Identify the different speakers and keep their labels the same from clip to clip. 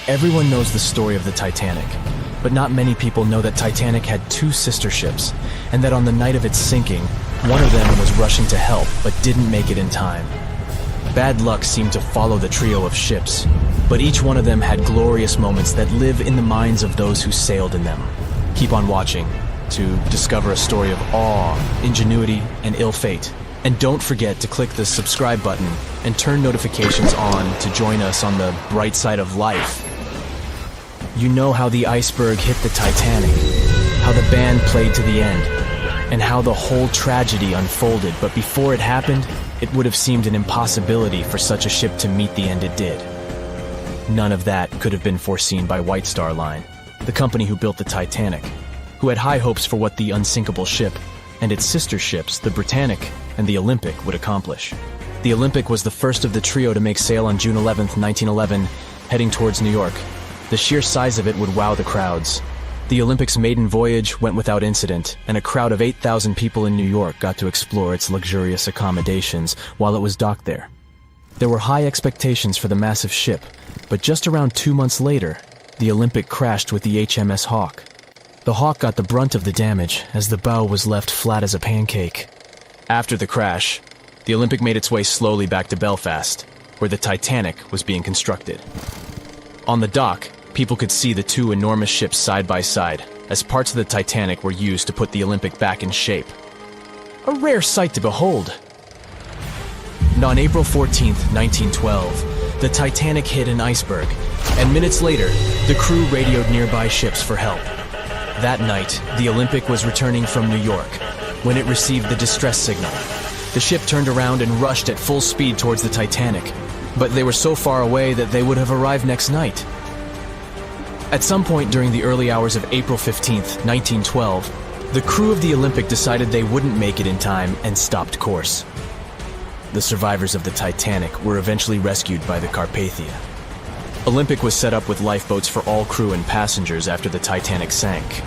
Speaker 1: Everyone knows the story of the Titanic, but not many people know that Titanic had two sister ships, and that on the night of its sinking, one of them was rushing to help but didn't make it in time. Bad luck seemed to follow the trio of ships, but each one of them had glorious moments that live in the minds of those who sailed in them. Keep on watching to discover a story of awe, ingenuity, and ill fate. And don't forget to click the subscribe button and turn notifications on to join us on the bright side of life. You know how the iceberg hit the Titanic, how the band played to the end, and how the whole tragedy unfolded, but before it happened, it would have seemed an impossibility for such a ship to meet the end it did. None of that could have been foreseen by White Star Line, the company who built the Titanic, who had high hopes for what the unsinkable ship and its sister ships, the Britannic and the Olympic, would accomplish. The Olympic was the first of the trio to make sail on June 11, 1911, heading towards New York. The sheer size of it would wow the crowds. The Olympic's maiden voyage went without incident, and a crowd of 8,000 people in New York got to explore its luxurious accommodations while it was docked there. There were high expectations for the massive ship, but just around 2 months later, the Olympic crashed with the HMS Hawke. The Hawke got the brunt of the damage, as the bow was left flat as a pancake. After the crash, the Olympic made its way slowly back to Belfast, where the Titanic was being constructed. On the dock, people could see the two enormous ships side by side, as parts of the Titanic were used to put the Olympic back in shape. A rare sight to behold. And on April 14, 1912, the Titanic hit an iceberg, and minutes later, the crew radioed nearby ships for help. That night, the Olympic was returning from New York when it received the distress signal. The ship turned around and rushed at full speed towards the Titanic, but they were so far away that they would have arrived next night. At some point during the early hours of April 15, 1912, the crew of the Olympic decided they wouldn't make it in time and stopped course. The survivors of the Titanic were eventually rescued by the Carpathia. Olympic was set up with lifeboats for all crew and passengers after the Titanic sank.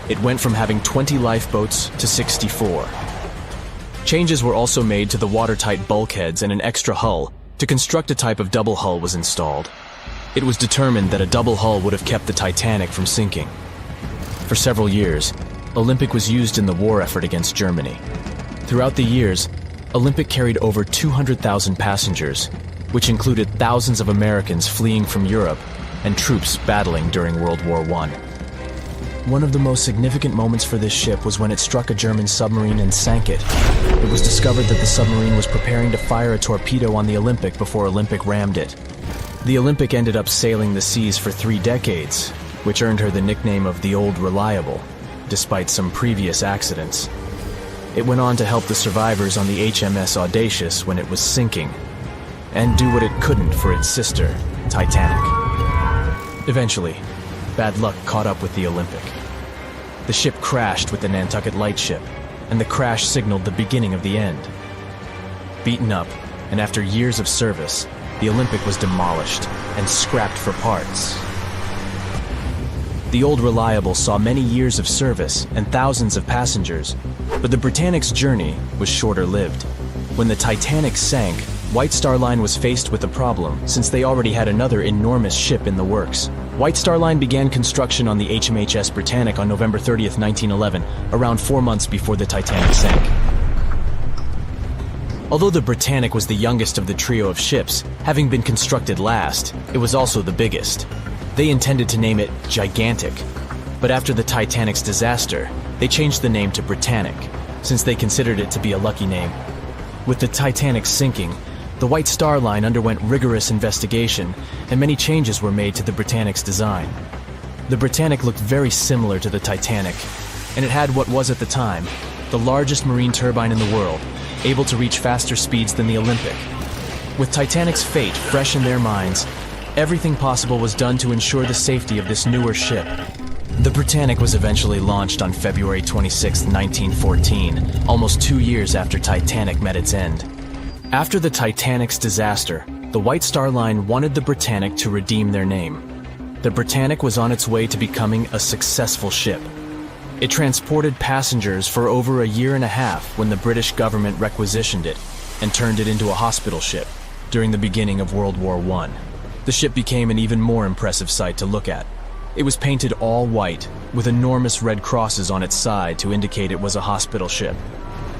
Speaker 1: It went from having 20 lifeboats to 64. Changes were also made to the watertight bulkheads, and an extra hull to construct a type of double hull was installed. It was determined that a double hull would have kept the Titanic from sinking. For several years, Olympic was used in the war effort against Germany. Throughout the years, Olympic carried over 200,000 passengers, which included thousands of Americans fleeing from Europe and troops battling during World War I. One of the most significant moments for this ship was when it struck a German submarine and sank it. It was discovered that the submarine was preparing to fire a torpedo on the Olympic before Olympic rammed it. The Olympic ended up sailing the seas for 3 decades, which earned her the nickname of the Old Reliable, despite some previous accidents. It went on to help the survivors on the HMS Audacious when it was sinking, and do what it couldn't for its sister, Titanic. Eventually, bad luck caught up with the Olympic. The ship crashed with the Nantucket Lightship, and the crash signaled the beginning of the end. Beaten up, and after years of service, the Olympic was demolished and scrapped for parts. The Old Reliable saw many years of service and thousands of passengers, but the Britannic's journey was shorter-lived. When the Titanic sank, White Star Line was faced with a problem, since they already had another enormous ship in the works. White Star Line began construction on the HMHS Britannic on November 30, 1911, around 4 months before the Titanic sank. Although the Britannic was the youngest of the trio of ships, having been constructed last, it was also the biggest. They intended to name it Gigantic, but after the Titanic's disaster, they changed the name to Britannic, since they considered it to be a lucky name. With the Titanic sinking, the White Star Line underwent rigorous investigation, and many changes were made to the Britannic's design. The Britannic looked very similar to the Titanic, and it had what was at the time the largest marine turbine in the world, able to reach faster speeds than the Olympic. With Titanic's fate fresh in their minds, everything possible was done to ensure the safety of this newer ship. The Britannic was eventually launched on February 26, 1914, almost 2 years after Titanic met its end. After the Titanic's disaster, the White Star Line wanted the Britannic to redeem their name. The Britannic was on its way to becoming a successful ship. It transported passengers for over a year and a half when the British government requisitioned it and turned it into a hospital ship during the beginning of World War I. The ship became an even more impressive sight to look at. It was painted all white, with enormous red crosses on its side to indicate it was a hospital ship.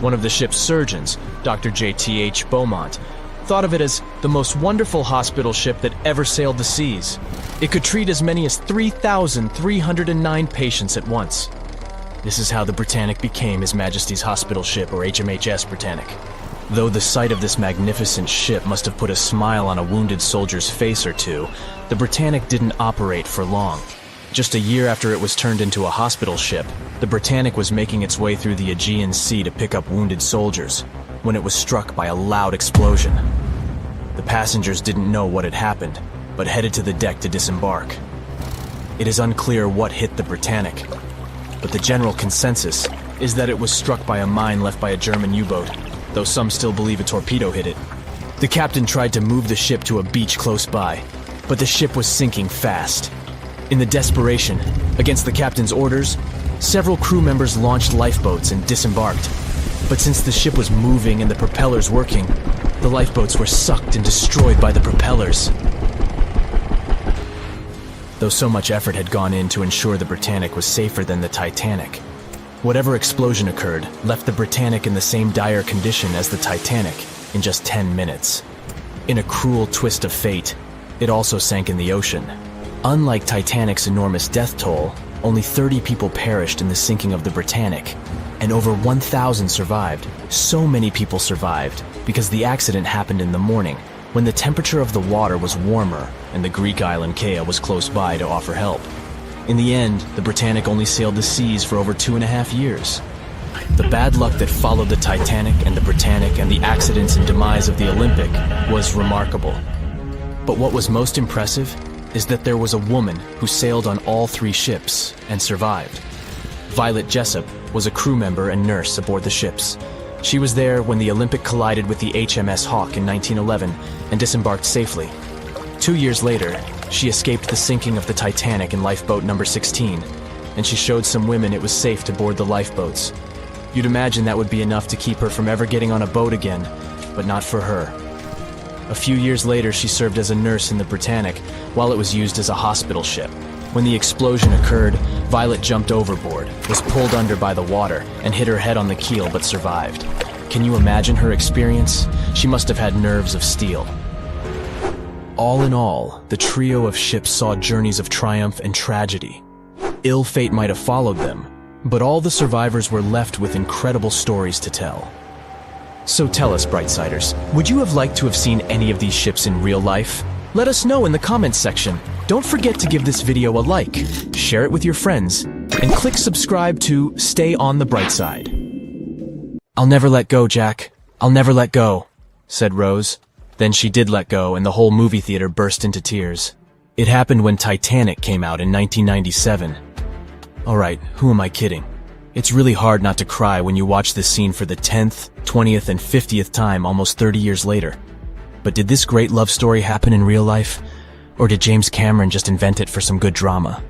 Speaker 1: One of the ship's surgeons, Dr. J.T.H. Beaumont, thought of it as the most wonderful hospital ship that ever sailed the seas. It could treat as many as 3,309 patients at once. This is how the Britannic became His Majesty's hospital ship, or HMHS Britannic. Though the sight of this magnificent ship must have put a smile on a wounded soldier's face or two, the Britannic didn't operate for long. Just a year after it was turned into a hospital ship, the Britannic was making its way through the Aegean Sea to pick up wounded soldiers, when it was struck by a loud explosion. The passengers didn't know what had happened, but headed to the deck to disembark. It is unclear what hit the Britannic, but the general consensus is that it was struck by a mine left by a German U-boat, though some still believe a torpedo hit it. The captain tried to move the ship to a beach close by, but the ship was sinking fast. In the desperation, against the captain's orders, several crew members launched lifeboats and disembarked. But since the ship was moving and the propellers working, the lifeboats were sucked and destroyed by the propellers. Though so much effort had gone in to ensure the Britannic was safer than the Titanic, whatever explosion occurred left the Britannic in the same dire condition as the Titanic in just 10 minutes. In a cruel twist of fate, it also sank in the ocean. Unlike Titanic's enormous death toll, only 30 people perished in the sinking of the Britannic, and over 1,000 survived. So many people survived because the accident happened in the morning, when the temperature of the water was warmer and the Greek island Kea was close by to offer help. In the end, the Britannic only sailed the seas for over 2.5 years. The bad luck that followed the Titanic and the Britannic and the accidents and demise of the Olympic was remarkable. But what was most impressive is that there was a woman who sailed on all 3 ships and survived. Violet Jessup was a crew member and nurse aboard the ships. She was there when the Olympic collided with the HMS Hawk in 1911 and disembarked safely. 2 years later, she escaped the sinking of the Titanic in lifeboat number 16, and she showed some women it was safe to board the lifeboats. You'd imagine that would be enough to keep her from ever getting on a boat again, but not for her. A few years later, she served as a nurse in the Britannic while it was used as a hospital ship. When the explosion occurred, Violet jumped overboard, was pulled under by the water, and hit her head on the keel but survived. Can you imagine her experience? She must have had nerves of steel. All in all, the trio of ships saw journeys of triumph and tragedy. Ill fate might have followed them, but all the survivors were left with incredible stories to tell. So tell us, Brightsiders, would you have liked to have seen any of these ships in real life? Let us know in the comments section. Don't forget to give this video a like, share it with your friends, and click subscribe to stay on the bright side. "I'll never let go, Jack. I'll never let go," said Rose. Then she did let go, and the whole movie theater burst into tears. It happened when Titanic came out in 1997. Alright, who am I kidding? It's really hard not to cry when you watch this scene for the 10th, 20th, and 50th time almost 30 years later. But did this great love story happen in real life? Or did James Cameron just invent it for some good drama?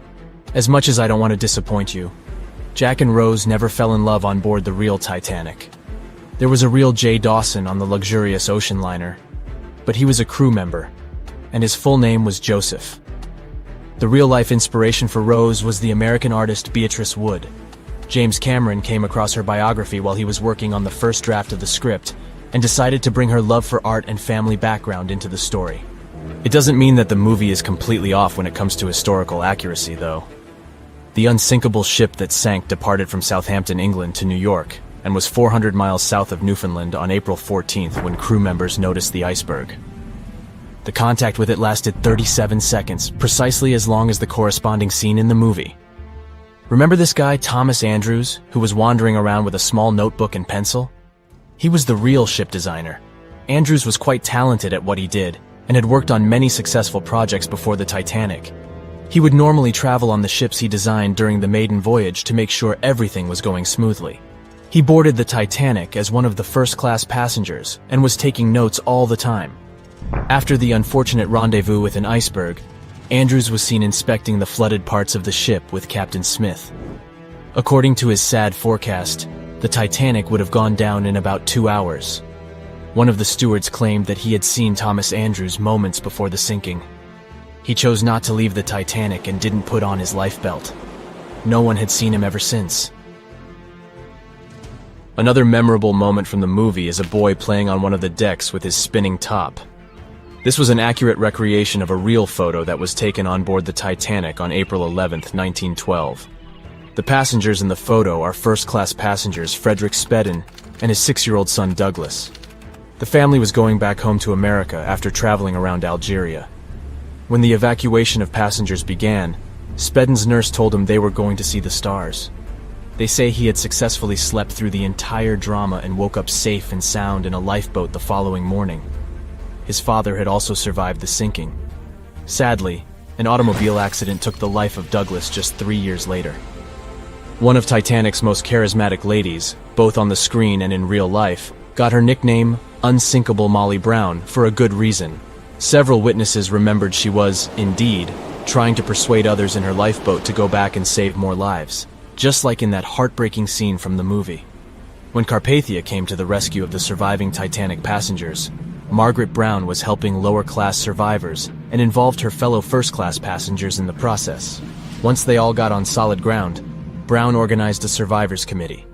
Speaker 1: As much as I don't want to disappoint you, Jack and Rose never fell in love on board the real Titanic. There was a real Jay Dawson on the luxurious ocean liner, but he was a crew member, and his full name was Joseph. The real-life inspiration for Rose was the American artist Beatrice Wood. James Cameron came across her biography while he was working on the first draft of the script and decided to bring her love for art and family background into the story. It doesn't mean that the movie is completely off when it comes to historical accuracy, though. The unsinkable ship that sank departed from Southampton, England to New York and was 400 miles south of Newfoundland on April 14th when crew members noticed the iceberg. The contact with it lasted 37 seconds, precisely as long as the corresponding scene in the movie. Remember this guy, Thomas Andrews, who was wandering around with a small notebook and pencil? He was the real ship designer. Andrews was quite talented at what he did, and had worked on many successful projects before the Titanic. He would normally travel on the ships he designed during the maiden voyage to make sure everything was going smoothly. He boarded the Titanic as one of the first-class passengers, and was taking notes all the time. After the unfortunate rendezvous with an iceberg, Andrews was seen inspecting the flooded parts of the ship with Captain Smith. According to his sad forecast, the Titanic would have gone down in about 2 hours. One of the stewards claimed that he had seen Thomas Andrews moments before the sinking. He chose not to leave the Titanic and didn't put on his life belt. No one had seen him ever since. Another memorable moment from the movie is a boy playing on one of the decks with his spinning top. This was an accurate recreation of a real photo that was taken on board the Titanic on April 11, 1912. The passengers in the photo are first-class passengers Frederick Spedden and his 6-year-old son Douglas. The family was going back home to America after traveling around Algeria. When the evacuation of passengers began, Spedden's nurse told him they were going to see the stars. They say he had successfully slept through the entire drama and woke up safe and sound in a lifeboat the following morning. His father had also survived the sinking. Sadly, an automobile accident took the life of Douglas just 3 years later. One of Titanic's most charismatic ladies, both on the screen and in real life, got her nickname Unsinkable Molly Brown for a good reason. Several witnesses remembered she was, indeed, trying to persuade others in her lifeboat to go back and save more lives, just like in that heartbreaking scene from the movie. When Carpathia came to the rescue of the surviving Titanic passengers, Margaret Brown was helping lower-class survivors and involved her fellow first-class passengers in the process. Once they all got on solid ground, Brown organized a survivors committee.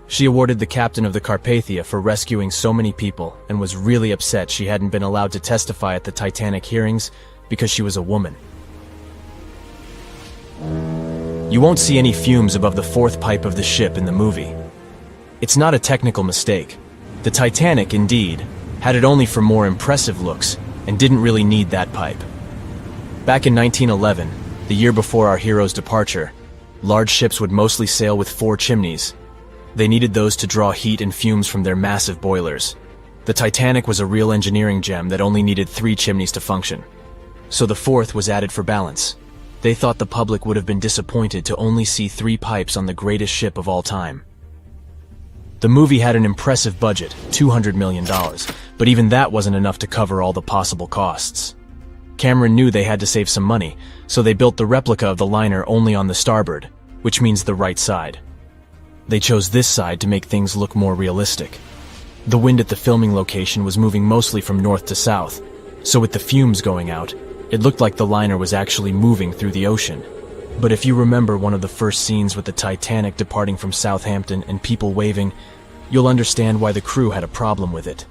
Speaker 1: She awarded the captain of the Carpathia for rescuing so many people and was really upset she hadn't been allowed to testify at the Titanic hearings because she was a woman. You won't see any fumes above the fourth pipe of the ship in the movie. It's not a technical mistake. The Titanic, indeed, had it only for more impressive looks and didn't really need that pipe. Back in 1911, the year before our hero's departure, large ships would mostly sail with 4 chimneys. They needed those to draw heat and fumes from their massive boilers. The Titanic was a real engineering gem that only needed 3 chimneys to function. So the 4th was added for balance. They thought the public would have been disappointed to only see 3 pipes on the greatest ship of all time. The movie had an impressive budget, $200 million, but even that wasn't enough to cover all the possible costs. Cameron knew they had to save some money, so they built the replica of the liner only on the starboard, which means the right side. They chose this side to make things look more realistic. The wind at the filming location was moving mostly from north to south, so with the fumes going out, it looked like the liner was actually moving through the ocean. But if you remember one of the first scenes with the Titanic departing from Southampton and people waving, you'll understand why the crew had a problem with it.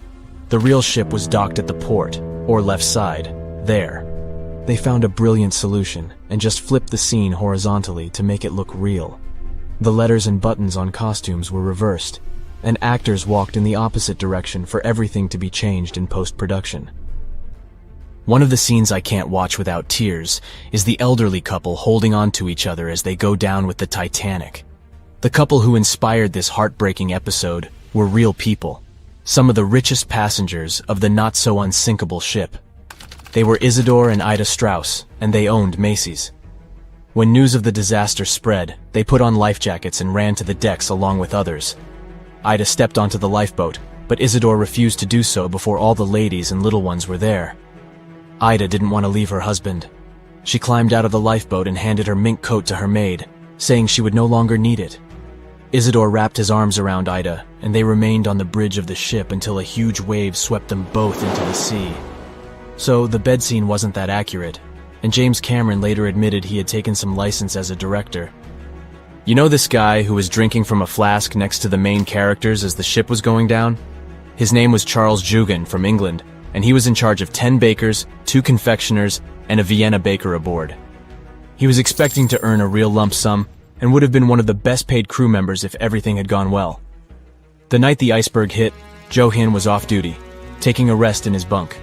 Speaker 1: The real ship was docked at the port, or left side, there. They found a brilliant solution and just flipped the scene horizontally to make it look real. The letters and buttons on costumes were reversed, and actors walked in the opposite direction for everything to be changed in post-production. One of the scenes I can't watch without tears is the elderly couple holding on to each other as they go down with the Titanic. The couple who inspired this heartbreaking episode were real people, some of the richest passengers of the not-so-unsinkable ship. They were Isidore and Ida Strauss, and they owned Macy's. When news of the disaster spread, they put on life jackets and ran to the decks along with others. Ida stepped onto the lifeboat, but Isidore refused to do so before all the ladies and little ones were there. Ida didn't want to leave her husband. She climbed out of the lifeboat and handed her mink coat to her maid, saying she would no longer need it. Isidore wrapped his arms around Ida, and they remained on the bridge of the ship until a huge wave swept them both into the sea. So the bed scene wasn't that accurate, and James Cameron later admitted he had taken some license as a director. You know this guy who was drinking from a flask next to the main characters as the ship was going down? His name was Charles Jugan from England, and he was in charge of 10 bakers, 2 confectioners, and a Vienna baker aboard. He was expecting to earn a real lump sum, and would have been one of the best-paid crew members if everything had gone well. The night the Iceberg hit, Joe Hin was off duty, taking a rest in his bunk.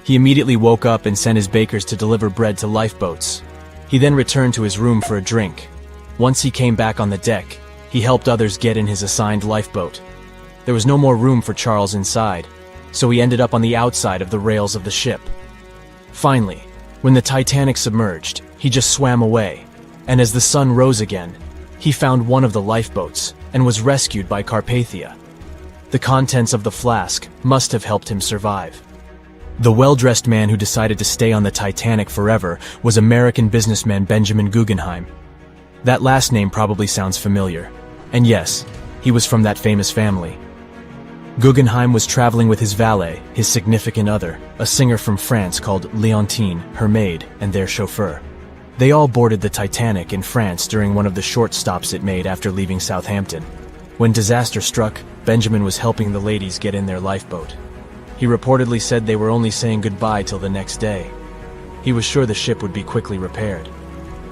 Speaker 1: He immediately woke up and sent his bakers to deliver bread to lifeboats. He then returned to his room for a drink. Once he came back on the deck, he helped others get in his assigned lifeboat. There was no more room for Charles inside, so he ended up on the outside of the rails of the ship. Finally, when the Titanic submerged, he just swam away, and as the sun rose again, he found one of the lifeboats and was rescued by Carpathia. The contents of the flask must have helped him survive. The well-dressed man who decided to stay on the Titanic forever was American businessman Benjamin Guggenheim. That last name probably sounds familiar, and yes, he was from that famous family. Guggenheim was traveling with his valet, his significant other, a singer from France called Leontine, her maid, and their chauffeur. They all boarded the Titanic in France during one of the short stops it made after leaving Southampton. When disaster struck, Benjamin was helping the ladies get in their lifeboat. He reportedly said they were only saying goodbye till the next day. He was sure the ship would be quickly repaired.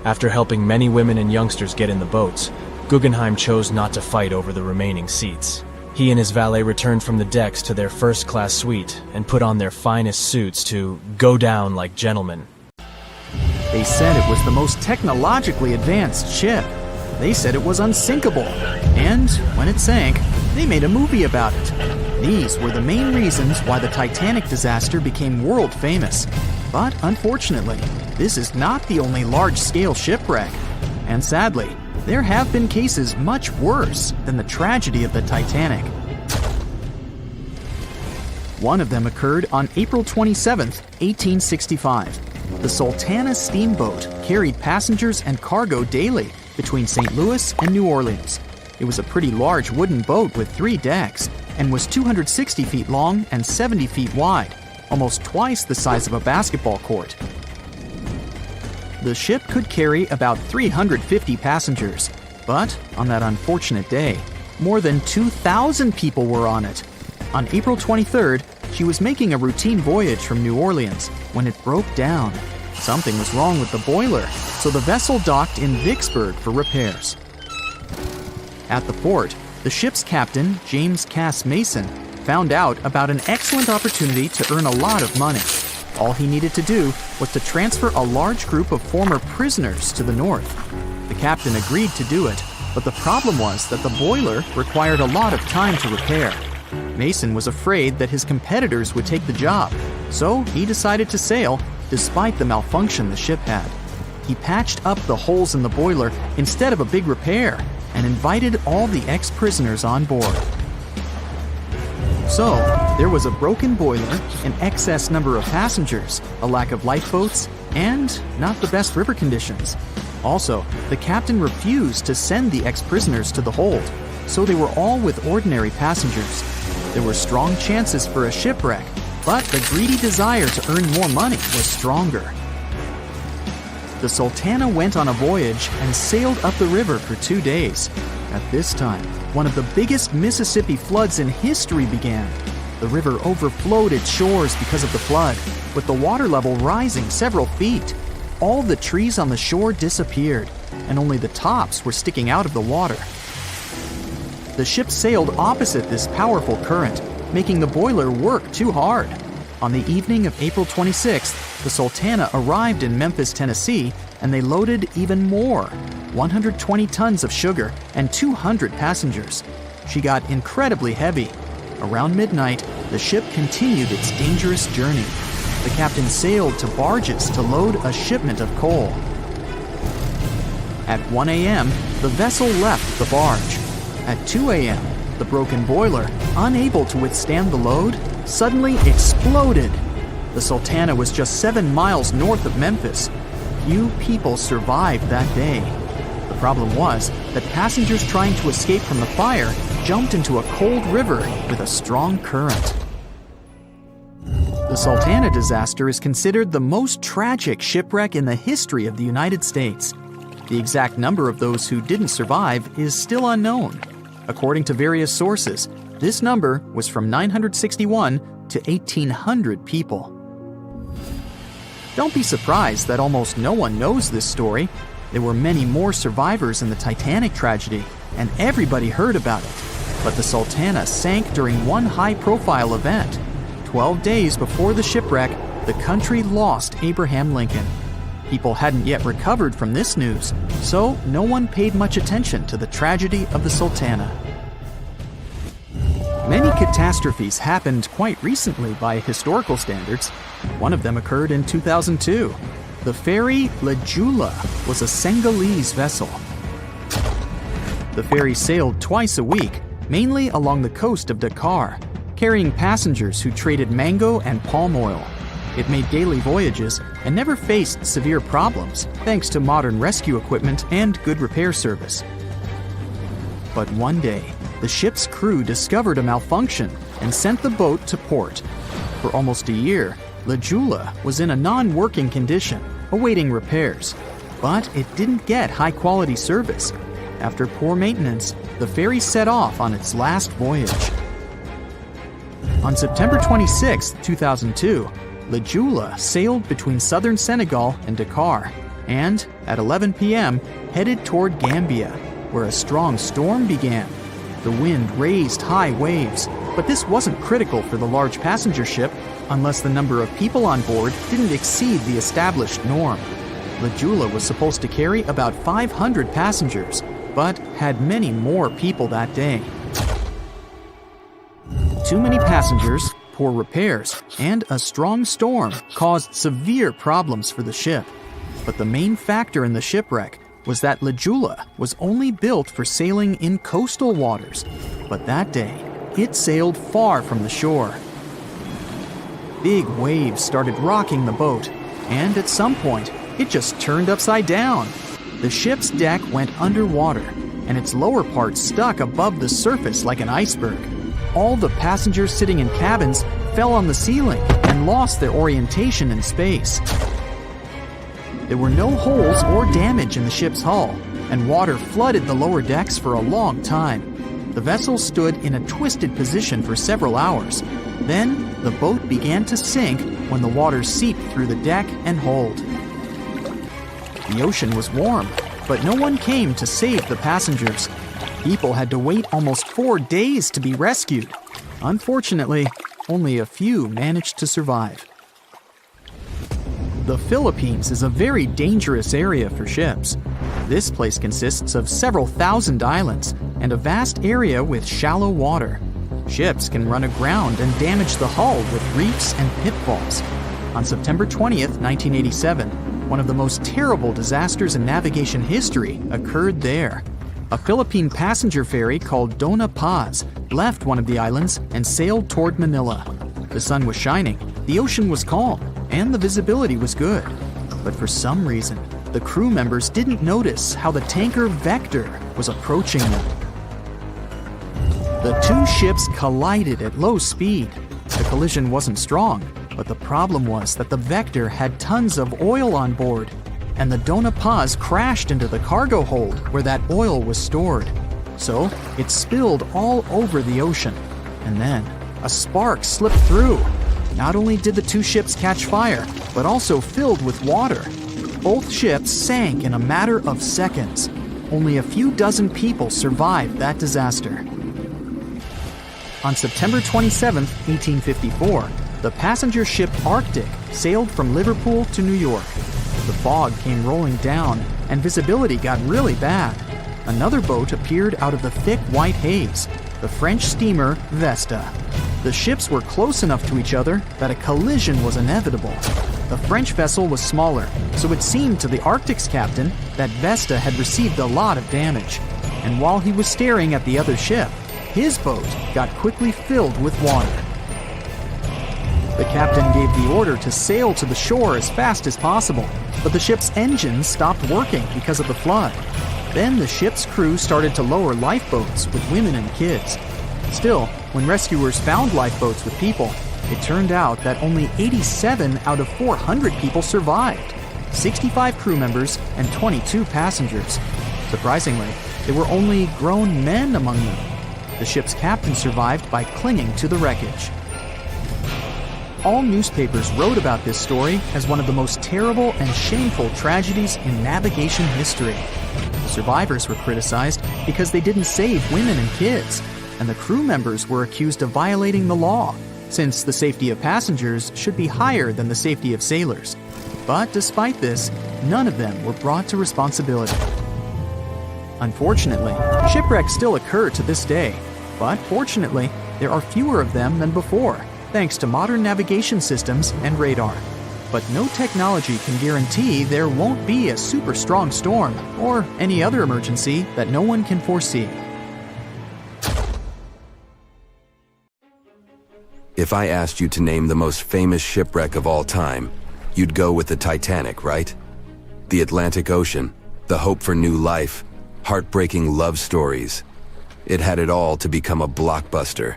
Speaker 1: After helping many women and youngsters get in the boats, Guggenheim chose not to fight over the remaining seats. He and his valet returned from the decks to their first-class suite and put on their finest suits to go down like gentlemen.
Speaker 2: They said it was the most technologically advanced ship. They said it was unsinkable. And when it sank, they made a movie about it. These were the main reasons why the Titanic disaster became world famous. But unfortunately, this is not the only large-scale shipwreck. And sadly, there have been cases much worse than the tragedy of the Titanic. One of them occurred on April 27, 1865. The Sultana steamboat carried passengers and cargo daily between St. Louis and New Orleans. It was a pretty large wooden boat with 3 decks and was 260 feet long and 70 feet wide, almost twice the size of a basketball court. The ship could carry about 350 passengers, but on that unfortunate day, more than 2,000 people were on it. On April 23rd, she was making a routine voyage from New Orleans when it broke down. Something was wrong with the boiler, so the vessel docked in Vicksburg for repairs. At the port, the ship's captain, James Cass Mason, found out about an excellent opportunity to earn a lot of money. All he needed to do was to transfer a large group of former prisoners to the north. The captain agreed to do it, but the problem was that the boiler required a lot of time to repair. Mason was afraid that his competitors would take the job, so he decided to sail despite the malfunction the ship had. He patched up the holes in the boiler instead of a big repair and invited all the ex-prisoners on board. So, there was a broken boiler, an excess number of passengers, a lack of lifeboats, and not the best river conditions. Also, the captain refused to send the ex-prisoners to the hold, so they were all with ordinary passengers. There were strong chances for a shipwreck, but the greedy desire to earn more money was stronger. The Sultana went on a voyage and sailed up the river for 2 days. At this time, one of the biggest Mississippi floods in history began. The river overflowed its shores because of the flood, with the water level rising several feet. All the trees on the shore disappeared, and only the tops were sticking out of the water. The ship sailed opposite this powerful current, making the boiler work too hard. On the evening of April 26th, the Sultana arrived in Memphis, Tennessee, and they loaded even more, 120 tons of sugar and 200 passengers. She got incredibly heavy. Around midnight, the ship continued its dangerous journey. The captain sailed to barges to load a shipment of coal. At 1 a.m., the vessel left the barge. At 2 a.m., the broken boiler, unable to withstand the load, suddenly exploded. The Sultana was just 7 miles north of Memphis. Few people survived that day. The problem was that passengers trying to escape from the fire jumped into a cold river with a strong current. The Sultana disaster is considered the most tragic shipwreck in the history of the United States. The exact number of those who didn't survive is still unknown. According to various sources, this number was from 961 to 1,800 people. Don't be surprised that almost no one knows this story. There were many more survivors in the Titanic tragedy, and everybody heard about it. But the Sultana sank during one high-profile event. 12 days before the shipwreck, the country lost Abraham Lincoln. People hadn't yet recovered from this news, so no one paid much attention to the tragedy of the Sultana. Many catastrophes happened quite recently by historical standards. One of them occurred in 2002. The ferry La Joola was a Senegalese vessel. The ferry sailed twice a week, mainly along the coast of Dakar, carrying passengers who traded mango and palm oil. It made daily voyages and never faced severe problems thanks to modern rescue equipment and good repair service. But one day, the ship's crew discovered a malfunction and sent the boat to port. For almost a year, La Joola was in a non-working condition, awaiting repairs. But it didn't get high-quality service. After poor maintenance, the ferry set off on its last voyage. On September 26, 2002, La Joola sailed between southern Senegal and Dakar, and at 11 p.m. headed toward Gambia, where a strong storm began. The wind raised high waves, but this wasn't critical for the large passenger ship unless the number of people on board didn't exceed the established norm. La Joola was supposed to carry about 500 passengers, but had many more people that day. Too many passengers, poor repairs, and a strong storm caused severe problems for the ship. But the main factor in the shipwreck was that La Joola was only built for sailing in coastal waters, but that day, it sailed far from the shore. Big waves started rocking the boat, and at some point, it just turned upside down. The ship's deck went underwater, and its lower part stuck above the surface like an iceberg. All the passengers sitting in cabins fell on the ceiling and lost their orientation in space. There were no holes or damage in the ship's hull, and water flooded the lower decks for a long time. The vessel stood in a twisted position for several hours. Then, the boat began to sink when the water seeped through the deck and hold. The ocean was warm, but no one came to save the passengers. People had to wait almost 4 days to be rescued. Unfortunately, only a few managed to survive. The Philippines is a very dangerous area for ships. This place consists of several thousand islands and a vast area with shallow water. Ships can run aground and damage the hull with reefs and pitfalls. On September 20th, 1987, one of the most terrible disasters in navigation history occurred there. A Philippine passenger ferry called Dona Paz left one of the islands and sailed toward Manila. The sun was shining, the ocean was calm, and the visibility was good. But for some reason, the crew members didn't notice how the tanker Vector was approaching them. The two ships collided at low speed. The collision wasn't strong, but the problem was that the Vector had tons of oil on board, and the Dona Paz crashed into the cargo hold where that oil was stored. So it spilled all over the ocean, and then a spark slipped through. Not only did the two ships catch fire, but also filled with water. Both ships sank in a matter of seconds. Only a few dozen people survived that disaster. On September 27, 1854, the passenger ship Arctic sailed from Liverpool to New York. The fog came rolling down, and visibility got really bad. Another boat appeared out of the thick white haze, the French steamer Vesta. The ships were close enough to each other that a collision was inevitable. The French vessel was smaller, so it seemed to the Arctic's captain that Vesta had received a lot of damage. And while he was staring at the other ship, his boat got quickly filled with water. The captain gave the order to sail to the shore as fast as possible, but the ship's engines stopped working because of the flood. Then the ship's crew started to lower lifeboats with women and kids. Still, when rescuers found lifeboats with people, it turned out that only 87 out of 400 people survived, 65 crew members and 22 passengers. Surprisingly, there were only grown men among them. The ship's captain survived by clinging to the wreckage. All newspapers wrote about this story as one of the most terrible and shameful tragedies in navigation history. The survivors were criticized because they didn't save women and kids, and the crew members were accused of violating the law, since the safety of passengers should be higher than the safety of sailors. But despite this, none of them were brought to responsibility. Unfortunately, shipwrecks still occur to this day, but fortunately, there are fewer of them than before, thanks to modern navigation systems and radar. But no technology can guarantee there won't be a super strong storm or any other emergency that no one can foresee.
Speaker 3: If I asked you to name the most famous shipwreck of all time, you'd go with the Titanic, right? The Atlantic Ocean, the hope for new life, heartbreaking love stories. It had it all to become a blockbuster.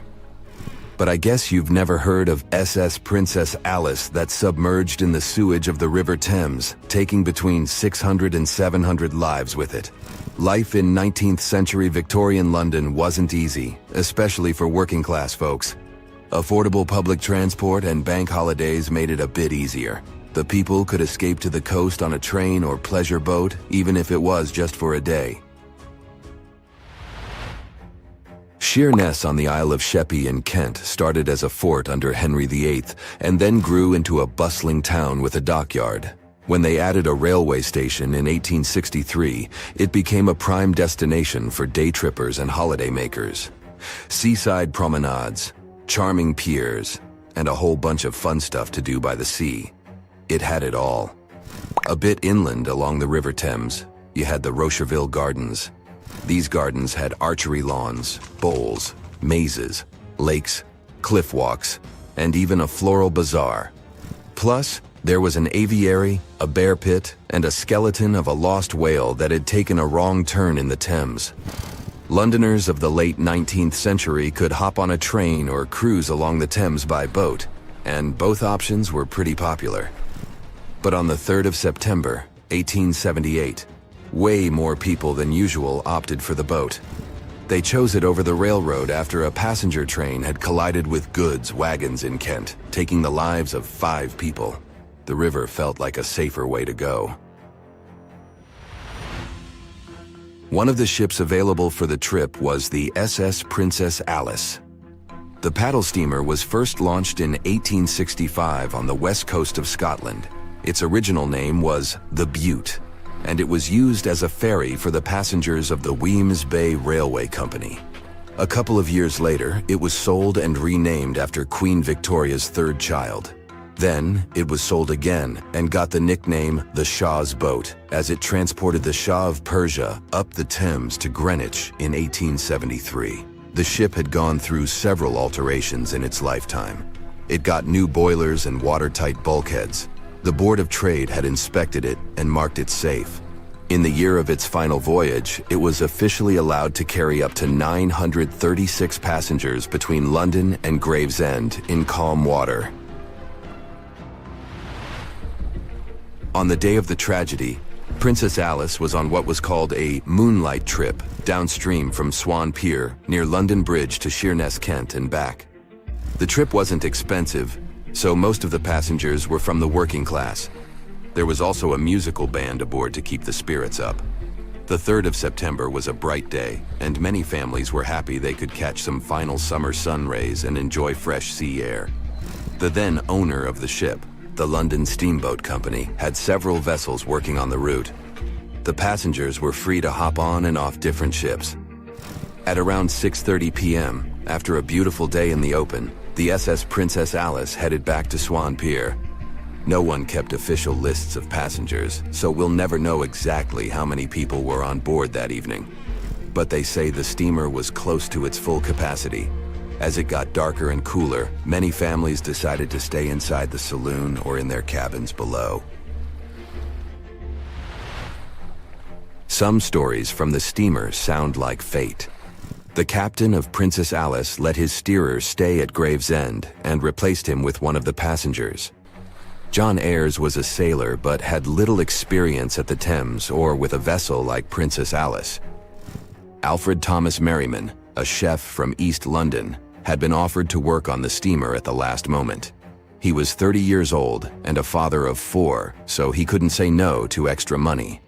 Speaker 3: But I guess you've never heard of SS Princess Alice that submerged in the sewage of the River Thames, taking between 600 and 700 lives with it. Life in 19th century Victorian London wasn't easy, especially for working class folks. Affordable public transport and bank holidays made it a bit easier. The people could escape to the coast on a train or pleasure boat, even if it was just for a day. Sheerness on the Isle of Sheppey in Kent started as a fort under Henry VIII and then grew into a bustling town with a dockyard. When they added a railway station in 1863, it became a prime destination for day trippers and holidaymakers. Seaside promenades, charming piers, and a whole bunch of fun stuff to do by the sea. It had it all. A bit inland along the River Thames, you had the Rocherville Gardens. These gardens had archery lawns, bowls, mazes, lakes, cliff walks, and even a floral bazaar. Plus, there was an aviary, a bear pit, and a skeleton of a lost whale that had taken a wrong turn in the Thames. Londoners of the late 19th century could hop on a train or cruise along the Thames by boat, and both options were pretty popular. But on the 3rd of September, 1878, way more people than usual opted for the boat. They chose it over the railroad after a passenger train had collided with goods wagons in Kent, taking the lives of 5 people. The river felt like a safer way to go. One of the ships available for the trip was the SS Princess Alice. The paddle steamer was first launched in 1865 on the west coast of Scotland. Its original name was the Bute, and it was used as a ferry for the passengers of the Wemyss Bay Railway Company. A couple of years later, it was sold and renamed after Queen Victoria's 3rd child. Then, it was sold again and got the nickname the Shah's Boat, as it transported the Shah of Persia up the Thames to Greenwich in 1873. The ship had gone through several alterations in its lifetime. It got new boilers and watertight bulkheads. The Board of Trade had inspected it and marked it safe. In the year of its final voyage, it was officially allowed to carry up to 936 passengers between London and Gravesend in calm water. On the day of the tragedy, Princess Alice was on what was called a moonlight trip downstream from Swan Pier near London Bridge to Sheerness, Kent and back. The trip wasn't expensive, so most of the passengers were from the working class. There was also a musical band aboard to keep the spirits up. The 3rd of September was a bright day, and many families were happy they could catch some final summer sun rays and enjoy fresh sea air. The then owner of the ship, the London Steamboat Company, had several vessels working on the route. The passengers were free to hop on and off different ships. At around 6:30 p.m., after a beautiful day in the open, the SS Princess Alice headed back to Swan Pier. No one kept official lists of passengers, so we'll never know exactly how many people were on board that evening. But they say the steamer was close to its full capacity. As it got darker and cooler, many families decided to stay inside the saloon or in their cabins below. Some stories from the steamer sound like fate. The captain of Princess Alice let his steerer stay at Gravesend and replaced him with one of the passengers. John Ayres was a sailor but had little experience at the Thames or with a vessel like Princess Alice. Alfred Thomas Merriman, a chef from East London, had been offered to work on the steamer at the last moment. He was 30 years old and a father of 4, so he couldn't say no to extra money.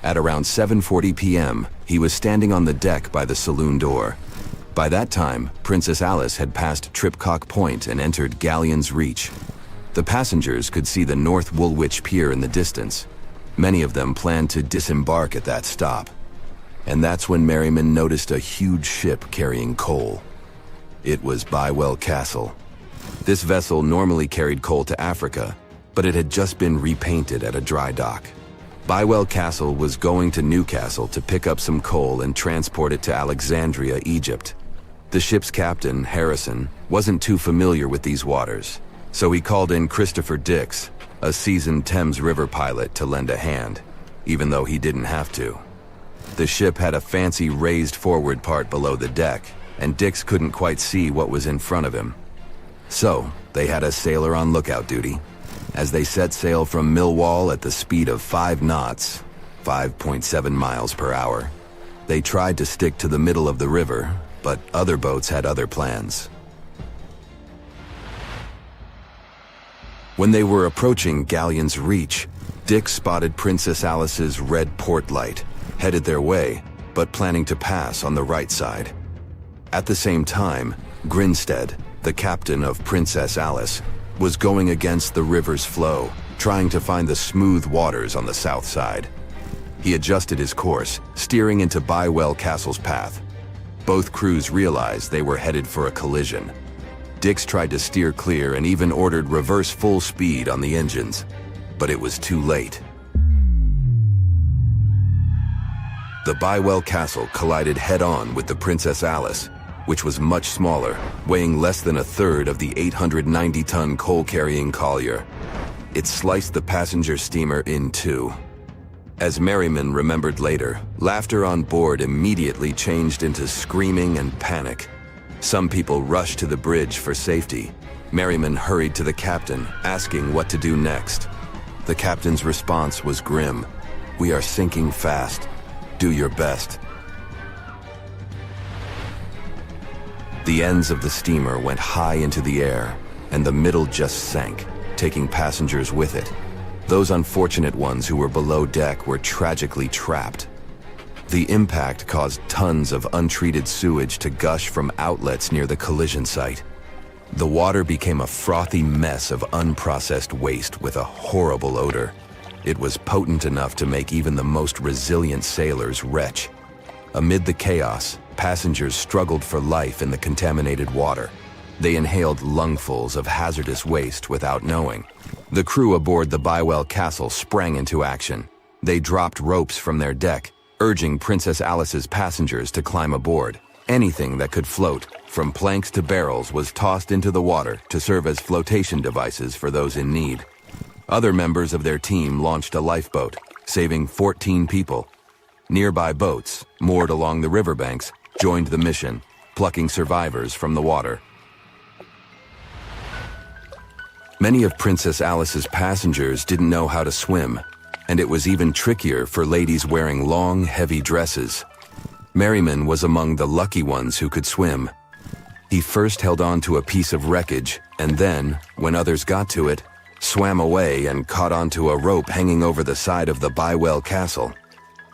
Speaker 3: At around 7:40 p.m., he was standing on the deck by the saloon door. By that time, Princess Alice had passed Tripcock Point and entered Galleon's Reach. The passengers could see the North Woolwich Pier in the distance. Many of them planned to disembark at that stop. And that's when Merriman noticed a huge ship carrying coal. It was Bywell Castle. This vessel normally carried coal to Africa, but it had just been repainted at a dry dock. Bywell Castle was going to Newcastle to pick up some coal and transport it to Alexandria, Egypt. The ship's captain, Harrison, wasn't too familiar with these waters, so he called in Christopher Dix, a seasoned Thames River pilot, to lend a hand, even though he didn't have to. The ship had a fancy raised forward part below the deck, and Dix couldn't quite see what was in front of him. So, they had a sailor on lookout duty. As they set sail from Millwall at the speed of 5 knots, 5.7 miles per hour, they tried to stick to the middle of the river, but other boats had other plans. When they were approaching Galleon's Reach, Dick spotted Princess Alice's red port light, headed their way, but planning to pass on the right side. At the same time, Grinstead, the captain of Princess Alice, was going against the river's flow, trying to find the smooth waters on the south side. He adjusted his course, steering into Bywell Castle's path. Both crews realized they were headed for a collision. Dix tried to steer clear and even ordered reverse full speed on the engines, but it was too late. The Bywell Castle collided head-on with the Princess Alice, which was much smaller, weighing less than a third of the 890-ton coal-carrying collier. It sliced the passenger steamer in two. As Merriman remembered later, laughter on board immediately changed into screaming and panic. Some people rushed to the bridge for safety. Merriman hurried to the captain, asking what to do next. The captain's response was grim. "We are sinking fast. Do your best." The ends of the steamer went high into the air, and the middle just sank, taking passengers with it. Those unfortunate ones who were below deck were tragically trapped. The impact caused tons of untreated sewage to gush from outlets near the collision site. The water became a frothy mess of unprocessed waste with a horrible odor. It was potent enough to make even the most resilient sailors retch. Amid the chaos, passengers struggled for life in the contaminated water. They inhaled lungfuls of hazardous waste without knowing. The crew aboard the Bywell Castle sprang into action. They dropped ropes from their deck, urging Princess Alice's passengers to climb aboard. Anything that could float, from planks to barrels, was tossed into the water to serve as flotation devices for those in need. Other members of their team launched a lifeboat, saving 14 people. Nearby boats, moored along the riverbanks, joined the mission, plucking survivors from the water. Many of Princess Alice's passengers didn't know how to swim, and it was even trickier for ladies wearing long, heavy dresses. Merriman was among the lucky ones who could swim. He first held on to a piece of wreckage, and then, when others got to it, swam away and caught onto a rope hanging over the side of the Bywell Castle.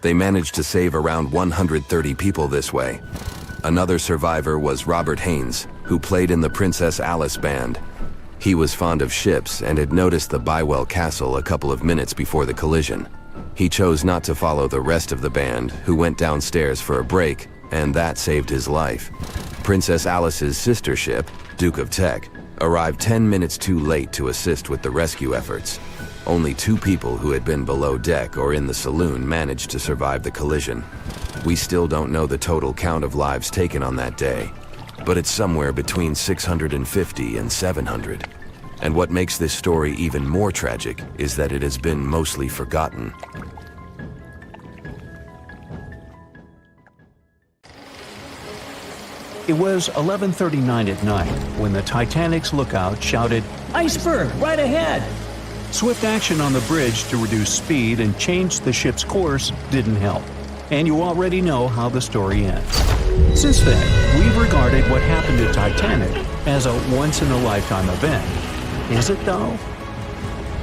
Speaker 3: They managed to save around 130 people this way. Another survivor was Robert Haynes, who played in the Princess Alice band. He was fond of ships and had noticed the Bywell Castle a couple of minutes before the collision. He chose not to follow the rest of the band, who went downstairs for a break, and that saved his life. Princess Alice's sister ship, Duke of Teck, arrived 10 minutes too late to assist with the rescue efforts. Only 2 people who had been below deck or in the saloon managed to survive the collision. We still don't know the total count of lives taken on that day, but it's somewhere between 650 and 700. And what makes this story even more tragic is that it has been mostly forgotten.
Speaker 4: It was 11:39 at night when the Titanic's lookout shouted, "Iceberg, right ahead!" Swift action on the bridge to reduce speed and change the ship's course didn't help, and you already know how the story ends. Since then, we've regarded what happened to Titanic as a once-in-a-lifetime event. Is it, though?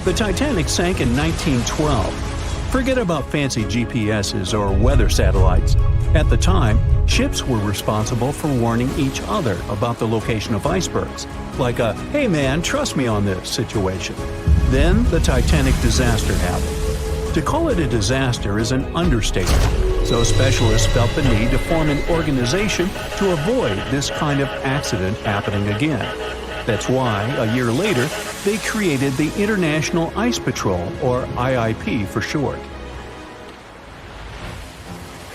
Speaker 4: The Titanic sank in 1912. Forget about fancy GPSs or weather satellites. At the time, ships were responsible for warning each other about the location of icebergs, like a "hey man, trust me on this" situation. Then the Titanic disaster happened. To call it a disaster is an understatement, so specialists felt the need to form an organization to avoid this kind of accident happening again. That's why, a year later, they created the International Ice Patrol, or IIP for short.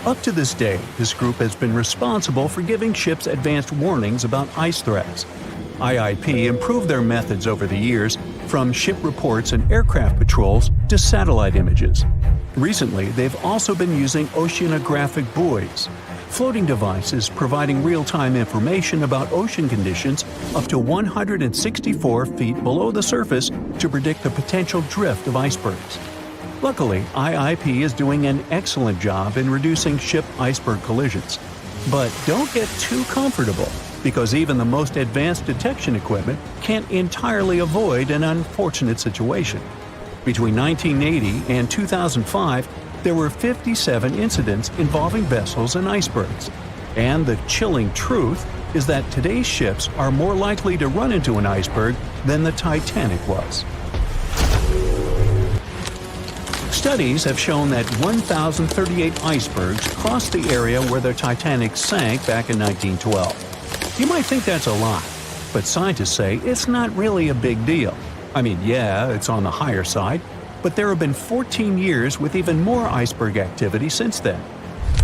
Speaker 4: Up to this day, this group has been responsible for giving ships advanced warnings about ice threats. IIP improved their methods over the years, from ship reports and aircraft patrols to satellite images. Recently, they've also been using oceanographic buoys. floating devices providing real-time information about ocean conditions up to 164 feet below the surface to predict the potential drift of icebergs. Luckily, IIP is doing an excellent job in reducing ship iceberg collisions. But don't get too comfortable, because even the most advanced detection equipment can't entirely avoid an unfortunate situation. Between 1980 and 2005, there were 57 incidents involving vessels and icebergs. And the chilling truth is that today's ships are more likely to run into an iceberg than the Titanic was. Studies have shown that 1,038 icebergs crossed the area where the Titanic sank back in 1912. You might think that's a lot, but scientists say it's not really a big deal. I mean, yeah, it's on the higher side, but there have been 14 years with even more iceberg activity since then.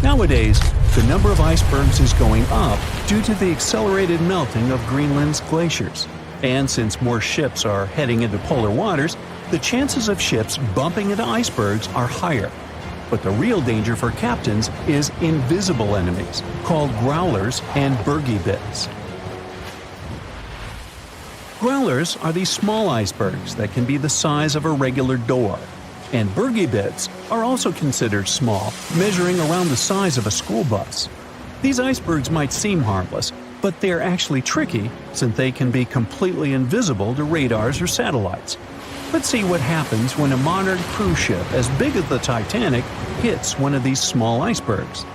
Speaker 4: Nowadays, the number of icebergs is going up due to the accelerated melting of Greenland's glaciers. And since more ships are heading into polar waters, the chances of ships bumping into icebergs are higher. But the real danger for captains is invisible enemies, called growlers and bergy bits. Growlers are these small icebergs that can be the size of a regular door. And bergy bits are also considered small, measuring around the size of a school bus. These icebergs might seem harmless, but they're actually tricky since they can be completely invisible to radars or satellites. Let's see what happens when a modern cruise ship as big as the Titanic hits one of these small icebergs.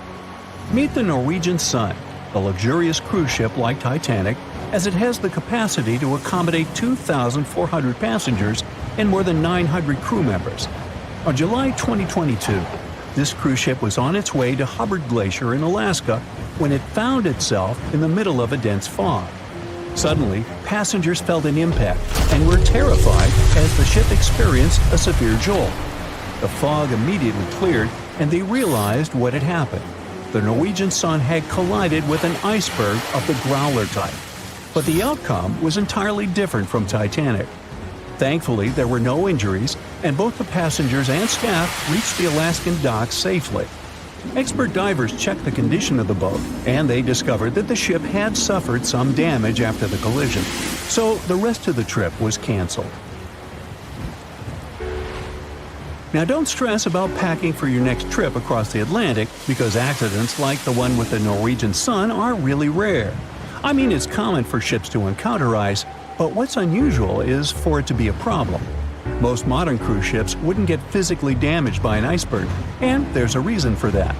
Speaker 4: Meet the Norwegian Sun, a luxurious cruise ship like Titanic, as it has the capacity to accommodate 2,400 passengers and more than 900 crew members. On July 2022, this cruise ship was on its way to Hubbard Glacier in Alaska when it found itself in the middle of a dense fog. Suddenly, passengers felt an impact and were terrified as the ship experienced a severe jolt. The fog immediately cleared and they realized what had happened. The Norwegian Sun had collided with an iceberg of the growler type. But the outcome was entirely different from Titanic. Thankfully, there were no injuries, and both the passengers and staff reached the Alaskan docks safely. Expert divers checked the condition of the boat, and they discovered that the ship had suffered some damage after the collision, so the rest of the trip was canceled. Now don't stress about packing for your next trip across the Atlantic, because accidents like the one with the Norwegian Sun are really rare. I mean, it's common for ships to encounter ice, but what's unusual is for it to be a problem. Most modern cruise ships wouldn't get physically damaged by an iceberg, and there's a reason for that.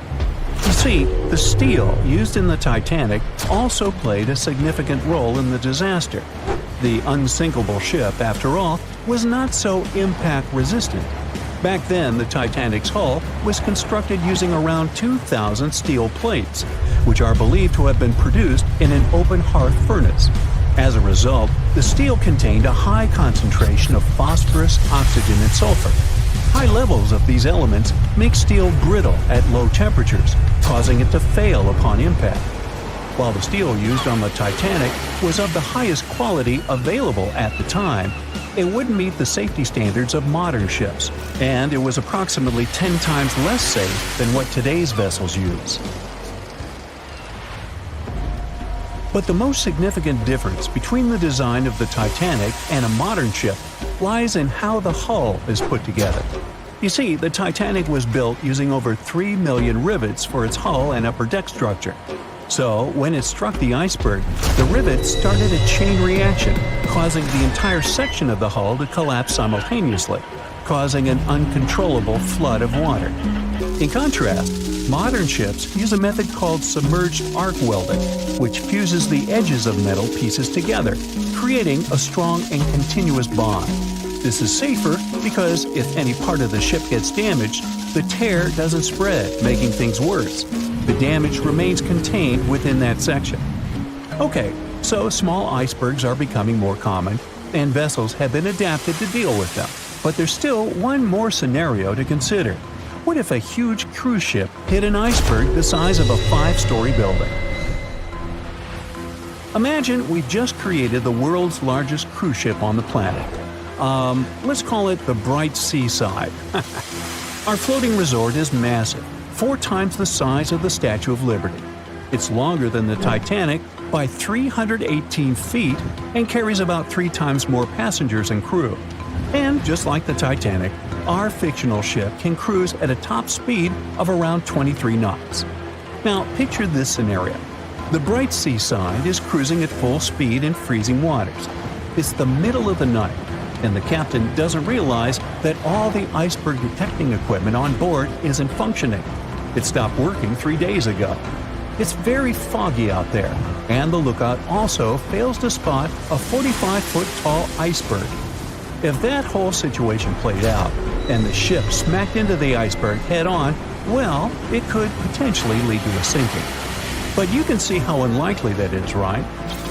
Speaker 4: You see, the steel used in the Titanic also played a significant role in the disaster. The unsinkable ship, after all, was not so impact-resistant. Back then, the Titanic's hull was constructed using around 2,000 steel plates, which are believed to have been produced in an open hearth furnace. As a result, the steel contained a high concentration of phosphorus, oxygen, and sulfur. High levels of these elements make steel brittle at low temperatures, causing it to fail upon impact. While the steel used on the Titanic was of the highest quality available at the time, it wouldn't meet the safety standards of modern ships, and it was approximately 10 times less safe than what today's vessels use. But the most significant difference between the design of the Titanic and a modern ship lies in how the hull is put together. You see, the Titanic was built using over 3 million rivets for its hull and upper deck structure. So, when it struck the iceberg, the rivets started a chain reaction, causing the entire section of the hull to collapse simultaneously, causing an uncontrollable flood of water. In contrast, modern ships use a method called submerged arc welding, which fuses the edges of metal pieces together, creating a strong and continuous bond. This is safer because if any part of the ship gets damaged, the tear doesn't spread, making things worse. The damage remains contained within that section. Okay, so small icebergs are becoming more common, and vessels have been adapted to deal with them. But there's still one more scenario to consider. What if a huge cruise ship hit an iceberg the size of a 5-story building? Imagine we've just created the world's largest cruise ship on the planet. Let's call it the Bright Seaside. Our floating resort is massive, 4 times the size of the Statue of Liberty. It's longer than the Titanic by 318 feet and carries about 3 times more passengers and crew. And just like the Titanic, our fictional ship can cruise at a top speed of around 23 knots. Now, picture this scenario. The bright seaside is cruising at full speed in freezing waters. It's the middle of the night, and the captain doesn't realize that all the iceberg detecting equipment on board isn't functioning. It stopped working 3 days ago. It's very foggy out there, and the lookout also fails to spot a 45-foot-tall iceberg. If that whole situation played out, and the ship smacked into the iceberg head-on, well, it could potentially lead to a sinking. But you can see how unlikely that is, right?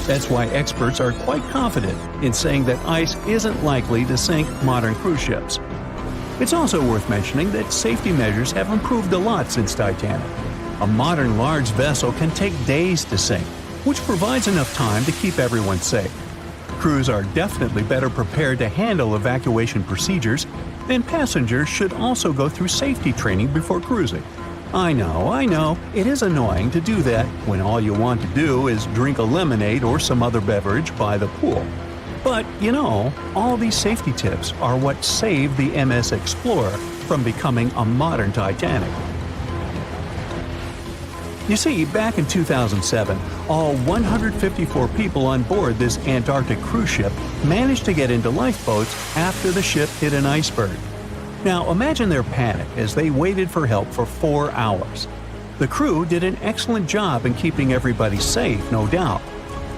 Speaker 4: That's why experts are quite confident in saying that ice isn't likely to sink modern cruise ships. It's also worth mentioning that safety measures have improved a lot since Titanic. A modern large vessel can take days to sink, which provides enough time to keep everyone safe. Crews are definitely better prepared to handle evacuation procedures, and passengers should also go through safety training before cruising. I know, it is annoying to do that when all you want to do is drink a lemonade or some other beverage by the pool. But, all these safety tips are what saved the MS Explorer from becoming a modern Titanic. You see, back in 2007, all 154 people on board this Antarctic cruise ship managed to get into lifeboats after the ship hit an iceberg. Now, imagine their panic as they waited for help for 4 hours. The crew did an excellent job in keeping everybody safe, no doubt.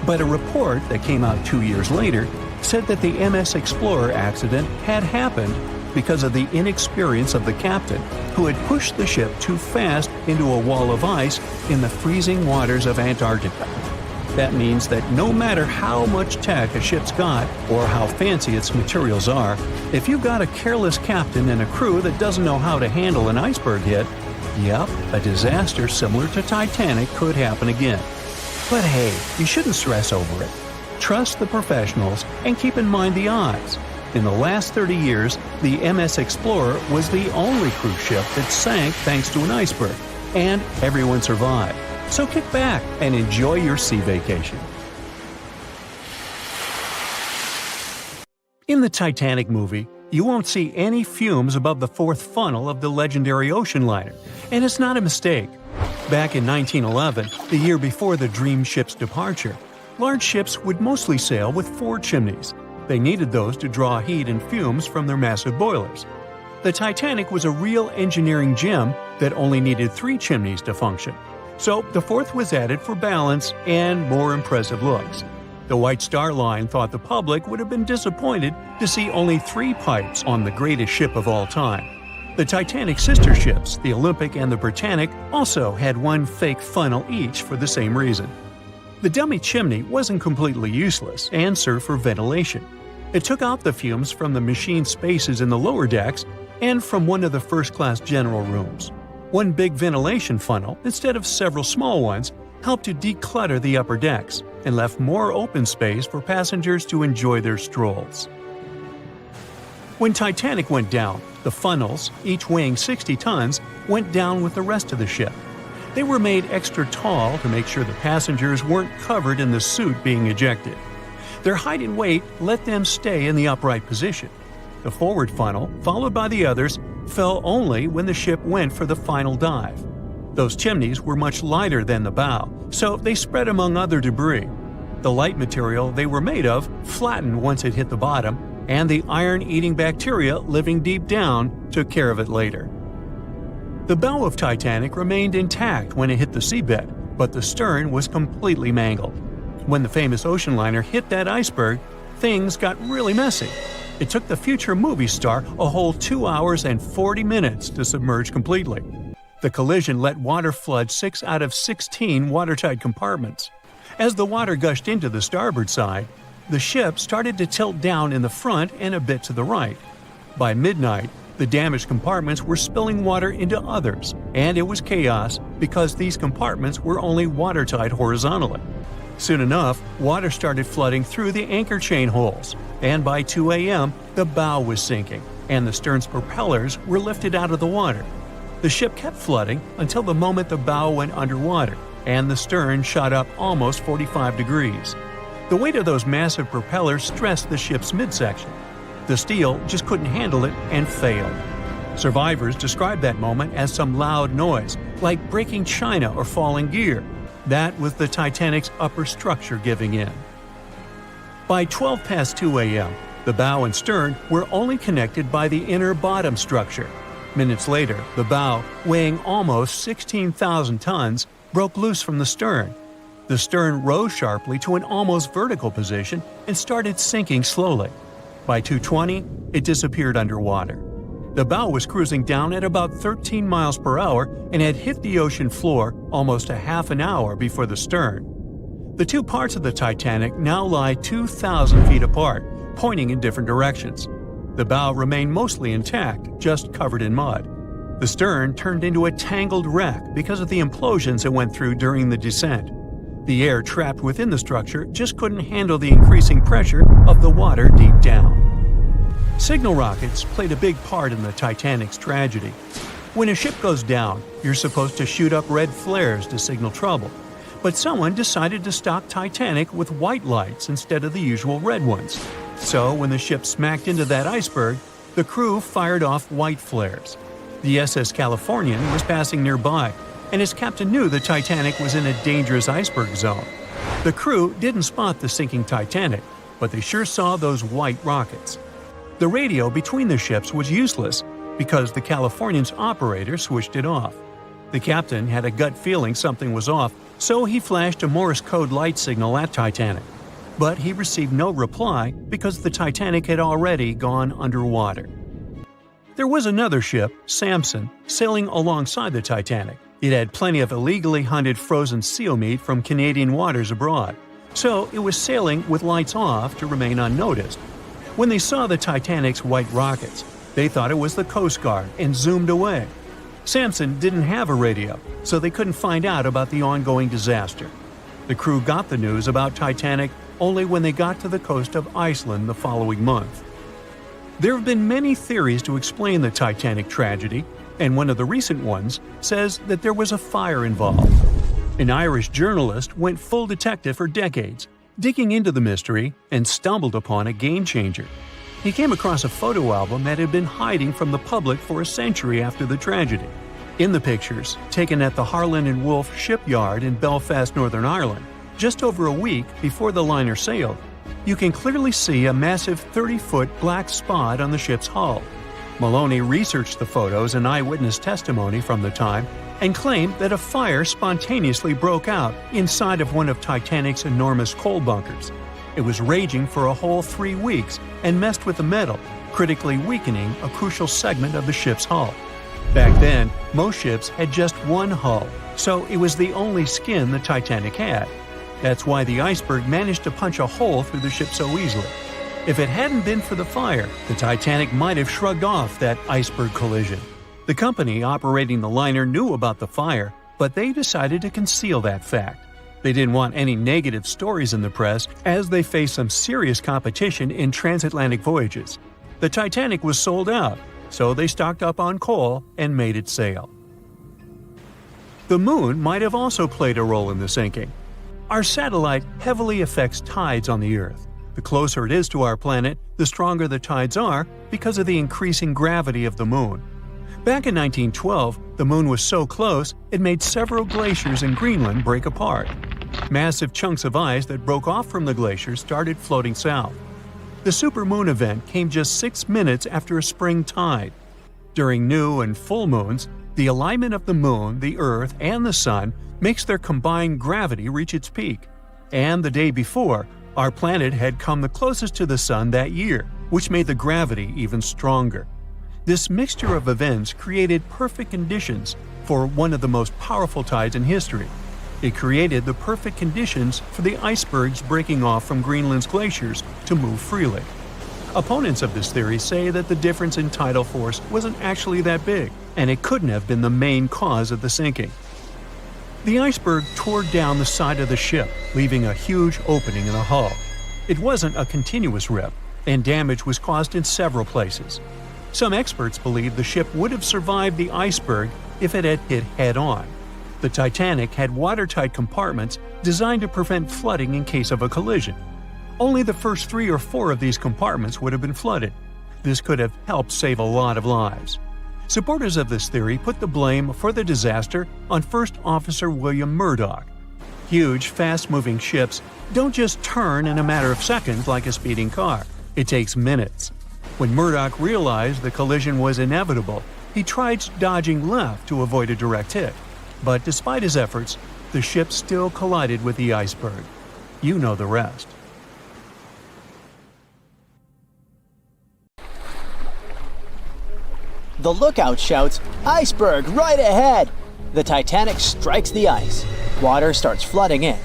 Speaker 4: But a report that came out 2 years later said that the MS Explorer accident had happened because of the inexperience of the captain, who had pushed the ship too fast into a wall of ice in the freezing waters of Antarctica. That means that no matter how much tech a ship's got or how fancy its materials are, if you've got a careless captain and a crew that doesn't know how to handle an iceberg hit, yep, a disaster similar to Titanic could happen again. But hey, you shouldn't stress over it. Trust the professionals and keep in mind the odds. In the last 30 years, the MS Explorer was the only cruise ship that sank thanks to an iceberg, and everyone survived. So kick back and enjoy your sea vacation. In the Titanic movie, you won't see any fumes above the 4th funnel of the legendary ocean liner, and it's not a mistake. Back in 1911, the year before the Dream ship's departure, large ships would mostly sail with 4 chimneys. They needed those to draw heat and fumes from their massive boilers. The Titanic was a real engineering gem that only needed 3 chimneys to function. So the 4th was added for balance and more impressive looks. The White Star Line thought the public would have been disappointed to see only 3 pipes on the greatest ship of all time. The Titanic's sister ships, the Olympic and the Britannic, also had 1 fake funnel each for the same reason. The dummy chimney wasn't completely useless and served for ventilation. It took out the fumes from the machine spaces in the lower decks and from one of the first-class general rooms. 1 big ventilation funnel, instead of several small ones, helped to declutter the upper decks and left more open space for passengers to enjoy their strolls. When Titanic went down, the funnels, each weighing 60 tons, went down with the rest of the ship. They were made extra tall to make sure the passengers weren't covered in the soot being ejected. Their height and weight let them stay in the upright position. The forward funnel, followed by the others, fell only when the ship went for the final dive. Those chimneys were much lighter than the bow, so they spread among other debris. The light material they were made of flattened once it hit the bottom, and the iron-eating bacteria living deep down took care of it later. The bow of Titanic remained intact when it hit the seabed, but the stern was completely mangled. When the famous ocean liner hit that iceberg, things got really messy. It took the future movie star a whole 2 hours and 40 minutes to submerge completely. The collision let water flood 6 out of 16 watertight compartments. As the water gushed into the starboard side, the ship started to tilt down in the front and a bit to the right. By midnight, the damaged compartments were spilling water into others, and it was chaos because these compartments were only watertight horizontally. Soon enough, water started flooding through the anchor chain holes, and by 2 a.m., the bow was sinking, and the stern's propellers were lifted out of the water. The ship kept flooding until the moment the bow went underwater, and the stern shot up almost 45 degrees. The weight of those massive propellers stressed the ship's midsection. The steel just couldn't handle it and failed. Survivors described that moment as some loud noise, like breaking china or falling gear. That was the Titanic's upper structure giving in. By 12 past 2 a.m., the bow and stern were only connected by the inner bottom structure. Minutes later, the bow, weighing almost 16,000 tons, broke loose from the stern. The stern rose sharply to an almost vertical position and started sinking slowly. By 2:20, it disappeared underwater. The bow was cruising down at about 13 miles per hour and had hit the ocean floor almost a half an hour before the stern. The two parts of the Titanic now lie 2,000 feet apart, pointing in different directions. The bow remained mostly intact, just covered in mud. The stern turned into a tangled wreck because of the implosions it went through during the descent. The air trapped within the structure just couldn't handle the increasing pressure of the water deep down. Signal rockets played a big part in the Titanic's tragedy. When a ship goes down, you're supposed to shoot up red flares to signal trouble. But someone decided to stock Titanic with white lights instead of the usual red ones. So when the ship smacked into that iceberg, the crew fired off white flares. The SS Californian was passing nearby, and his captain knew the Titanic was in a dangerous iceberg zone. The crew didn't spot the sinking Titanic, but they sure saw those white rockets. The radio between the ships was useless because the Californian's operator switched it off. The captain had a gut feeling something was off, so he flashed a Morse code light signal at Titanic. But he received no reply because the Titanic had already gone underwater. There was another ship, Samson, sailing alongside the Titanic. It had plenty of illegally hunted frozen seal meat from Canadian waters abroad, so it was sailing with lights off to remain unnoticed. When they saw the Titanic's white rockets, they thought it was the Coast Guard and zoomed away. Samson didn't have a radio, so they couldn't find out about the ongoing disaster. The crew got the news about Titanic only when they got to the coast of Iceland the following month. There have been many theories to explain the Titanic tragedy, and one of the recent ones says that there was a fire involved. An Irish journalist went full detective for decades, digging into the mystery, and stumbled upon a game-changer. He came across a photo album that had been hiding from the public for a century after the tragedy. In the pictures, taken at the Harland and Wolff shipyard in Belfast, Northern Ireland, just over a week before the liner sailed, you can clearly see a massive 30-foot black spot on the ship's hull. Maloney researched the photos and eyewitness testimony from the time and claimed that a fire spontaneously broke out inside of one of Titanic's enormous coal bunkers. It was raging for a whole 3 weeks and messed with the metal, critically weakening a crucial segment of the ship's hull. Back then, most ships had just one hull, so it was the only skin the Titanic had. That's why the Iceberg managed to punch a hole through the ship so easily. If it hadn't been for the fire, the Titanic might have shrugged off that iceberg collision. The company operating the liner knew about the fire, but they decided to conceal that fact. They didn't want any negative stories in the press as they faced some serious competition in transatlantic voyages. The Titanic was sold out, so they stocked up on coal and made it sail. The moon might have also played a role in the sinking. Our satellite heavily affects tides on the Earth. The closer it is to our planet, the stronger the tides are because of the increasing gravity of the moon. Back in 1912, the moon was so close it made several glaciers in Greenland break apart. Massive chunks of ice that broke off from the glaciers started floating south. The supermoon event came just 6 minutes after a spring tide. During new and full moons, the alignment of the moon, the Earth, and the Sun makes their combined gravity reach its peak. And the day before, our planet had come the closest to the Sun that year, which made the gravity even stronger. This mixture of events created perfect conditions for one of the most powerful tides in history. It created the perfect conditions for the icebergs breaking off from Greenland's glaciers to move freely. Opponents of this theory say that the difference in tidal force wasn't actually that big, and it couldn't have been the main cause of the sinking. The iceberg tore down the side of the ship, leaving a huge opening in the hull. It wasn't a continuous rip, and damage was caused in several places. Some experts believe the ship would have survived the iceberg if it had hit head-on. The Titanic had watertight compartments designed to prevent flooding in case of a collision. Only the first 3 or 4 of these compartments would have been flooded. This could have helped save a lot of lives. Supporters of this theory put the blame for the disaster on First Officer William Murdoch. Huge, fast-moving ships don't just turn in a matter of seconds like a speeding car. It takes minutes. When Murdoch realized the collision was inevitable, he tried dodging left to avoid a direct hit. But despite his efforts, the ship still collided with the Iceberg. You know the rest.
Speaker 5: The lookout shouts, "Iceberg, right ahead!" The Titanic strikes the ice. Water starts flooding in.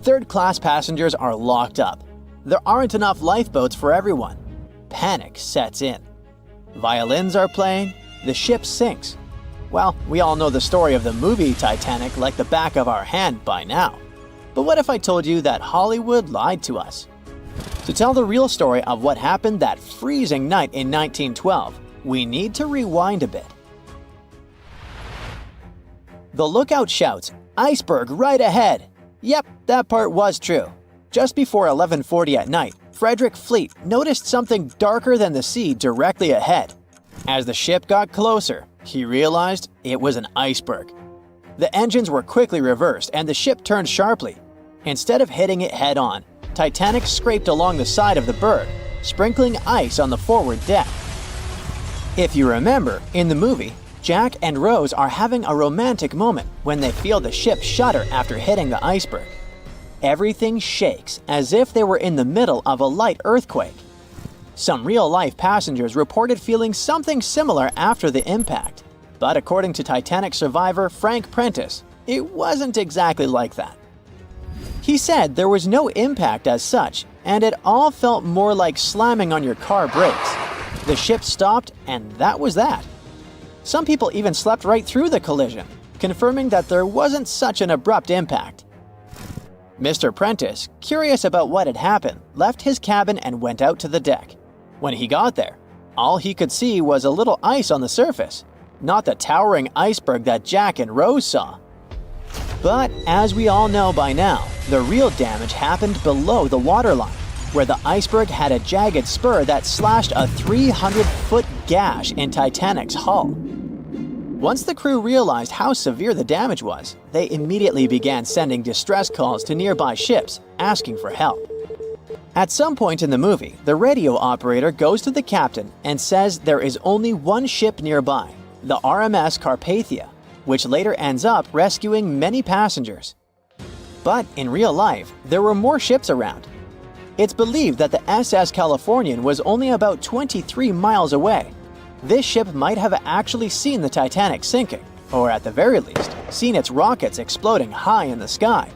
Speaker 5: Third-class passengers are locked up. There aren't enough lifeboats for everyone. Panic sets in. Violins are playing. The ship sinks. Well, we all know the story of the movie Titanic like the back of our hand by now. But what if I told you that Hollywood lied to us? To tell the real story of what happened that freezing night in 1912, we need to rewind a bit. The lookout shouts, "Iceberg right ahead!" Yep, that part was true. Just before 11:40 at night, Frederick Fleet noticed something darker than the sea directly ahead. As the ship got closer, he realized it was an iceberg. The engines were quickly reversed and the ship turned sharply. Instead of hitting it head-on, Titanic scraped along the side of the berg, sprinkling ice on the forward deck. If you remember, in the movie, Jack and Rose are having a romantic moment when they feel the ship shudder after hitting the iceberg. Everything shakes as if they were in the middle of a light earthquake. Some real-life passengers reported feeling something similar after the impact, but according to Titanic survivor Frank Prentice, it wasn't exactly like that. He said there was no impact as such, and it all felt more like slamming on your car brakes. The ship stopped, and that was that. Some people even slept right through the collision, confirming that there wasn't such an abrupt impact. Mr. Prentice, curious about what had happened, left his cabin and went out to the deck. When he got there, all he could see was a little ice on the surface, not the towering iceberg that Jack and Rose saw. But as we all know by now, the real damage happened below the waterline, where the iceberg had a jagged spur that slashed a 300-foot gash in Titanic's hull. Once the crew realized how severe the damage was, they immediately began sending distress calls to nearby ships, asking for help. At some point in the movie, the radio operator goes to the captain and says there is only one ship nearby, the RMS Carpathia, which later ends up rescuing many passengers. But in real life, there were more ships around. It's believed that the SS Californian was only about 23 miles away. This ship might have actually seen the Titanic sinking, or at the very least, seen its rockets exploding high in the sky.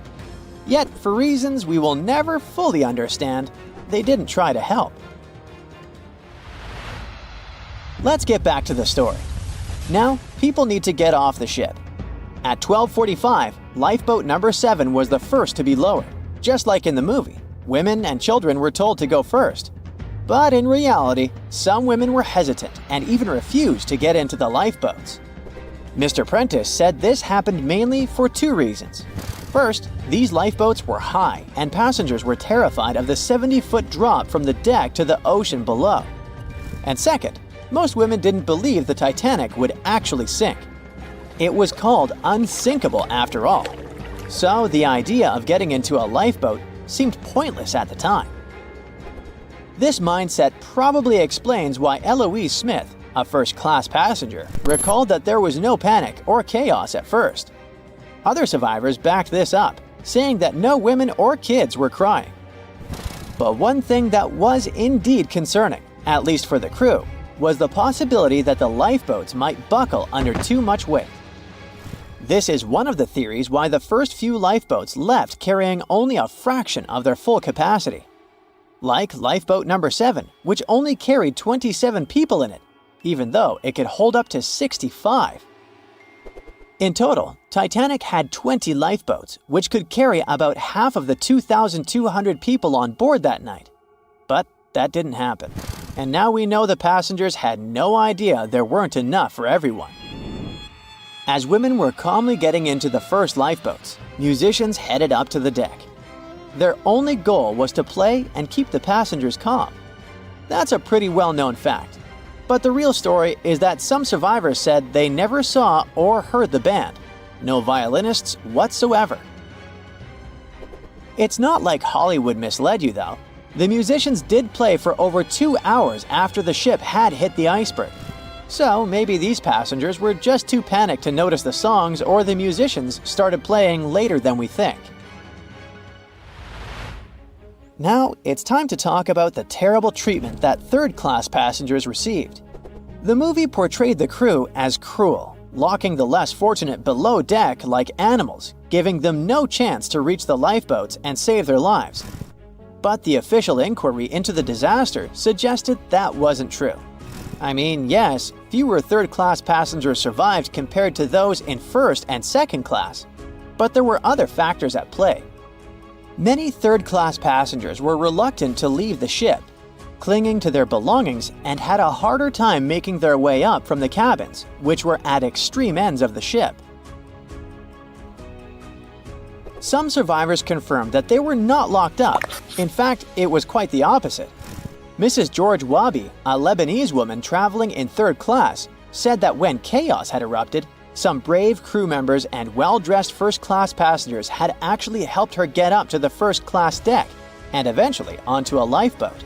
Speaker 5: Yet, for reasons we will never fully understand, they didn't try to help. Let's get back to the story. Now, people need to get off the ship. At 12:45, lifeboat number 7 was the first to be lowered. Just like in the movie, women and children were told to go first. But in reality, some women were hesitant and even refused to get into the lifeboats. Mr. Prentice said this happened mainly for 2 reasons. First, these lifeboats were high and passengers were terrified of the 70-foot drop from the deck to the ocean below. And second, most women didn't believe the Titanic would actually sink. It was called unsinkable after all. So the idea of getting into a lifeboat seemed pointless at the time. This mindset probably explains why Eloise Smith, a first-class passenger, recalled that there was no panic or chaos at first. Other survivors backed this up, saying that no women or kids were crying. But one thing that was indeed concerning, at least for the crew, was the possibility that the lifeboats might buckle under too much weight. This is one of the theories why the first few lifeboats left carrying only a fraction of their full capacity. Like lifeboat number 7, which only carried 27 people in it, even though it could hold up to 65. In total, Titanic had 20 lifeboats, which could carry about half of the 2,200 people on board that night. But that didn't happen. And now we know the passengers had no idea there weren't enough for everyone. As women were calmly getting into the first lifeboats, musicians headed up to the deck. Their only goal was to play and keep the passengers calm. That's a pretty well-known fact. But the real story is that some survivors said they never saw or heard the band. No violinists whatsoever. It's not like Hollywood misled you, though. The musicians did play for over 2 hours after the ship had hit the iceberg. So maybe these passengers were just too panicked to notice the songs, or the musicians started playing later than we think. Now, it's time to talk about the terrible treatment that third-class passengers received. The movie portrayed the crew as cruel, locking the less fortunate below deck like animals, giving them no chance to reach the lifeboats and save their lives. But the official inquiry into the disaster suggested that wasn't true. I mean, yes, fewer third-class passengers survived compared to those in first and second class, but there were other factors at play. Many third-class passengers were reluctant to leave the ship, clinging to their belongings, and had a harder time making their way up from the cabins, which were at extreme ends of the ship. Some survivors confirmed that they were not locked up. In fact, it was quite the opposite. Mrs. George Wabi, a Lebanese woman traveling in third class, said that when chaos had erupted, some brave crew members and well-dressed first-class passengers had actually helped her get up to the first-class deck and eventually onto a lifeboat.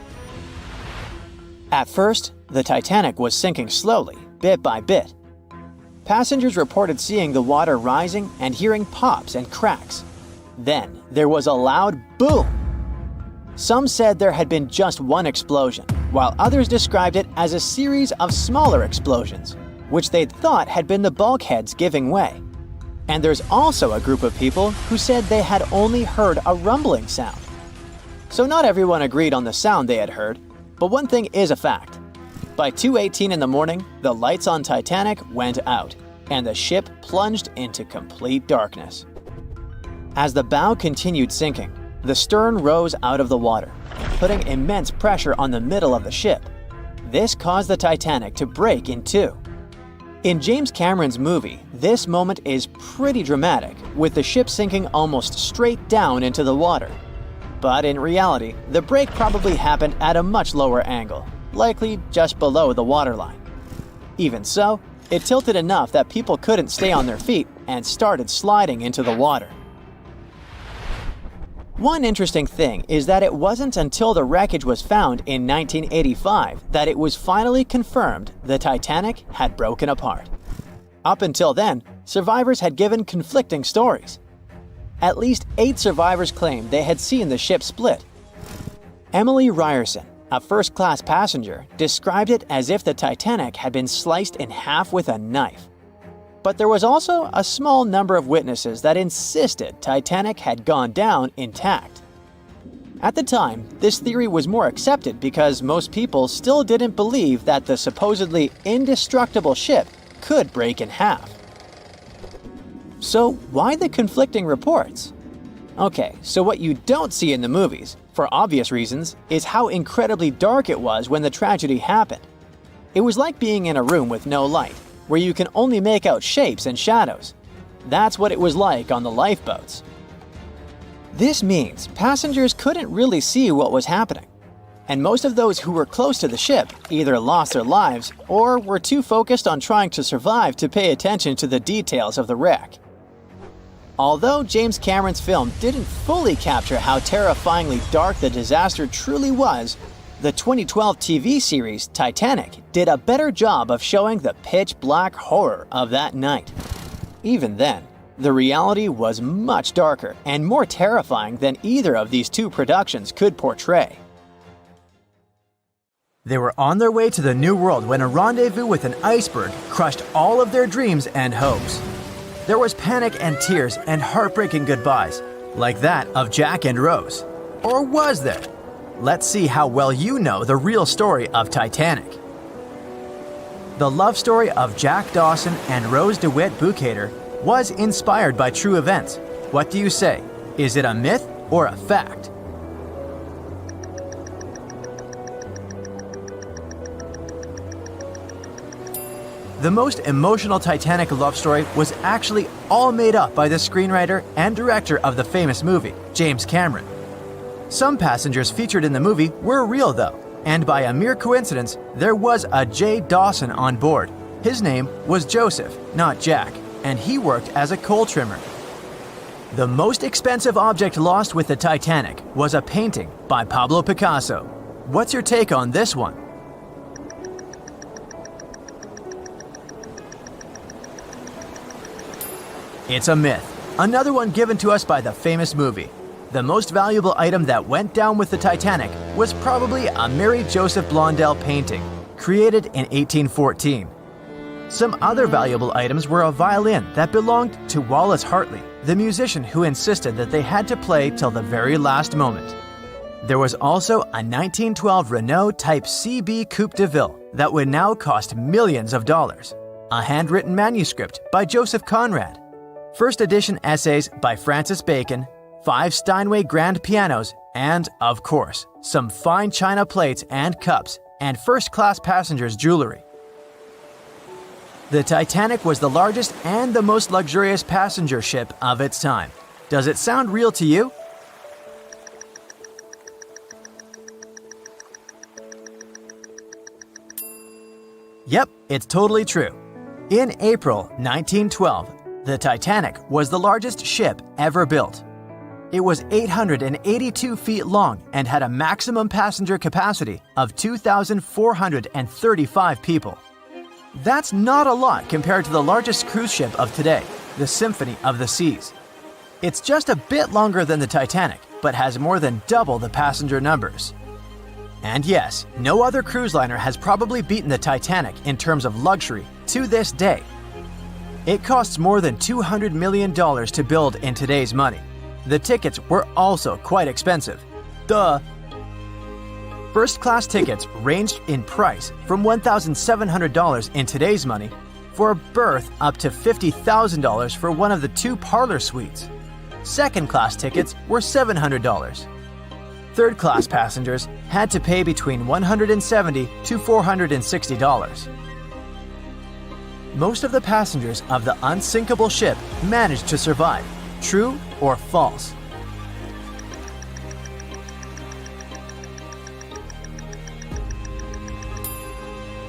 Speaker 5: At first, the Titanic was sinking slowly, bit by bit. Passengers reported seeing the water rising and hearing pops and cracks. Then, there was a loud boom. Some said there had been just one explosion, while others described it as a series of smaller explosions, which they thought had been the bulkheads giving way. And there's also a group of people who said they had only heard a rumbling sound. So not everyone agreed on the sound they had heard, but one thing is a fact. By 2:18 in the morning, the lights on Titanic went out, and the ship plunged into complete darkness. As the bow continued sinking, the stern rose out of the water, putting immense pressure on the middle of the ship. This caused the Titanic to break in two. In James Cameron's movie, this moment is pretty dramatic, with the ship sinking almost straight down into the water. But in reality, the break probably happened at a much lower angle, likely just below the waterline. Even so, it tilted enough that people couldn't stay on their feet and started sliding into the water. One interesting thing is that it wasn't until the wreckage was found in 1985 that it was finally confirmed the Titanic had broken apart. Up until then, survivors had given conflicting stories. At least 8 survivors claimed they had seen the ship split. Emily Ryerson, a first-class passenger, described it as if the Titanic had been sliced in half with a knife. But there was also a small number of witnesses that insisted Titanic had gone down intact. At the time, this theory was more accepted because most people still didn't believe that the supposedly indestructible ship could break in half. So why the conflicting reports? Okay, so what you don't see in the movies, for obvious reasons, is how incredibly dark it was when the tragedy happened. It was like being in a room with no light, where you can only make out shapes and shadows. That's what it was like on the lifeboats. This means passengers couldn't really see what was happening, and most of those who were close to the ship either lost their lives or were too focused on trying to survive to pay attention to the details of the wreck. Although James Cameron's film didn't fully capture how terrifyingly dark the disaster truly was, the 2012 TV series Titanic did a better job of showing the pitch-black horror of that night. Even then, the reality was much darker and more terrifying than either of these two productions could portray.
Speaker 6: They were on their way to the New World when a rendezvous with an iceberg crushed all of their dreams and hopes. There was panic and tears and heartbreaking goodbyes, like that of Jack and Rose. Or was there? Let's see how well you know the real story of Titanic. The love story of Jack Dawson and Rose DeWitt Bukater was inspired by true events. What do you say? Is it a myth or a fact? The most emotional Titanic love story was actually all made up by the screenwriter and director of the famous movie, James Cameron. Some passengers featured in the movie were real though, and by a mere coincidence, there was a J. Dawson on board. His name was Joseph, not Jack, and he worked as a coal trimmer. The most expensive object lost with the Titanic was a painting by Pablo Picasso. What's your take on this one? It's a myth, another one given to us by the famous movie. The most valuable item that went down with the Titanic was probably a Mary Joseph Blondell painting, created in 1814. Some other valuable items were a violin that belonged to Wallace Hartley, the musician who insisted that they had to play till the very last moment. There was also a 1912 Renault Type CB Coupe de Ville that would now cost millions of dollars, a handwritten manuscript by Joseph Conrad, first edition essays by Francis Bacon, 5 Steinway grand pianos, and, of course, some fine china plates and cups, and first-class passengers' jewelry. The Titanic was the largest and the most luxurious passenger ship of its time. Does it sound real to you? Yep, it's totally true. In April 1912, the Titanic was the largest ship ever built. It was 882 feet long and had a maximum passenger capacity of 2,435 people. That's not a lot compared to the largest cruise ship of today, the Symphony of the Seas. It's just a bit longer than the Titanic, but has more than double the passenger numbers. And yes, no other cruise liner has probably beaten the Titanic in terms of luxury to this day. It costs more than $200 million to build in today's money. The tickets were also quite expensive. Duh! First-class tickets ranged in price from $1,700 in today's money for a berth up to $50,000 for one of the 2 parlor suites. Second-class tickets were $700. Third-class passengers had to pay between $170 to $460. Most of the passengers of the unsinkable ship managed to survive. True or false?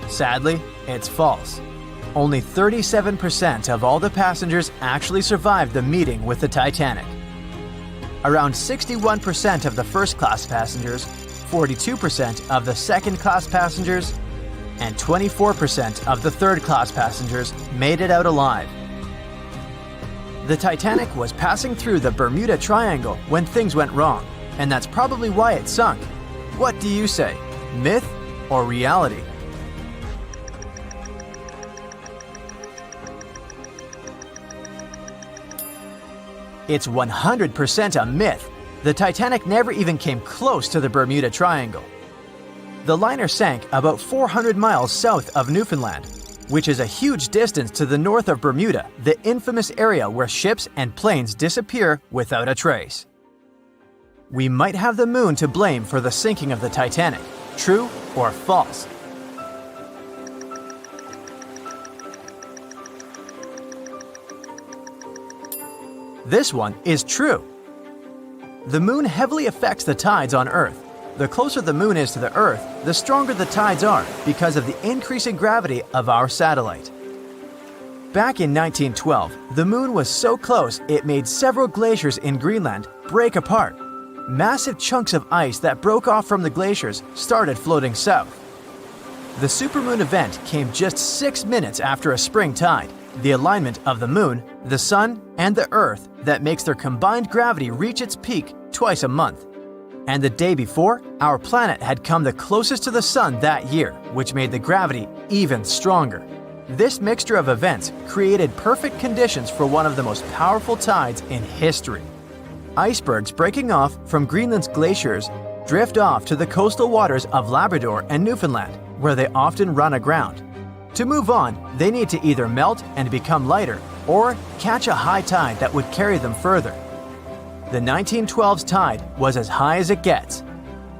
Speaker 6: Sadly, it's false. Only 37% of all the passengers actually survived the meeting with the Titanic. Around 61% of the first-class passengers, 42% of the second-class passengers, and 24% of the third-class passengers made it out alive. The Titanic was passing through the Bermuda Triangle when things went wrong, and that's probably why it sunk. What do you say, myth or reality? It's 100% a myth. The Titanic never even came close to the Bermuda Triangle. The liner sank about 400 miles south of Newfoundland, which is a huge distance to the north of Bermuda, the infamous area where ships and planes disappear without a trace. We might have the moon to blame for the sinking of the Titanic. True or false? This one is true. The moon heavily affects the tides on Earth. The closer the moon is to the Earth, the stronger the tides are because of the increasing gravity of our satellite. Back in 1912, the moon was so close it made several glaciers in Greenland break apart. Massive chunks of ice that broke off from the glaciers started floating south. The supermoon event came just 6 minutes after a spring tide, the alignment of the moon, the sun, and the Earth that makes their combined gravity reach its peak twice a month. And the day before, our planet had come the closest to the sun that year, which made the gravity even stronger. This mixture of events created perfect conditions for one of the most powerful tides in history. Icebergs breaking off from Greenland's glaciers drift off to the coastal waters of Labrador and Newfoundland, where they often run aground. To move on, they need to either melt and become lighter or catch a high tide that would carry them further. The 1912's tide was as high as it gets.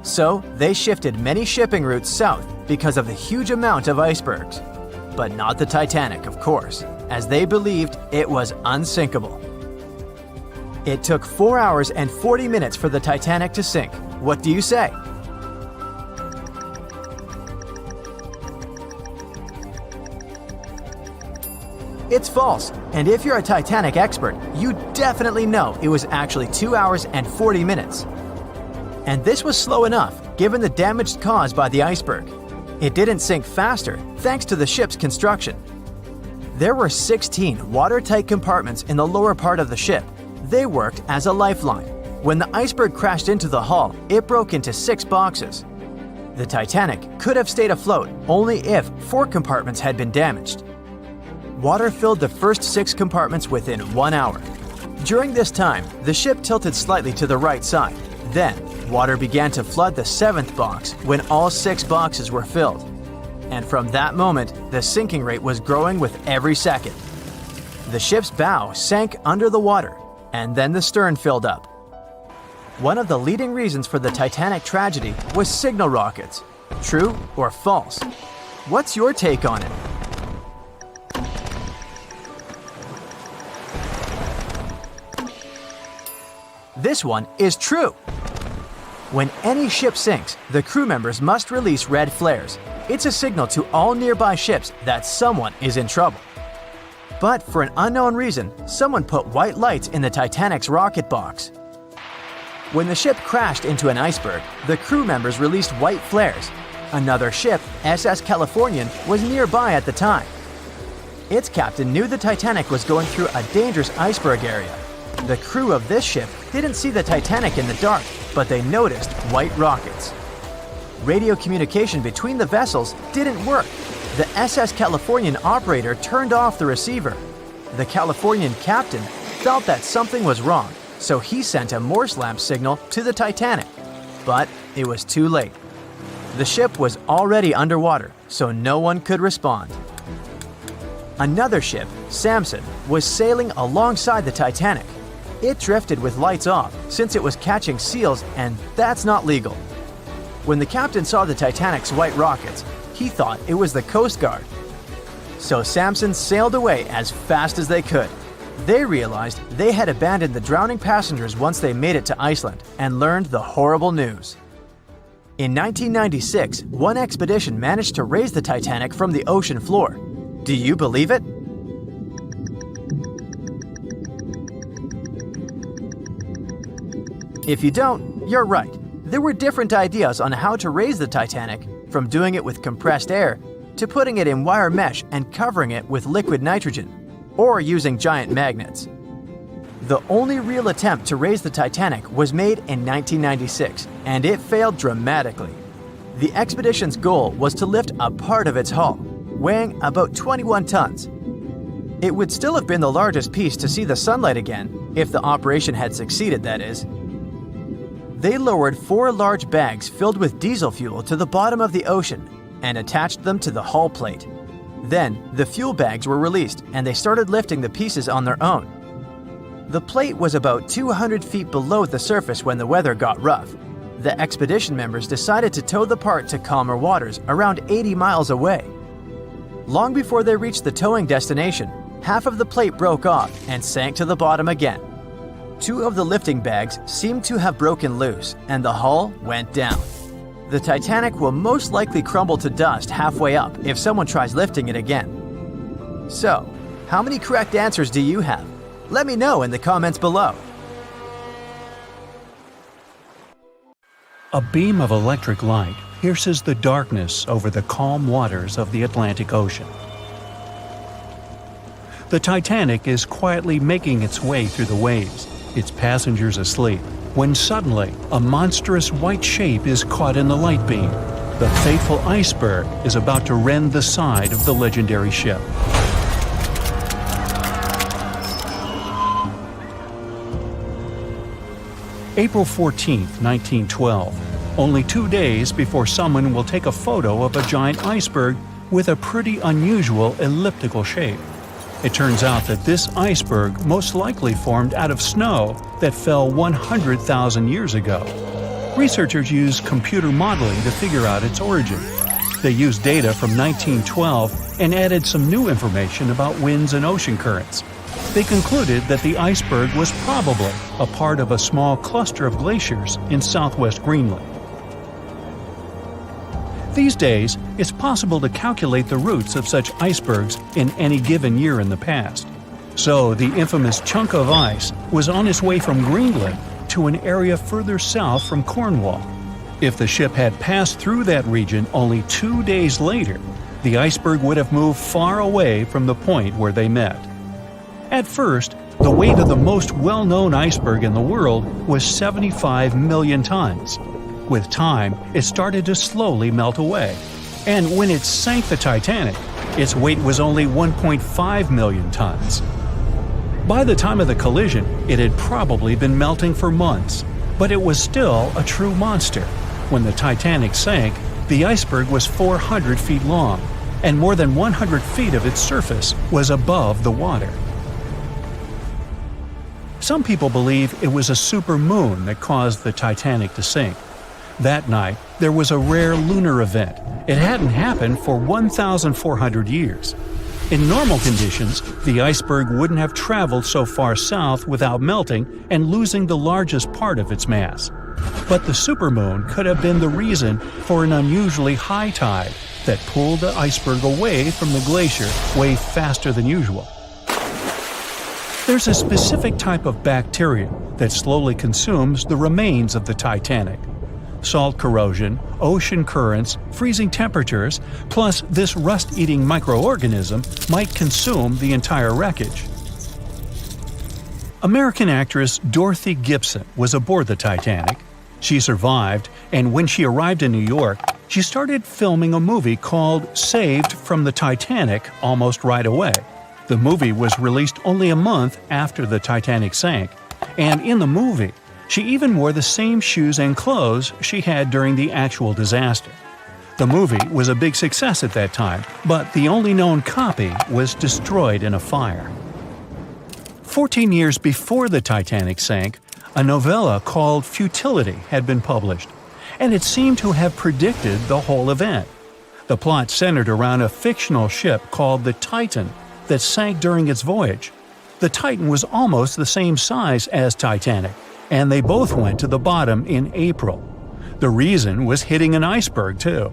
Speaker 6: So they shifted many shipping routes south because of the huge amount of icebergs. but not the Titanic, of course, as they believed it was unsinkable. It took 4 hours and 40 minutes for the Titanic to sink. What do you say? It's false, and if you're a Titanic expert, you definitely know it was actually 2 hours and 40 minutes. And this was slow enough, given the damage caused by the iceberg. It didn't sink faster, thanks to the ship's construction. There were 16 watertight compartments in the lower part of the ship. They worked as a lifeline. When the iceberg crashed into the hull, it broke into 6 boxes. The Titanic could have stayed afloat only if 4 compartments had been damaged. Water filled the first 6 compartments within 1 hour. During this time, the ship tilted slightly to the right side. Then, water began to flood the 7th box when all 6 boxes were filled. And from that moment, the sinking rate was growing with every second. The ship's bow sank under the water, and then the stern filled up. One of the leading reasons for the Titanic tragedy was signal rockets. True or false? What's your take on it? This one is true. When any ship sinks, the crew members must release red flares. It's a signal to all nearby ships that someone is in trouble. But for an unknown reason, someone put white lights in the Titanic's rocket box. When the ship crashed into an iceberg, the crew members released white flares. Another ship, SS Californian, was nearby at the time. Its captain knew the Titanic was going through a dangerous iceberg area. The crew of this ship didn't see the Titanic in the dark, but they noticed white rockets. Radio communication between the vessels didn't work. The SS Californian operator turned off the receiver. The Californian captain felt that something was wrong, so he sent a Morse lamp signal to the Titanic. But it was too late. The ship was already underwater, so no one could respond. Another ship, Samson, was sailing alongside the Titanic. It drifted with lights off since it was catching seals, and that's not legal. When the captain saw the Titanic's white rockets, he thought it was the Coast Guard. So Samson sailed away as fast as they could. They realized they had abandoned the drowning passengers once they made it to Iceland and learned the horrible news. In 1996, one expedition managed to raise the Titanic from the ocean floor. Do you believe it? If you don't, you're right. There were different ideas on how to raise the Titanic, from doing it with compressed air to putting it in wire mesh and covering it with liquid nitrogen, or using giant magnets. The only real attempt to raise the Titanic was made in 1996, and it failed dramatically. The expedition's goal was to lift a part of its hull, weighing about 21 tons. It would still have been the largest piece to see the sunlight again, if the operation had succeeded, that is. They lowered 4 large bags filled with diesel fuel to the bottom of the ocean and attached them to the hull plate. Then, the fuel bags were released and they started lifting the pieces on their own. The plate was about 200 feet below the surface when the weather got rough. The expedition members decided to tow the part to calmer waters around 80 miles away. Long before they reached the towing destination, half of the plate broke off and sank to the bottom again. 2 of the lifting bags seemed to have broken loose, and the hull went down. The Titanic will most likely crumble to dust halfway up if someone tries lifting it again. So, how many correct answers do you have? Let me know in the comments below.
Speaker 4: A beam of electric light pierces the darkness over the calm waters of the Atlantic Ocean. The Titanic is quietly making its way through the waves, its passengers asleep, when suddenly a monstrous white shape is caught in the light beam. The fateful iceberg is about to rend the side of the legendary ship. April 14, 1912, only 2 days before someone will take a photo of a giant iceberg with a pretty unusual elliptical shape. It turns out that this iceberg most likely formed out of snow that fell 100,000 years ago. Researchers used computer modeling to figure out its origin. They used data from 1912 and added some new information about winds and ocean currents. They concluded that the iceberg was probably a part of a small cluster of glaciers in southwest Greenland. These days, it's possible to calculate the routes of such icebergs in any given year in the past. So the infamous chunk of ice was on its way from Greenland to an area further south from Cornwall. If the ship had passed through that region only 2 days later, the iceberg would have moved far away from the point where they met. At first, the weight of the most well-known iceberg in the world was 75 million tons. With time, it started to slowly melt away. And when it sank the Titanic, its weight was only 1.5 million tons. By the time of the collision, it had probably been melting for months, but it was still a true monster. When the Titanic sank, the iceberg was 400 feet long, and more than 100 feet of its surface was above the water. Some people believe it was a supermoon that caused the Titanic to sink. That night, there was a rare lunar event. It hadn't happened for 1,400 years. In normal conditions, the iceberg wouldn't have traveled so far south without melting and losing the largest part of its mass. But the supermoon could have been the reason for an unusually high tide that pulled the iceberg away from the glacier way faster than usual. There's a specific type of bacteria that slowly consumes the remains of the Titanic. Salt corrosion, ocean currents, freezing temperatures, plus this rust-eating microorganism might consume the entire wreckage. American actress Dorothy Gibson was aboard the Titanic. She survived, and when she arrived in New York, she started filming a movie called Saved from the Titanic almost right away. The movie was released only a month after the Titanic sank, and in the movie, she even wore the same shoes and clothes she had during the actual disaster. The movie was a big success at that time, but the only known copy was destroyed in a fire. 14 years before the Titanic sank, a novella called Futility had been published, and it seemed to have predicted the whole event. The plot centered around a fictional ship called the Titan that sank during its voyage. The Titan was almost the same size as Titanic, and they both went to the bottom in April. The reason was hitting an iceberg, too.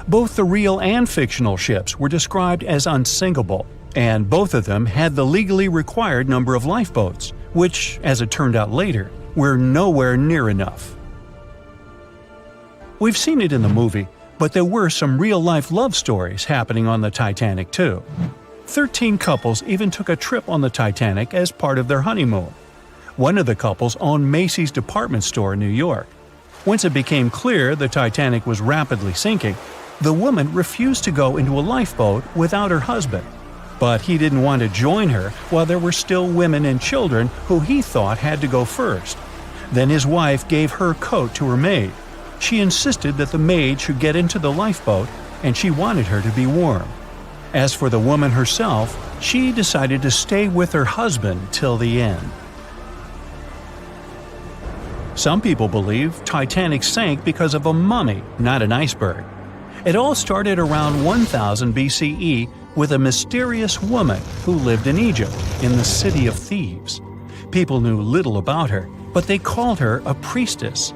Speaker 4: Both the real and fictional ships were described as unsinkable, and both of them had the legally required number of lifeboats, which, as it turned out later, were nowhere near enough. We've seen it in the movie, but there were some real-life love stories happening on the Titanic, too. 13 couples even took a trip on the Titanic as part of their honeymoon. One of the couples owned Macy's department store in New York. Once it became clear the Titanic was rapidly sinking, the woman refused to go into a lifeboat without her husband. But he didn't want to join her while there were still women and children who he thought had to go first. Then his wife gave her coat to her maid. She insisted that the maid should get into the lifeboat, and she wanted her to be warm. As for the woman herself, she decided to stay with her husband till the end. Some people believe Titanic sank because of a mummy, not an iceberg. It all started around 1000 BCE with a mysterious woman who lived in Egypt, in the City of Thieves. People knew little about her, but they called her a priestess.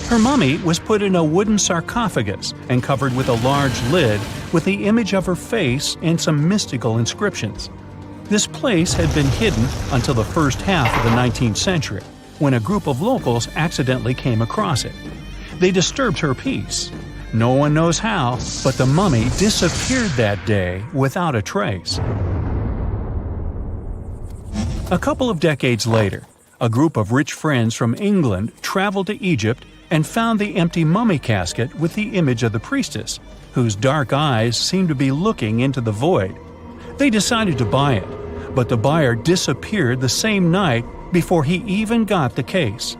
Speaker 4: Her mummy was put in a wooden sarcophagus and covered with a large lid with the image of her face and some mystical inscriptions. This place had been hidden until the first half of the 19th century, when a group of locals accidentally came across it. They disturbed her peace. No one knows how, but the mummy disappeared that day without a trace. A couple of decades later, a group of rich friends from England traveled to Egypt and found the empty mummy casket with the image of the priestess, whose dark eyes seemed to be looking into the void. They decided to buy it, but the buyer disappeared the same night before he even got the case.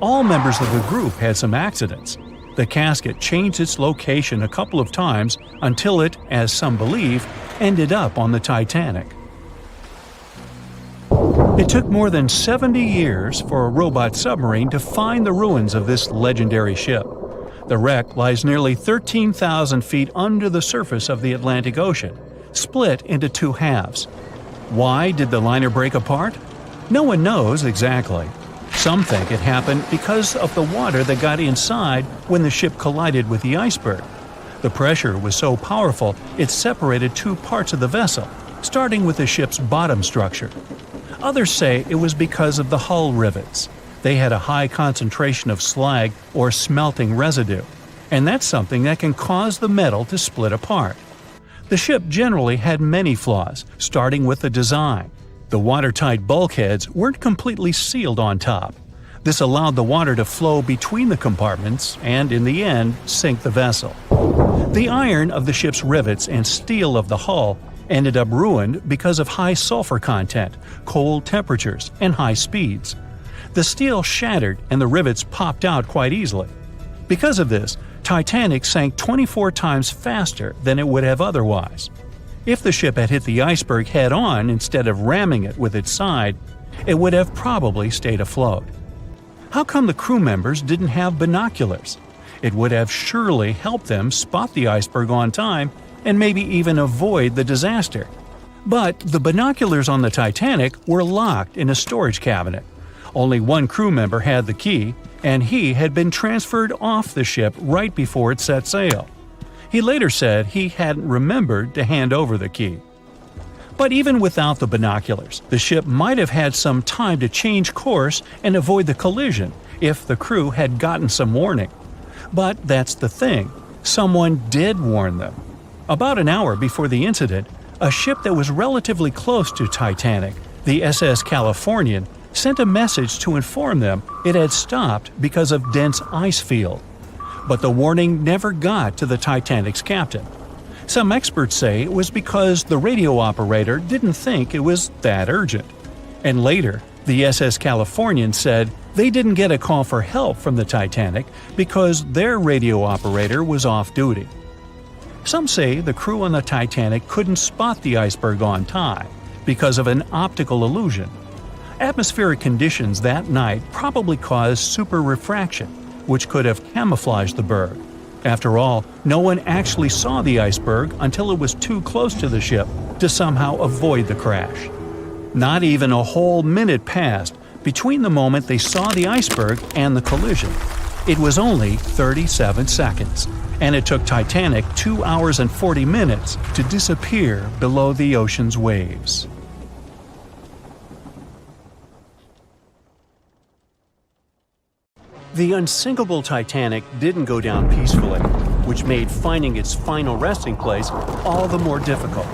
Speaker 4: All members of the group had some accidents. The casket changed its location a couple of times until it, as some believe, ended up on the Titanic. It took more than 70 years for a robot submarine to find the ruins of this legendary ship. The wreck lies nearly 13,000 feet under the surface of the Atlantic Ocean, split into two halves. Why did the liner break apart? No one knows exactly. Some think it happened because of the water that got inside when the ship collided with the iceberg. The pressure was so powerful it separated two parts of the vessel, starting with the ship's bottom structure. Others say it was because of the hull rivets. They had a high concentration of slag or smelting residue, and that's something that can cause the metal to split apart. The ship generally had many flaws, starting with the design. The watertight bulkheads weren't completely sealed on top. This allowed the water to flow between the compartments and, in the end, sink the vessel. The iron of the ship's rivets and steel of the hull ended up ruined because of high sulfur content, cold temperatures, and high speeds. The steel shattered and the rivets popped out quite easily. Because of this, Titanic sank 24 times faster than it would have otherwise. If the ship had hit the iceberg head-on instead of ramming it with its side, it would have probably stayed afloat. How come the crew members didn't have binoculars? It would have surely helped them spot the iceberg on time and maybe even avoid the disaster. But the binoculars on the Titanic were locked in a storage cabinet. Only one crew member had the key, and he had been transferred off the ship right before it set sail. He later said he hadn't remembered to hand over the key. But even without the binoculars, the ship might have had some time to change course and avoid the collision if the crew had gotten some warning. But that's the thing, someone did warn them. About an hour before the incident, a ship that was relatively close to Titanic, the SS Californian, sent a message to inform them it had stopped because of dense ice field. But the warning never got to the Titanic's captain. Some experts say it was because the radio operator didn't think it was that urgent. And later, the SS Californian said they didn't get a call for help from the Titanic because their radio operator was off duty. Some say the crew on the Titanic couldn't spot the iceberg on time because of an optical illusion. Atmospheric conditions that night probably caused super refraction, which could have camouflaged the berg. After all, no one actually saw the iceberg until it was too close to the ship to somehow avoid the crash. Not even a whole minute passed between the moment they saw the iceberg and the collision. It was only 37 seconds, and it took Titanic 2 hours and 40 minutes to disappear below the ocean's waves. The unsinkable Titanic didn't go down peacefully, which made finding its final resting place all the more difficult.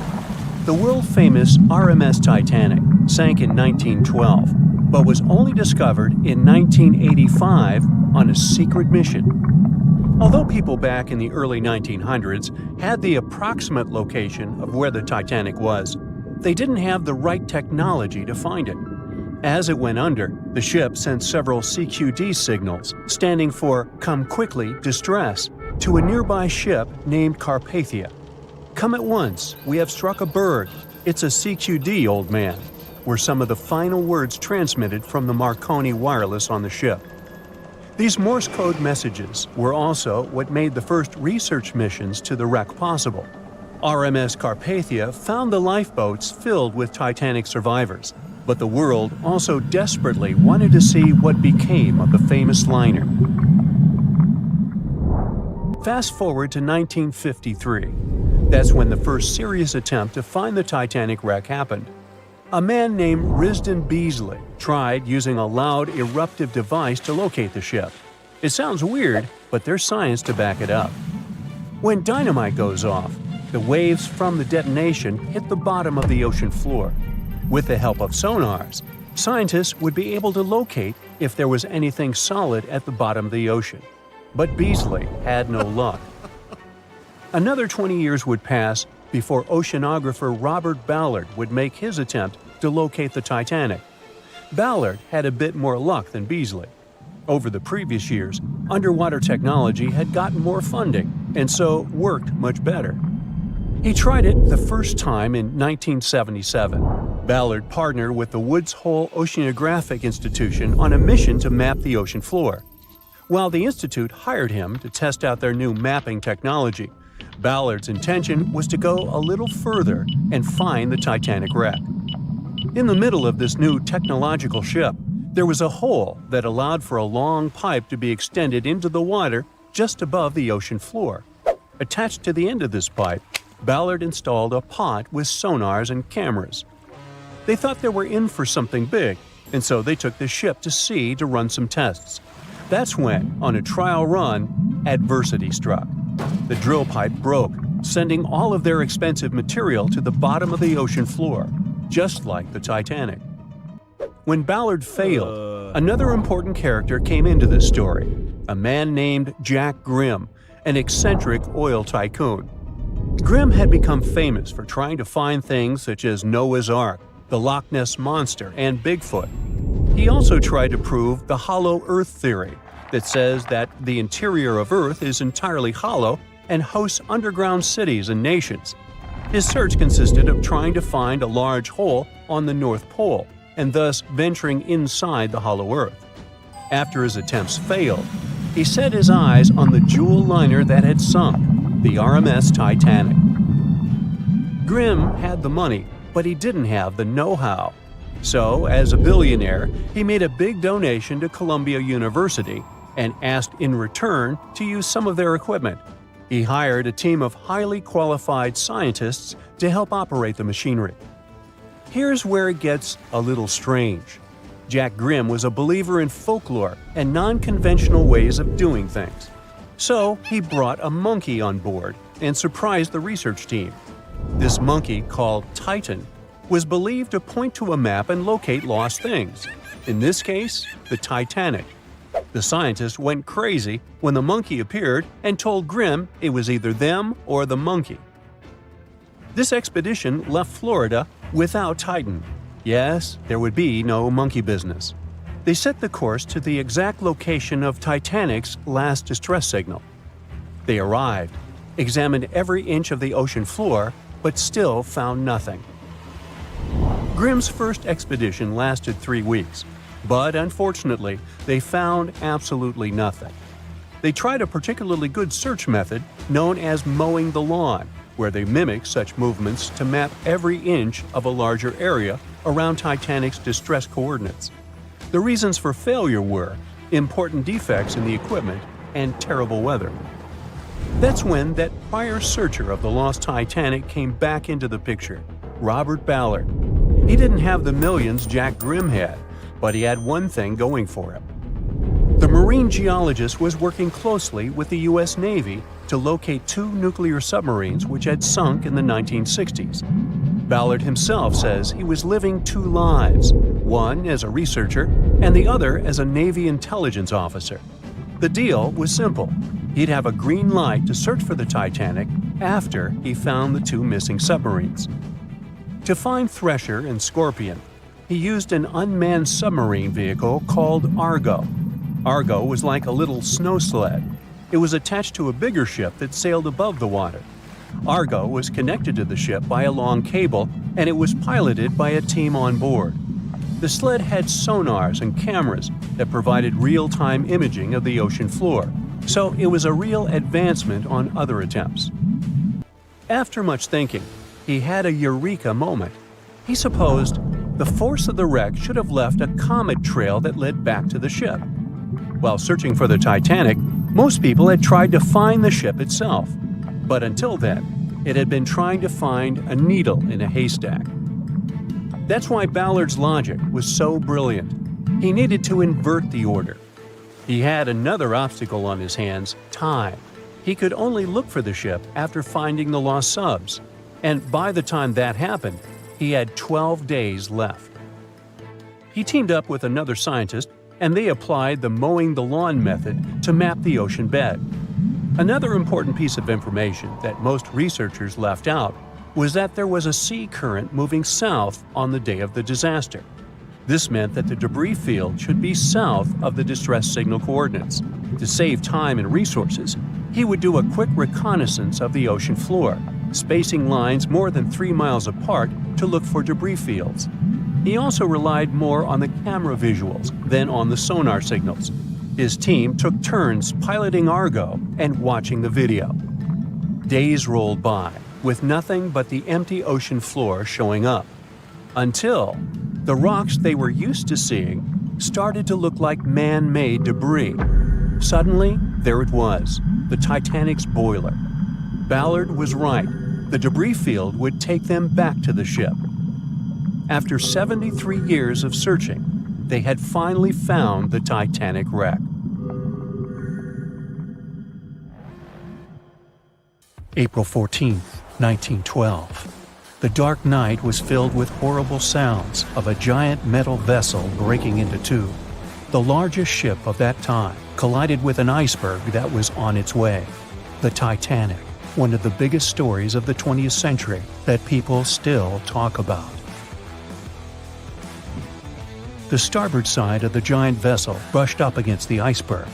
Speaker 4: The world-famous RMS Titanic sank in 1912, but was only discovered in 1985 on a secret mission. Although people back in the early 1900s had the approximate location of where the Titanic was, they didn't have the right technology to find it. As it went under, the ship sent several CQD signals, standing for Come Quickly, Distress, to a nearby ship named Carpathia. Come at once, we have struck a berg. It's a CQD, old man, were some of the final words transmitted from the Marconi wireless on the ship. These Morse code messages were also what made the first research missions to the wreck possible. RMS Carpathia found the lifeboats filled with Titanic survivors, but the world also desperately wanted to see what became of the famous liner. Fast forward to 1953. That's when the first serious attempt to find the Titanic wreck happened. A man named Risdon Beasley tried using a loud eruptive device to locate the ship. It sounds weird, but there's science to back it up. When dynamite goes off, the waves from the detonation hit the bottom of the ocean floor. With the help of sonars, scientists would be able to locate if there was anything solid at the bottom of the ocean. But Beasley had no luck. Another 20 years would pass before oceanographer Robert Ballard would make his attempt to locate the Titanic. Ballard had a bit more luck than Beasley. Over the previous years, underwater technology had gotten more funding and so worked much better. He tried it the first time in 1977. Ballard partnered with the Woods Hole Oceanographic Institution on a mission to map the ocean floor. While the Institute hired him to test out their new mapping technology, Ballard's intention was to go a little further and find the Titanic wreck. In the middle of this new technological ship, there was a hole that allowed for a long pipe to be extended into the water just above the ocean floor. Attached to the end of this pipe, Ballard installed a pod with sonars and cameras. They thought they were in for something big, and so they took the ship to sea to run some tests. That's when, on a trial run, adversity struck. The drill pipe broke, sending all of their expensive material to the bottom of the ocean floor, just like the Titanic. When Ballard failed, another important character came into this story, a man named Jack Grimm, an eccentric oil tycoon. Grimm had become famous for trying to find things such as Noah's Ark, the Loch Ness Monster, and Bigfoot. He also tried to prove the hollow Earth theory that says that the interior of Earth is entirely hollow and hosts underground cities and nations. His search consisted of trying to find a large hole on the North Pole and thus venturing inside the hollow Earth. After his attempts failed, he set his eyes on the Joola liner that had sunk, the RMS Titanic. Grimm had the money, but he didn't have the know-how. So, as a billionaire, he made a big donation to Columbia University and asked in return to use some of their equipment. He hired a team of highly qualified scientists to help operate the machinery. Here's where it gets a little strange. Jack Grimm was a believer in folklore and non-conventional ways of doing things. So he brought a monkey on board and surprised the research team. This monkey, called Titan, was believed to point to a map and locate lost things. In this case, the Titanic. The scientists went crazy when the monkey appeared and told Grimm it was either them or the monkey. This expedition left Florida without Titan. Yes, there would be no monkey business. They set the course to the exact location of Titanic's last distress signal. They arrived, examined every inch of the ocean floor, but still found nothing. Grimm's first expedition lasted 3 weeks, but unfortunately, they found absolutely nothing. They tried a particularly good search method known as mowing the lawn, where they mimic such movements to map every inch of a larger area around Titanic's distress coordinates. The reasons for failure were important defects in the equipment and terrible weather. That's when that prior searcher of the lost Titanic came back into the picture, Robert Ballard. He didn't have the millions Jack Grimm had, but he had one thing going for him. The marine geologist was working closely with the U.S. Navy to locate 2 nuclear submarines which had sunk in the 1960s. Ballard himself says he was living 2 lives, one as a researcher and the other as a Navy intelligence officer. The deal was simple. He'd have a green light to search for the Titanic after he found the 2 missing submarines. To find Thresher and Scorpion, he used an unmanned submarine vehicle called Argo. Argo was like a little snow sled. It was attached to a bigger ship that sailed above the water. Argo was connected to the ship by a long cable, and it was piloted by a team on board. The sled had sonars and cameras that provided real-time imaging of the ocean floor, so it was a real advancement on other attempts. After much thinking, he had a eureka moment. He supposed the force of the wreck should have left a comet trail that led back to the ship. While searching for the Titanic, most people had tried to find the ship itself. But until then, it had been trying to find a needle in a haystack. That's why Ballard's logic was so brilliant. He needed to invert the order. He had another obstacle on his hands: time. He could only look for the ship after finding the lost subs. And by the time that happened, he had 12 days left. He teamed up with another scientist, and they applied the mowing the lawn method to map the ocean bed. Another important piece of information that most researchers left out was that there was a sea current moving south on the day of the disaster. This meant that the debris field should be south of the distress signal coordinates. To save time and resources, he would do a quick reconnaissance of the ocean floor, spacing lines more than 3 miles apart to look for debris fields. He also relied more on the camera visuals than on the sonar signals. His team took turns piloting Argo and watching the video. Days rolled by, with nothing but the empty ocean floor showing up. Until the rocks they were used to seeing started to look like man-made debris. Suddenly, there it was, the Titanic's boiler. Ballard was right. The debris field would take them back to the ship. After 73 years of searching, they had finally found the Titanic wreck. April 14, 1912. The dark night was filled with horrible sounds of a giant metal vessel breaking into two. The largest ship of that time collided with an iceberg that was on its way. The Titanic, one of the biggest stories of the 20th century that people still talk about. The starboard side of the giant vessel brushed up against the iceberg.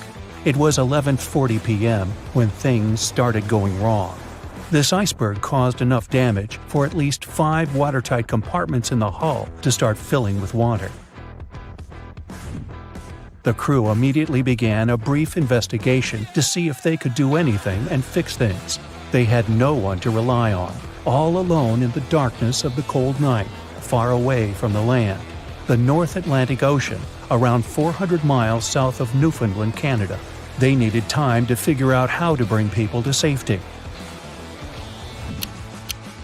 Speaker 4: It was 11:40 p.m. when things started going wrong. This iceberg caused enough damage for at least 5 watertight compartments in the hull to start filling with water. The crew immediately began a brief investigation to see if they could do anything and fix things. They had no one to rely on, all alone in the darkness of the cold night, far away from the land, the North Atlantic Ocean, around 400 miles south of Newfoundland, Canada. They needed time to figure out how to bring people to safety.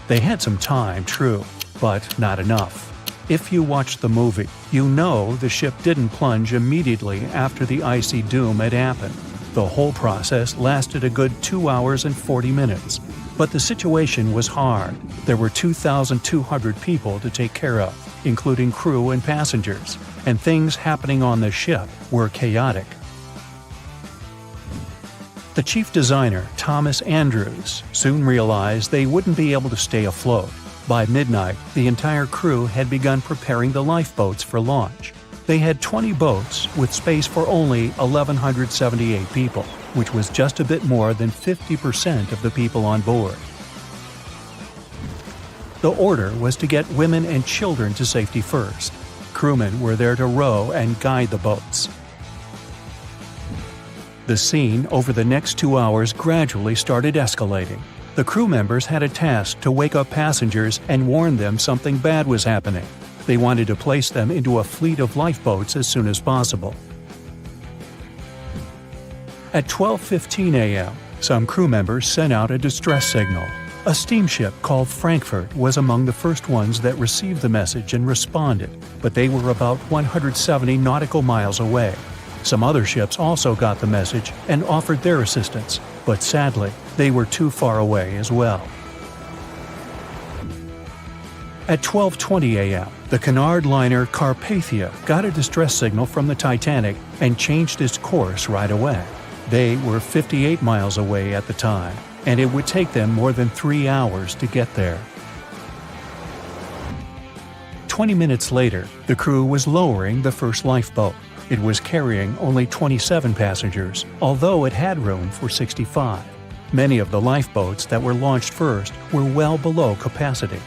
Speaker 4: They had some time, true, but not enough. If you watched the movie, you know the ship didn't plunge immediately after the icy doom had happened. The whole process lasted a good 2 hours and 40 minutes. But the situation was hard. There were 2,200 people to take care of, including crew and passengers, and things happening on the ship were chaotic. The chief designer, Thomas Andrews, soon realized they wouldn't be able to stay afloat. By midnight, the entire crew had begun preparing the lifeboats for launch. They had 20 boats with space for only 1,178 people, which was just a bit more than 50% of the people on board. The order was to get women and children to safety first. Crewmen were there to row and guide the boats. The scene over the next 2 hours gradually started escalating. The crew members had a task to wake up passengers and warn them something bad was happening. They wanted to place them into a fleet of lifeboats as soon as possible. At 12:15 a.m., some crew members sent out a distress signal. A steamship called Frankfurt was among the first ones that received the message and responded, but they were about 170 nautical miles away. Some other ships also got the message and offered their assistance, but sadly, they were too far away as well. At 12:20 a.m., the Cunard liner Carpathia got a distress signal from the Titanic and changed its course right away. They were 58 miles away at the time, and it would take them more than 3 hours to get there. 20 minutes later, the crew was lowering the first lifeboat. It was carrying only 27 passengers, although it had room for 65. Many of the lifeboats that were launched first were well below capacity.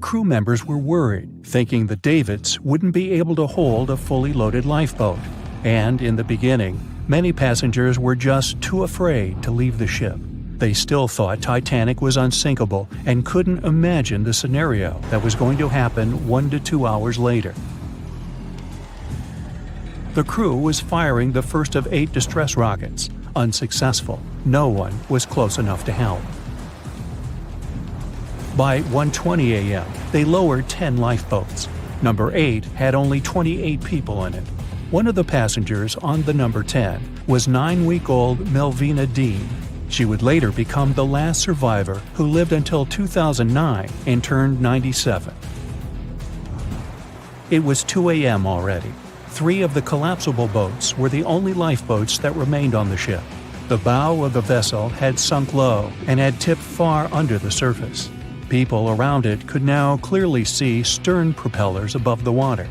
Speaker 4: Crew members were worried, thinking the Davids wouldn't be able to hold a fully loaded lifeboat. And in the beginning, many passengers were just too afraid to leave the ship. They still thought Titanic was unsinkable and couldn't imagine the scenario that was going to happen 1 to 2 hours later. The crew was firing the first of 8 distress rockets. Unsuccessful. No one was close enough to help. By 1:20 a.m., they lowered 10 lifeboats. Number 8 had only 28 people in it. One of the passengers on the number 10 was 9-week-old Melvina Dean. She would later become the last survivor who lived until 2009 and turned 97. It was 2 a.m. already. 3 of the collapsible boats were the only lifeboats that remained on the ship. The bow of the vessel had sunk low and had tipped far under the surface. People around it could now clearly see stern propellers above the water.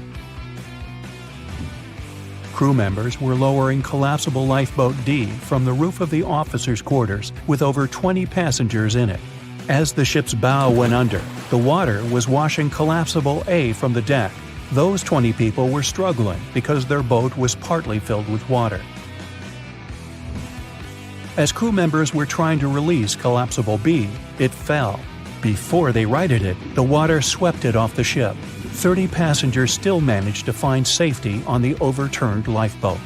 Speaker 4: Crew members were lowering collapsible lifeboat D from the roof of the officers' quarters with over 20 passengers in it. As the ship's bow went under, the water was washing collapsible A from the deck. Those 20 people were struggling because their boat was partly filled with water. As crew members were trying to release Collapsible B, it fell. Before they righted it, the water swept it off the ship. 30 passengers still managed to find safety on the overturned lifeboat.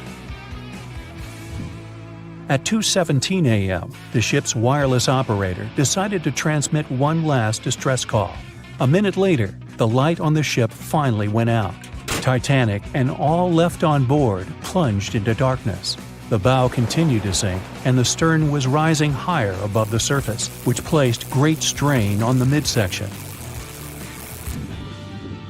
Speaker 4: At 2:17 a.m., the ship's wireless operator decided to transmit one last distress call. A minute later, the light on the ship finally went out. Titanic and all left on board plunged into darkness. The bow continued to sink, and the stern was rising higher above the surface, which placed great strain on the midsection.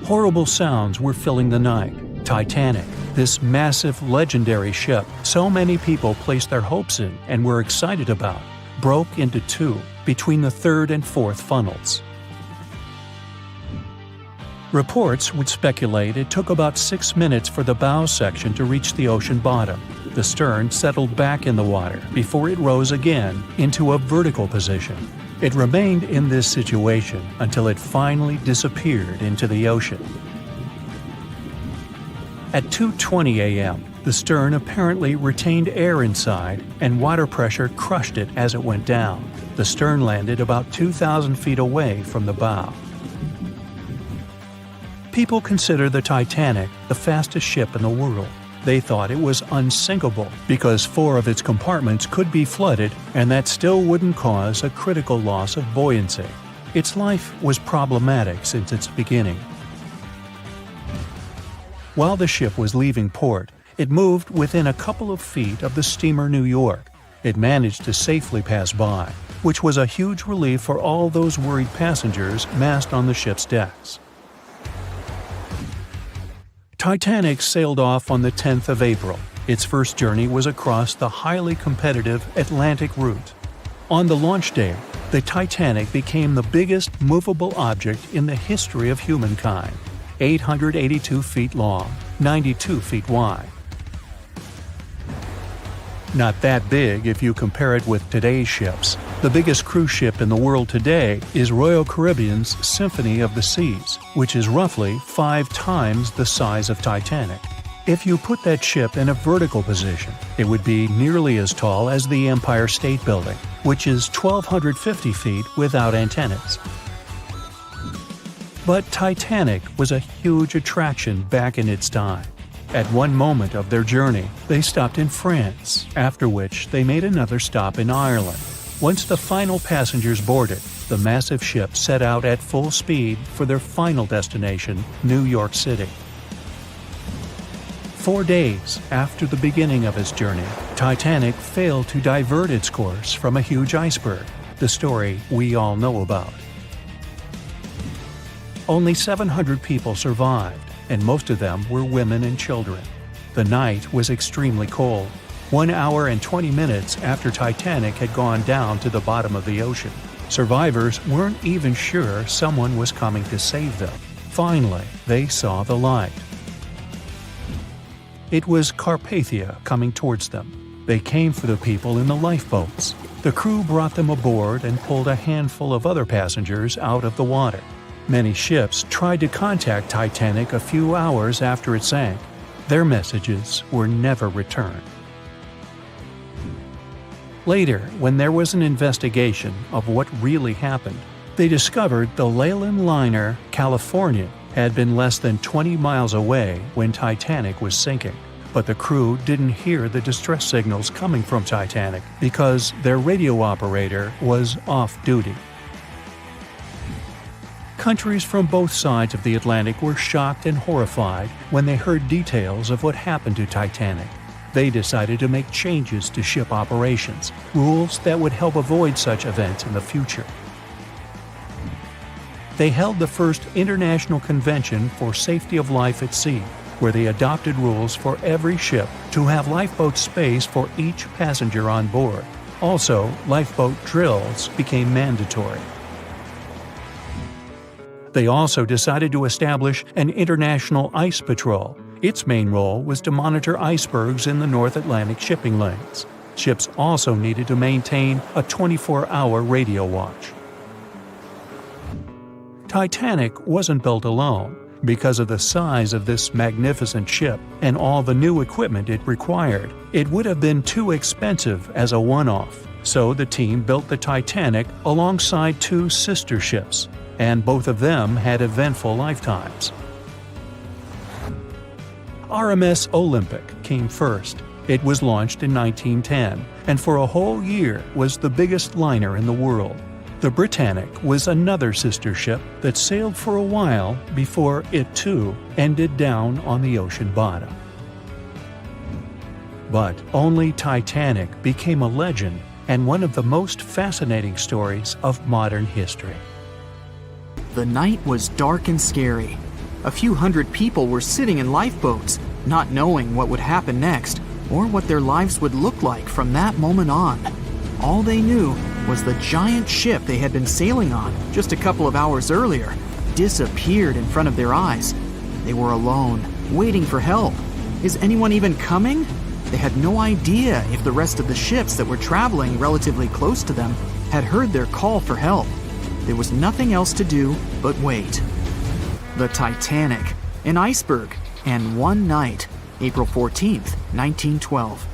Speaker 4: Horrible sounds were filling the night. Titanic, this massive, legendary ship so many people placed their hopes in and were excited about, broke into two between the third and fourth funnels. Reports would speculate it took about 6 minutes for the bow section to reach the ocean bottom. The stern settled back in the water before it rose again into a vertical position. It remained in this situation until it finally disappeared into the ocean. At 2:20 a.m., the stern apparently retained air inside, and water pressure crushed it as it went down. The stern landed about 2,000 feet away from the bow. People consider the Titanic the fastest ship in the world. They thought it was unsinkable because 4 of its compartments could be flooded, and that still wouldn't cause a critical loss of buoyancy. Its life was problematic since its beginning. While the ship was leaving port, it moved within a couple of feet of the steamer New York. It managed to safely pass by, which was a huge relief for all those worried passengers massed on the ship's decks. Titanic sailed off on the 10th of April. Its first journey was across the highly competitive Atlantic route. On the launch day, the Titanic became the biggest movable object in the history of humankind. 882 feet long, 92 feet wide. Not that big if you compare it with today's ships. The biggest cruise ship in the world today is Royal Caribbean's Symphony of the Seas, which is roughly 5 times the size of Titanic. If you put that ship in a vertical position, it would be nearly as tall as the Empire State Building, which is 1,250 feet without antennas. But Titanic was a huge attraction back in its time. At one moment of their journey, they stopped in France, after which they made another stop in Ireland. Once the final passengers boarded, the massive ship set out at full speed for their final destination, New York City. 4 days after the beginning of its journey, Titanic failed to divert its course from a huge iceberg, the story we all know about. Only 700 people survived, and most of them were women and children. The night was extremely cold, 1 hour and 20 minutes after Titanic had gone down to the bottom of the ocean. Survivors weren't even sure someone was coming to save them. Finally, they saw the light. It was Carpathia coming towards them. They came for the people in the lifeboats. The crew brought them aboard and pulled a handful of other passengers out of the water. Many ships tried to contact Titanic a few hours after it sank. Their messages were never returned. Later, when there was an investigation of what really happened, they discovered the Leyland liner Californian had been less than 20 miles away when Titanic was sinking. But the crew didn't hear the distress signals coming from Titanic because their radio operator was off duty. Countries from both sides of the Atlantic were shocked and horrified when they heard details of what happened to Titanic. They decided to make changes to ship operations, rules that would help avoid such events in the future. They held the first International Convention for Safety of Life at Sea, where they adopted rules for every ship to have lifeboat space for each passenger on board. Also, lifeboat drills became mandatory. They also decided to establish an international ice patrol. Its main role was to monitor icebergs in the North Atlantic shipping lanes. Ships also needed to maintain a 24-hour radio watch. Titanic wasn't built alone. Because of the size of this magnificent ship and all the new equipment it required, it would have been too expensive as a one-off. So the team built the Titanic alongside two sister ships, and both of them had eventful lifetimes. RMS Olympic came first. It was launched in 1910, and for a whole year was the biggest liner in the world. The Britannic was another sister ship that sailed for a while before it too ended down on the ocean bottom. But only Titanic became a legend and one of the most fascinating stories of modern history.
Speaker 2: The night was dark and scary. A few hundred people were sitting in lifeboats, not knowing what would happen next or what their lives would look like from that moment on. All they knew was the giant ship they had been sailing on just a couple of hours earlier disappeared in front of their eyes. They were alone, waiting for help. Is anyone even coming? They had no idea if the rest of the ships that were traveling relatively close to them had heard their call for help. There was nothing else to do but wait. The Titanic, an iceberg, and one night, April 14th, 1912.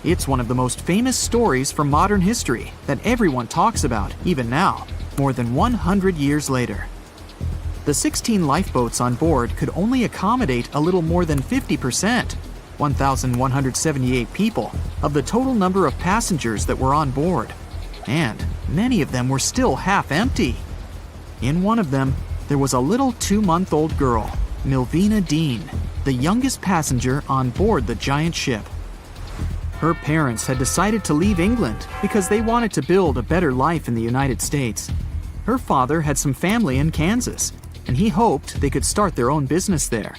Speaker 2: It's one of the most famous stories from modern history that everyone talks about, even now, more than 100 years later. The 16 lifeboats on board could only accommodate a little more than 50%, 1,178 people, of the total number of passengers that were on board. And many of them were still half empty. In one of them, there was a little 2-month-old girl, Milvina Dean, the youngest passenger on board the giant ship. Her parents had decided to leave England because they wanted to build a better life in the United States. Her father had some family in Kansas, and he hoped they could start their own business there.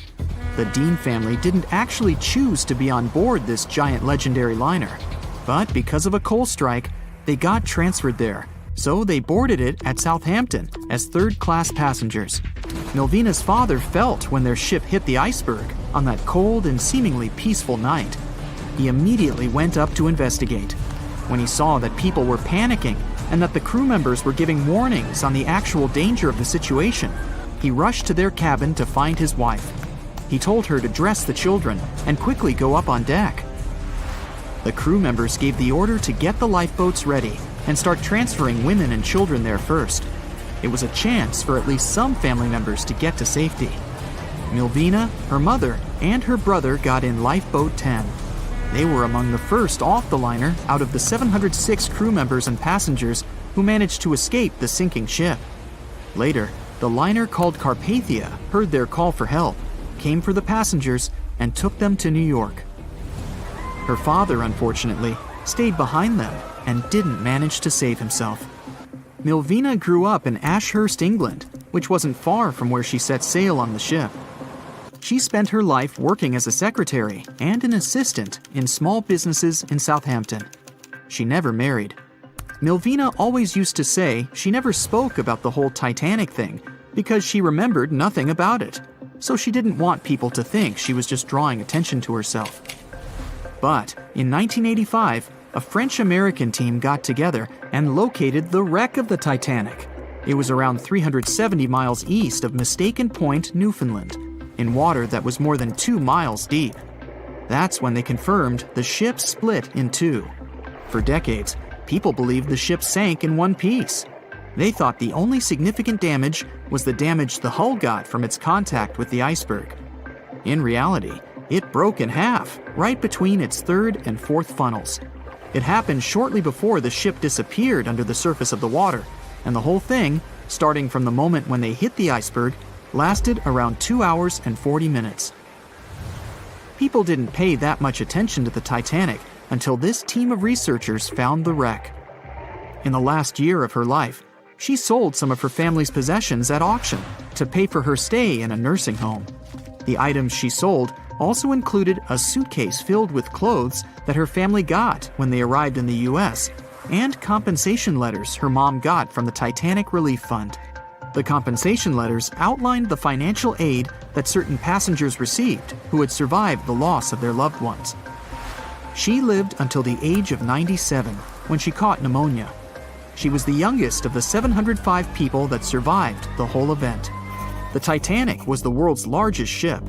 Speaker 2: The Dean family didn't actually choose to be on board this giant legendary liner, but because of a coal strike, they got transferred there, so they boarded it at Southampton as third-class passengers. Milvina's father felt when their ship hit the iceberg on that cold and seemingly peaceful night. He immediately went up to investigate. When he saw that people were panicking and that the crew members were giving warnings on the actual danger of the situation, he rushed to their cabin to find his wife. He told her to dress the children and quickly go up on deck. The crew members gave the order to get the lifeboats ready and start transferring women and children there first. It was a chance for at least some family members to get to safety. Milvina, her mother, and her brother got in Lifeboat 10. They were among the first off the liner out of the 706 crew members and passengers who managed to escape the sinking ship. Later, the liner called Carpathia heard their call for help, came for the passengers, and took them to New York. Her father, unfortunately, stayed behind them and didn't manage to save himself. Milvina grew up in Ashurst, England, which wasn't far from where she set sail on the ship. She spent her life working as a secretary and an assistant in small businesses in Southampton. She never married. Milvina always used to say she never spoke about the whole Titanic thing because she remembered nothing about it, so she didn't want people to think she was just drawing attention to herself. But in 1985, a French-American team got together and located the wreck of the Titanic. It was around 370 miles east of Mistaken Point, Newfoundland, in water that was more than 2 miles deep. That's when they confirmed the ship split in two. For decades, people believed the ship sank in one piece. They thought the only significant damage was the damage the hull got from its contact with the iceberg. In reality, it broke in half, right between its third and fourth funnels. It happened shortly before the ship disappeared under the surface of the water, and the whole thing, starting from the moment when they hit the iceberg, lasted around 2 hours and 40 minutes. People didn't pay that much attention to the Titanic until this team of researchers found the wreck. In the last year of her life, she sold some of her family's possessions at auction to pay for her stay in a nursing home. The items she sold also included a suitcase filled with clothes that her family got when they arrived in the US, and compensation letters her mom got from the Titanic Relief Fund. The compensation letters outlined the financial aid that certain passengers received who had survived the loss of their loved ones. She lived until the age of 97 when she caught pneumonia. She was the youngest of the 705 people that survived the whole event. The Titanic was the world's largest ship.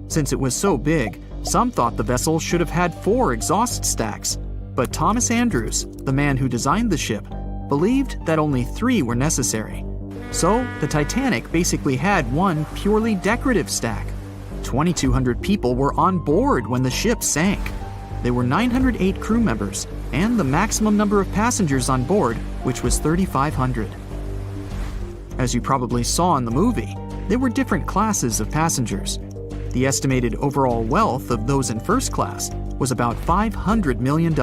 Speaker 2: Since it was so big, some thought the vessel should have had 4 exhaust stacks. But Thomas Andrews, the man who designed the ship, believed that only 3 were necessary. So, the Titanic basically had one purely decorative stack. 2,200 people were on board when the ship sank. There were 908 crew members, and the maximum number of passengers on board, which was 3,500. As you probably saw in the movie, there were different classes of passengers. The estimated overall wealth of those in first class was about $500 million,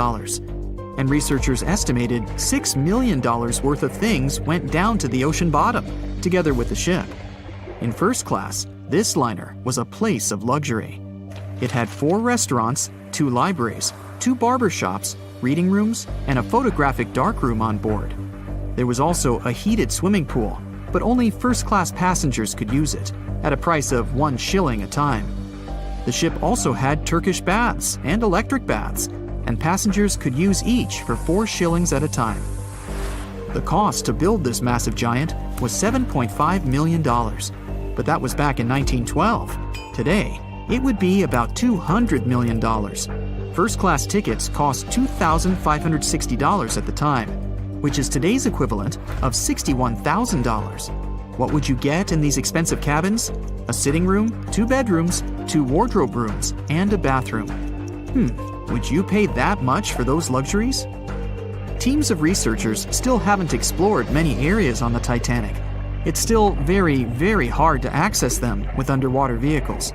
Speaker 2: and researchers estimated $6 million worth of things went down to the ocean bottom, together with the ship. In first class, this liner was a place of luxury. It had 4 restaurants, 2 libraries, 2 barber shops, reading rooms, and a photographic darkroom on board. There was also a heated swimming pool, but only first-class passengers could use it, at a price of 1 shilling a time. The ship also had Turkish baths and electric baths, and passengers could use each for 4 shillings at a time. The cost to build this massive giant was $7.5 million, but that was back in 1912. Today, it would be about $200 million. First-class tickets cost $2,560 at the time, which is today's equivalent of $61,000. What would you get in these expensive cabins? A sitting room, 2 bedrooms, 2 wardrobe rooms, and a bathroom. Would you pay that much for those luxuries? Teams of researchers still haven't explored many areas on the Titanic. It's still very, very hard to access them with underwater vehicles.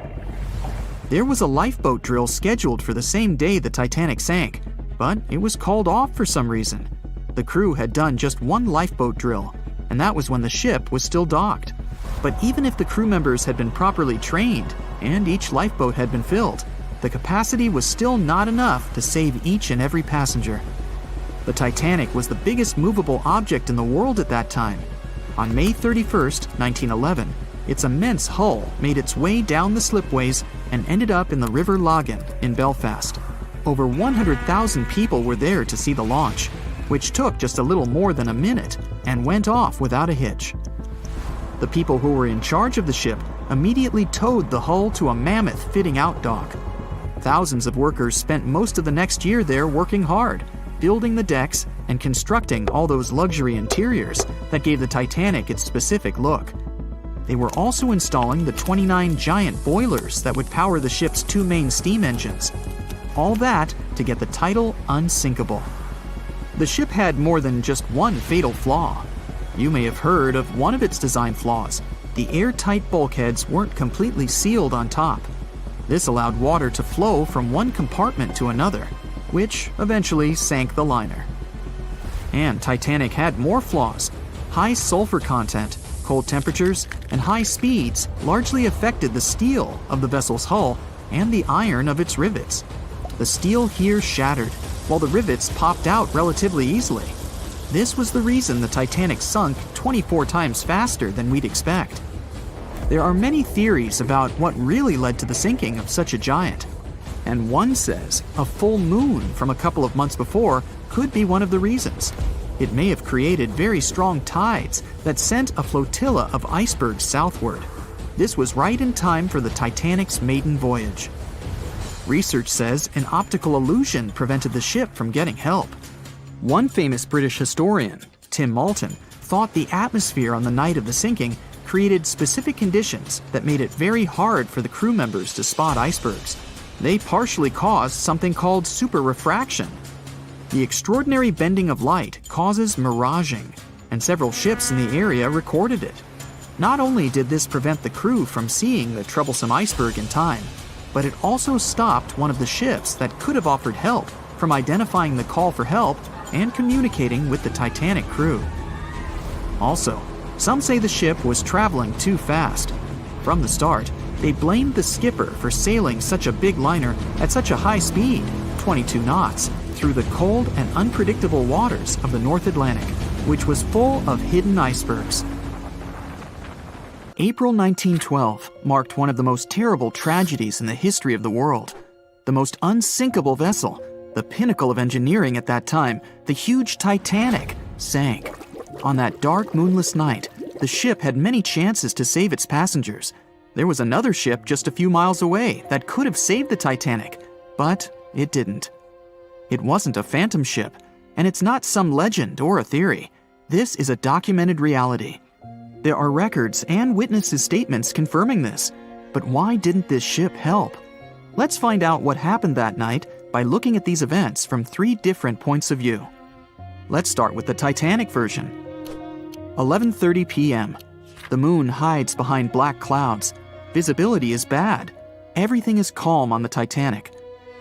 Speaker 2: There was a lifeboat drill scheduled for the same day the Titanic sank, but it was called off for some reason. The crew had done just 1 lifeboat drill, and that was when the ship was still docked. But even if the crew members had been properly trained and each lifeboat had been filled, the capacity was still not enough to save each and every passenger. The Titanic was the biggest movable object in the world at that time. On May 31st, 1911, its immense hull made its way down the slipways and ended up in the River Lagan in Belfast. Over 100,000 people were there to see the launch, which took just a little more than a minute and went off without a hitch. The people who were in charge of the ship immediately towed the hull to a mammoth fitting-out dock. Thousands of workers spent most of the next year there working hard, building the decks and constructing all those luxury interiors that gave the Titanic its specific look. They were also installing the 29 giant boilers that would power the ship's 2 main steam engines. All that to get the title unsinkable. The ship had more than just one fatal flaw. You may have heard of one of its design flaws. The airtight bulkheads weren't completely sealed on top. This allowed water to flow from one compartment to another, which eventually sank the liner. And Titanic had more flaws. High sulfur content, cold temperatures, and high speeds largely affected the steel of the vessel's hull and the iron of its rivets. The steel here shattered, while the rivets popped out relatively easily. This was the reason the Titanic sunk 24 times faster than we'd expect. There are many theories about what really led to the sinking of such a giant. And one says a full moon from a couple of months before could be one of the reasons. It may have created very strong tides that sent a flotilla of icebergs southward. This was right in time for the Titanic's maiden voyage. Research says an optical illusion prevented the ship from getting help. One famous British historian, Tim Moulton, thought the atmosphere on the night of the sinking created specific conditions that made it very hard for the crew members to spot icebergs. They partially caused something called superrefraction. The extraordinary bending of light causes miraging, and several ships in the area recorded it. Not only did this prevent the crew from seeing the troublesome iceberg in time, but it also stopped one of the ships that could have offered help from identifying the call for help and communicating with the Titanic crew. Also, some say the ship was traveling too fast. From the start, they blamed the skipper for sailing such a big liner at such a high speed, 22 knots, through the cold and unpredictable waters of the North Atlantic, which was full of hidden icebergs. April 1912 marked one of the most terrible tragedies in the history of the world. The most unsinkable vessel, the pinnacle of engineering at that time, the huge Titanic, sank. On that dark, moonless night, the ship had many chances to save its passengers. There was another ship just a few miles away that could have saved the Titanic, but it didn't. It wasn't a phantom ship, and it's not some legend or a theory. This is a documented reality. There are records and witnesses' statements confirming this, but why didn't this ship help? Let's find out what happened that night by looking at these events from 3 different points of view. Let's start with the Titanic version. 11:30 p.m. The moon hides behind black clouds. Visibility is bad. Everything is calm on the Titanic.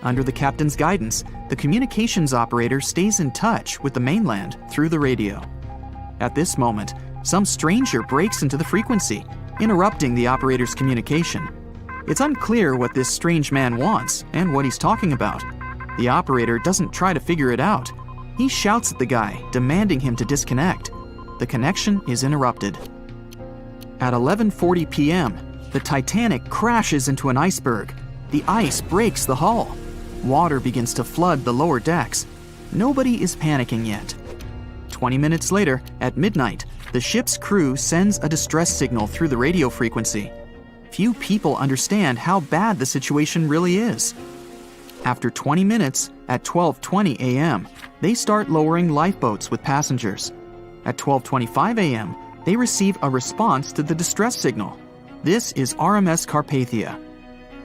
Speaker 2: Under the captain's guidance, the communications operator stays in touch with the mainland through the radio. At this moment, some stranger breaks into the frequency, interrupting the operator's communication. It's unclear what this strange man wants and what he's talking about. The operator doesn't try to figure it out. He shouts at the guy, demanding him to disconnect. The connection is interrupted. At 11:40 p.m., the Titanic crashes into an iceberg. The ice breaks the hull. Water begins to flood the lower decks. Nobody is panicking yet. 20 minutes later, at midnight, the ship's crew sends a distress signal through the radio frequency. Few people understand how bad the situation really is. After 20 minutes, at 12:20 a.m., they start lowering lifeboats with passengers. At 12:25 a.m., they receive a response to the distress signal. This is RMS Carpathia.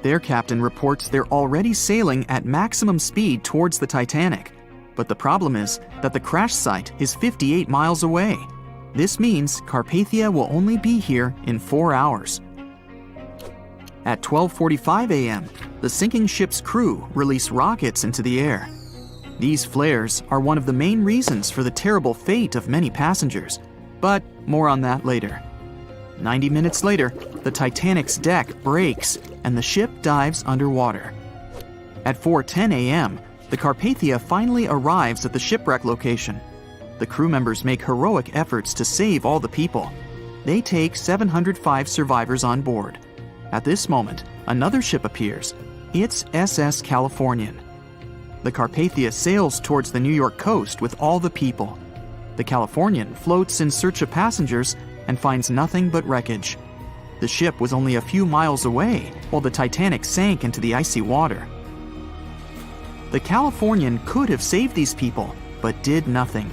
Speaker 2: Their captain reports they're already sailing at maximum speed towards the Titanic. But the problem is that the crash site is 58 miles away. This means Carpathia will only be here in 4 hours. At 12:45 a.m., the sinking ship's crew release rockets into the air. These flares are one of the main reasons for the terrible fate of many passengers, but more on that later. 90 minutes later, the Titanic's deck breaks and the ship dives underwater. At 4:10 a.m., the Carpathia finally arrives at the shipwreck location. The crew members make heroic efforts to save all the people. They take 705 survivors on board. At this moment, another ship appears. It's SS Californian. The Carpathia sails towards the New York coast with all the people. The Californian floats in search of passengers and finds nothing but wreckage. The ship was only a few miles away while the Titanic sank into the icy water. The Californian could have saved these people, but did nothing.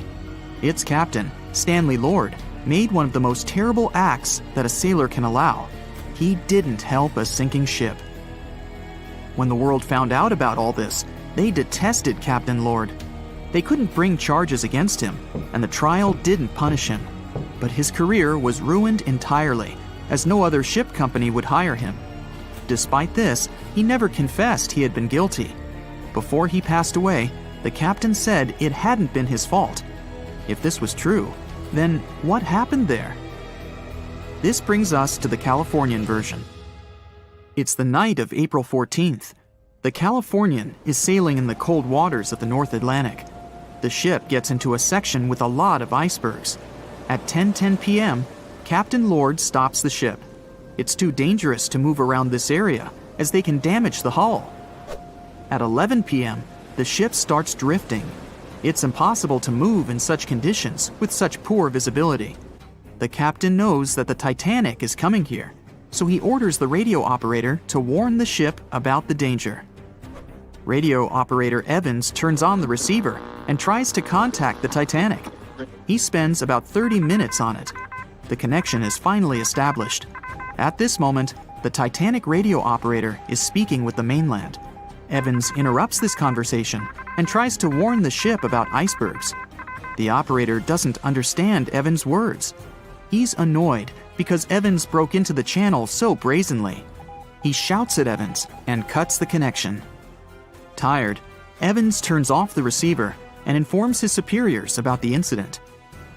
Speaker 2: Its captain, Stanley Lord, made one of the most terrible acts that a sailor can allow. He didn't help a sinking ship. When the world found out about all this, they detested Captain Lord. They couldn't bring charges against him, and the trial didn't punish him. But his career was ruined entirely, as no other ship company would hire him. Despite this, he never confessed he had been guilty. Before he passed away, the captain said it hadn't been his fault. If this was true, then what happened there? This brings us to the Californian version. It's the night of April 14th. The Californian is sailing in the cold waters of the North Atlantic. The ship gets into a section with a lot of icebergs. At 10:10 p.m., Captain Lord stops the ship. It's too dangerous to move around this area, as they can damage the hull. At 11 p.m., the ship starts drifting. It's impossible to move in such conditions with such poor visibility. The captain knows that the Titanic is coming here, so he orders the radio operator to warn the ship about the danger. Radio operator Evans turns on the receiver and tries to contact the Titanic. He spends about 30 minutes on it. The connection is finally established. At this moment, the Titanic radio operator is speaking with the mainland. Evans interrupts this conversation and tries to warn the ship about icebergs. The operator doesn't understand Evans' words. He's annoyed because Evans broke into the channel so brazenly. He shouts at Evans and cuts the connection. Tired, Evans turns off the receiver and informs his superiors about the incident.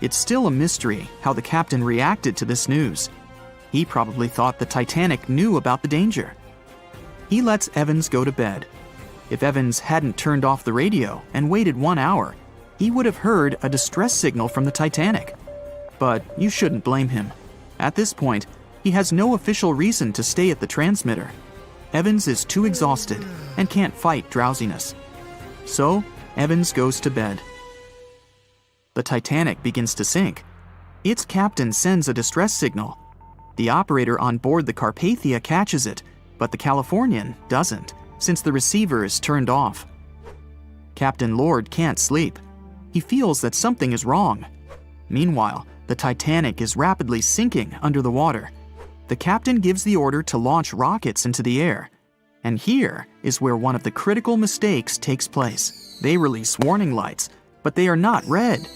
Speaker 2: It's still a mystery how the captain reacted to this news. He probably thought the Titanic knew about the danger. He lets Evans go to bed. If Evans hadn't turned off the radio and waited 1 hour, he would have heard a distress signal from the Titanic. But you shouldn't blame him. At this point, he has no official reason to stay at the transmitter. Evans is too exhausted and can't fight drowsiness. So, Evans goes to bed. The Titanic begins to sink. Its captain sends a distress signal. The operator on board the Carpathia catches it, but the Californian doesn't, since the receiver is turned off. Captain Lord can't sleep. He feels that something is wrong. Meanwhile, the Titanic is rapidly sinking under the water. The captain gives the order to launch rockets into the air. And here is where one of the critical mistakes takes place. They release warning lights, but they are not red.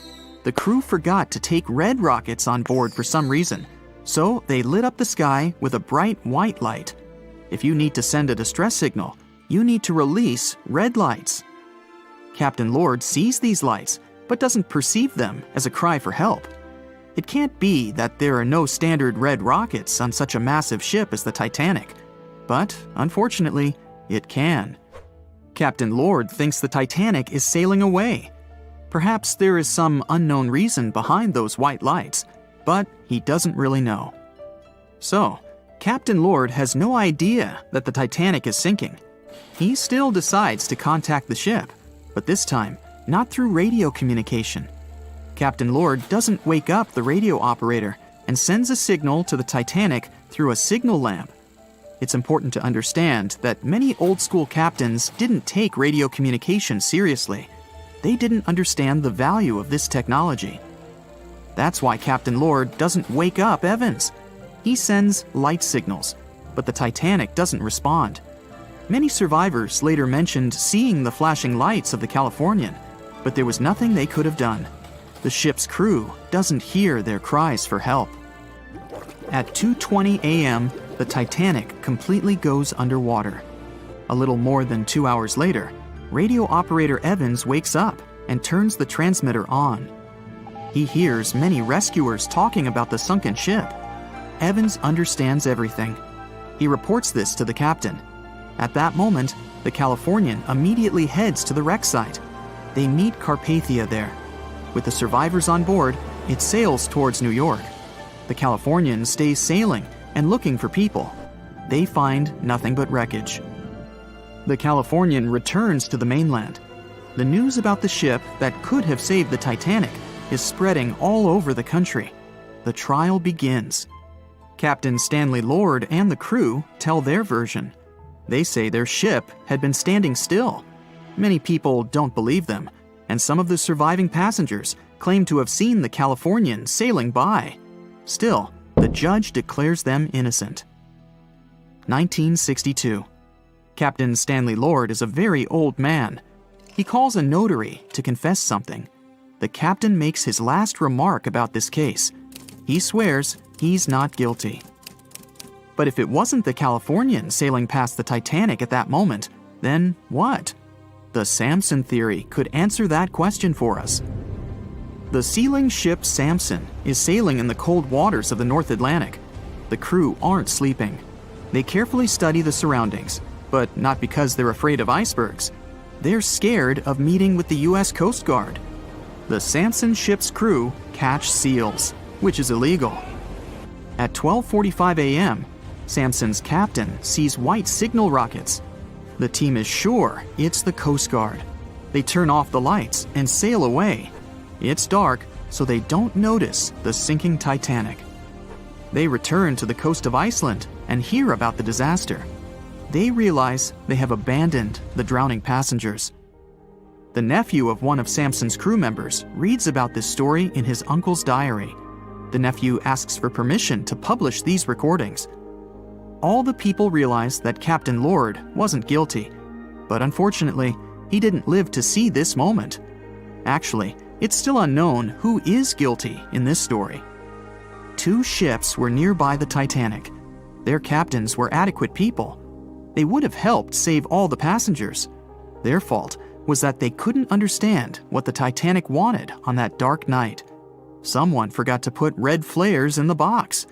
Speaker 2: The crew forgot to take red rockets on board for some reason, so they lit up the sky with a bright white light. If you need to send a distress signal, you need to release red lights. Captain Lord sees these lights, but doesn't perceive them as a cry for help. It can't be that there are no standard red rockets on such a massive ship as the Titanic. But, unfortunately, it can. Captain Lord thinks the Titanic is sailing away. Perhaps there is some unknown reason behind those white lights, but he doesn't really know. So, Captain Lord has no idea that the Titanic is sinking. He still decides to contact the ship, but this time, not through radio communication. Captain Lord doesn't wake up the radio operator and sends a signal to the Titanic through a signal lamp. It's important to understand that many old-school captains didn't take radio communication seriously. They didn't understand the value of this technology. That's why Captain Lord doesn't wake up Evans. He sends light signals, but the Titanic doesn't respond. Many survivors later mentioned seeing the flashing lights of the Californian, but there was nothing they could have done. The ship's crew doesn't hear their cries for help. At 2:20 a.m., the Titanic completely goes underwater. A little more than 2 hours later, radio operator Evans wakes up and turns the transmitter on. He hears many rescuers talking about the sunken ship. Evans understands everything. He reports this to the captain. At that moment, the Californian immediately heads to the wreck site. They meet Carpathia there. With the survivors on board, it sails towards New York. The Californian stays sailing and looking for people. They find nothing but wreckage. The Californian returns to the mainland. The news about the ship that could have saved the Titanic is spreading all over the country. The trial begins. Captain Stanley Lord and the crew tell their version. They say their ship had been standing still. Many people don't believe them, and some of the surviving passengers claim to have seen the Californian sailing by. Still, the judge declares them innocent. 1962. Captain Stanley Lord is a very old man. He calls a notary to confess something. The captain makes his last remark about this case. He swears he's not guilty. But if it wasn't the Californian sailing past the Titanic at that moment, then what? The Samson theory could answer that question for us. The sealing ship Samson is sailing in the cold waters of the North Atlantic. The crew aren't sleeping. They carefully study the surroundings, but not because they're afraid of icebergs. They're scared of meeting with the U.S. Coast Guard. The Samson ship's crew catch seals, which is illegal. At 12:45 a.m., Samson's captain sees white signal rockets. The team is sure it's the Coast Guard. They turn off the lights and sail away. It's dark, so they don't notice the sinking Titanic. They return to the coast of Iceland and hear about the disaster. They realize they have abandoned the drowning passengers. The nephew of one of Samson's crew members reads about this story in his uncle's diary. The nephew asks for permission to publish these recordings. All the people realize that Captain Lord wasn't guilty, but unfortunately, he didn't live to see this moment. Actually, it's still unknown who is guilty in this story. 2 ships were nearby the Titanic. Their captains were adequate people. They would have helped save all the passengers. Their fault was that they couldn't understand what the Titanic wanted on that dark night. Someone forgot to put red flares in the box.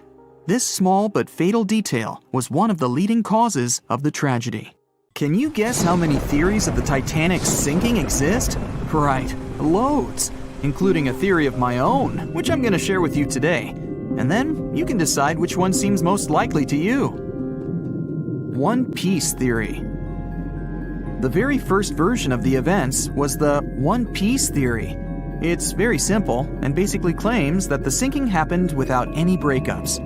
Speaker 2: This small but fatal detail was one of the leading causes of the tragedy. Can you guess how many theories of the Titanic's sinking exist? Right, loads, including a theory of my own, which I'm going to share with you today. And then you can decide which one seems most likely to you. One Piece theory. The very first version of the events was the One Piece theory. It's very simple and basically claims that the sinking happened without any breakups.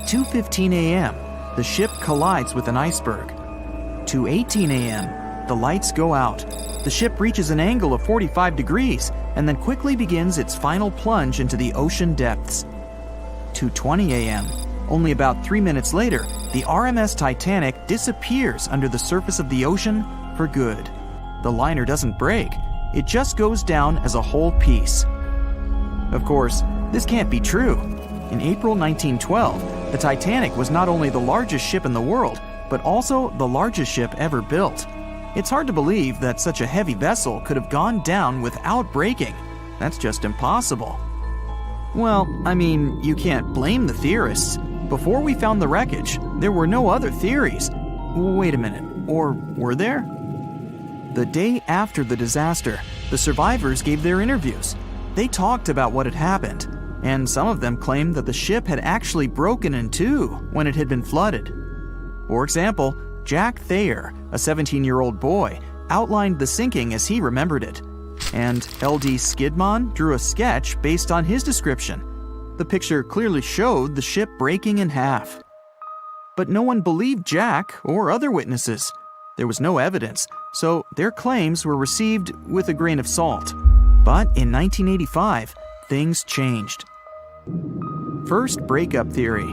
Speaker 2: 2:15 a.m., the ship collides with an iceberg. 2:18 a.m., the lights go out. The ship reaches an angle of 45 degrees and then quickly begins its final plunge into the ocean depths. 2:20 a.m., only about 3 minutes later, the RMS Titanic disappears under the surface of the ocean for good. The liner doesn't break, it just goes down as a whole piece. Of course, this can't be true. In April 1912, the Titanic was not only the largest ship in the world, but also the largest ship ever built. It's hard to believe that such a heavy vessel could have gone down without breaking. That's just impossible. Well, I mean, you can't blame the theorists. Before we found the wreckage, there were no other theories. Wait a minute, or were there? The day after the disaster, the survivors gave their interviews. They talked about what had happened, and some of them claimed that the ship had actually broken in two when it had been flooded. For example, Jack Thayer, a 17-year-old boy, outlined the sinking as he remembered it, and L.D. Skidmon drew a sketch based on his description. The picture clearly showed the ship breaking in half. But no one believed Jack or other witnesses. There was no evidence, so their claims were received with a grain of salt. But in 1985, things changed. First, breakup theory.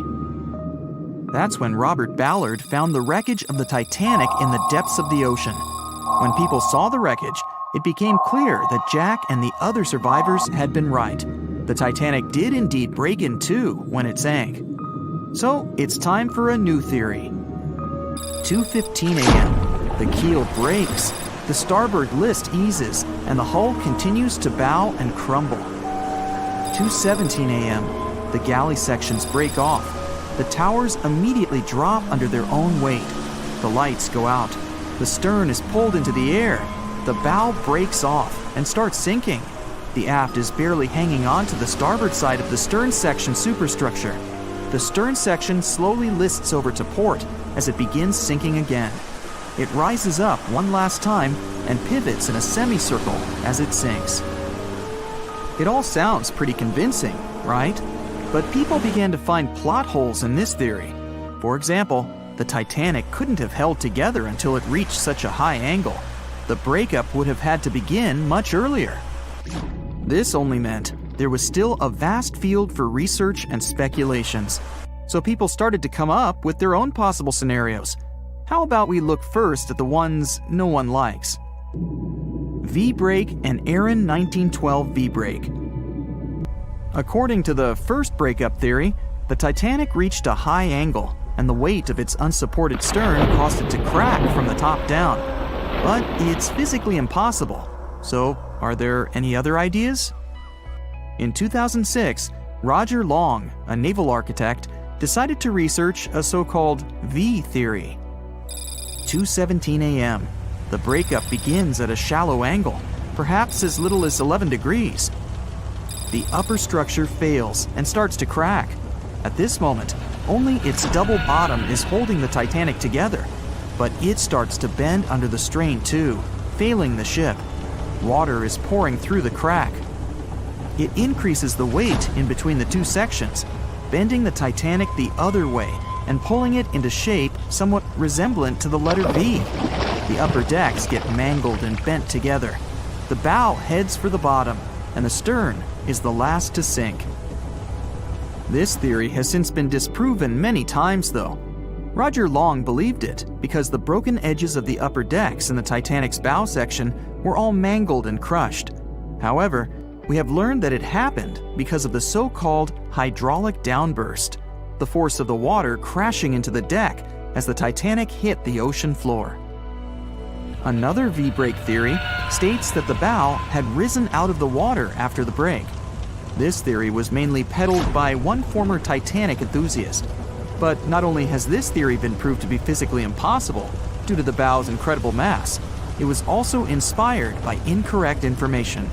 Speaker 2: That's when Robert Ballard found the wreckage of the Titanic in the depths of the ocean. When people saw the wreckage, it became clear that Jack and the other survivors had been right. The Titanic did indeed break in two when it sank. So it's time for a new theory. 2:15 a.m. The keel breaks, the starboard list eases, and the hull continues to bow and crumble. 2:17 a.m. The galley sections break off. The towers immediately drop under their own weight. The lights go out. The stern is pulled into the air. The bow breaks off and starts sinking. The aft is barely hanging on to the starboard side of the stern section superstructure. The stern section slowly lists over to port as it begins sinking again. It rises up one last time and pivots in a semicircle as it sinks. It all sounds pretty convincing, right? But people began to find plot holes in this theory. For example, the Titanic couldn't have held together until it reached such a high angle. The breakup would have had to begin much earlier. This only meant there was still a vast field for research and speculations. So people started to come up with their own possible scenarios. How about we look first at the ones no one likes? V-break and Aaron 1912 V-break. According to the first breakup theory, the Titanic reached a high angle, and the weight of its unsupported stern caused it to crack from the top down. But it's physically impossible. So, are there any other ideas? In 2006, Roger Long, a naval architect, decided to research a so-called V theory. 2:17 a.m. The breakup begins at a shallow angle, perhaps as little as 11 degrees. The upper structure fails and starts to crack. At this moment, only its double bottom is holding the Titanic together, but it starts to bend under the strain too, failing the ship. Water is pouring through the crack. It increases the weight in between the two sections, bending the Titanic the other way and pulling it into shape somewhat resemblant to the letter V. The upper decks get mangled and bent together. The bow heads for the bottom, and the stern is the last to sink. This theory has since been disproven many times, though. Roger Long believed it because the broken edges of the upper decks in the Titanic's bow section were all mangled and crushed. However, we have learned that it happened because of the so-called hydraulic downburst, the force of the water crashing into the deck as the Titanic hit the ocean floor. Another V-break theory states that the bow had risen out of the water after the break. This theory was mainly peddled by one former Titanic enthusiast. But not only has this theory been proved to be physically impossible due to the bow's incredible mass, it was also inspired by incorrect information.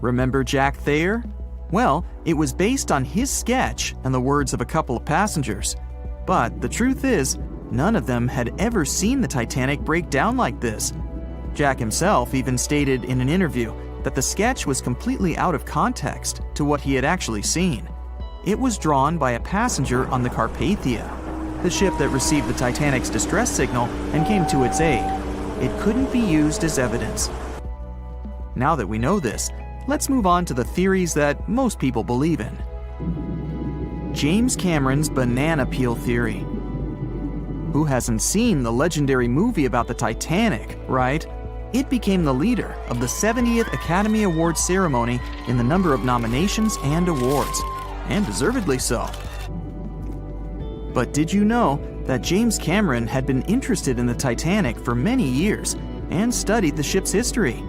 Speaker 2: Remember Jack Thayer? Well, it was based on his sketch and the words of a couple of passengers. But the truth is, none of them had ever seen the Titanic break down like this. Jack himself even stated in an interview that the sketch was completely out of context to what he had actually seen. It was drawn by a passenger on the Carpathia, the ship that received the Titanic's distress signal and came to its aid. It couldn't be used as evidence. Now that we know this, let's move on to the theories that most people believe in. James Cameron's banana peel theory. Who hasn't seen the legendary movie about the Titanic, right? It became the leader of the 70th Academy Awards ceremony in the number of nominations and awards, and deservedly so. But did you know that James Cameron had been interested in the Titanic for many years and studied the ship's history?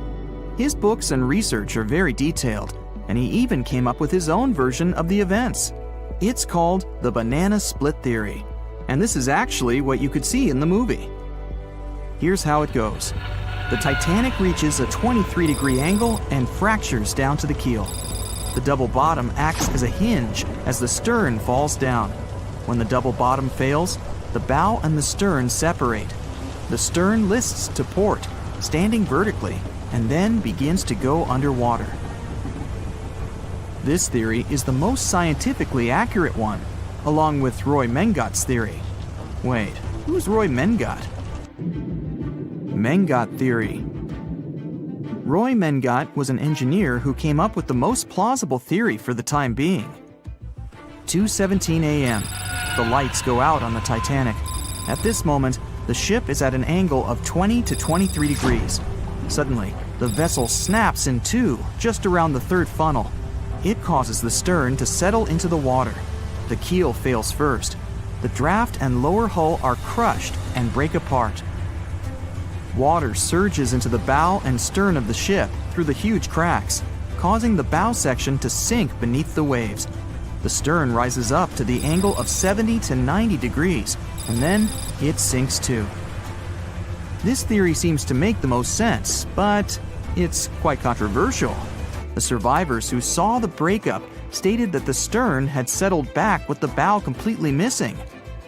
Speaker 2: His books and research are very detailed, and he even came up with his own version of the events. It's called the banana split theory, and this is actually what you could see in the movie. Here's how it goes. The Titanic reaches a 23-degree angle and fractures down to the keel. The double bottom acts as a hinge as the stern falls down. When the double bottom fails, the bow and the stern separate. The stern lists to port, standing vertically, and then begins to go underwater. This theory is the most scientifically accurate one, along with Roy Mengat's theory. Wait, who's Roy Mengat? Mengat theory. Roy Mengat was an engineer who came up with the most plausible theory for the time being. 2:17 a.m. The lights go out on the Titanic. At this moment, the ship is at an angle of 20 to 23 degrees. Suddenly, the vessel snaps in two just around the third funnel. It causes the stern to settle into the water. The keel fails first. The draft and lower hull are crushed and break apart. Water surges into the bow and stern of the ship through the huge cracks, causing the bow section to sink beneath the waves. The stern rises up to the angle of 70 to 90 degrees, and then it sinks too. This theory seems to make the most sense, but it's quite controversial. The survivors who saw the breakup stated that the stern had settled back with the bow completely missing.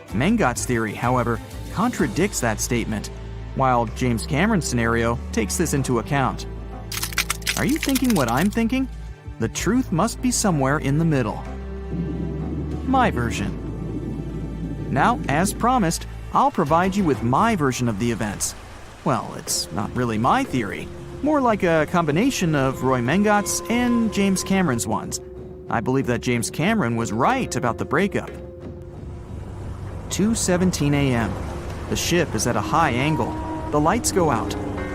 Speaker 2: Mengat's theory, however, contradicts that statement, while James Cameron's scenario takes this into account. Are you thinking what I'm thinking? The truth must be somewhere in the middle. My version. Now, as promised, I'll provide you with my version of the events. Well, it's not really my theory, more like a combination of Roy Mengat's and James Cameron's ones. I believe that James Cameron was right about the breakup. 2:17 a.m. The ship is at a high angle. The lights go out.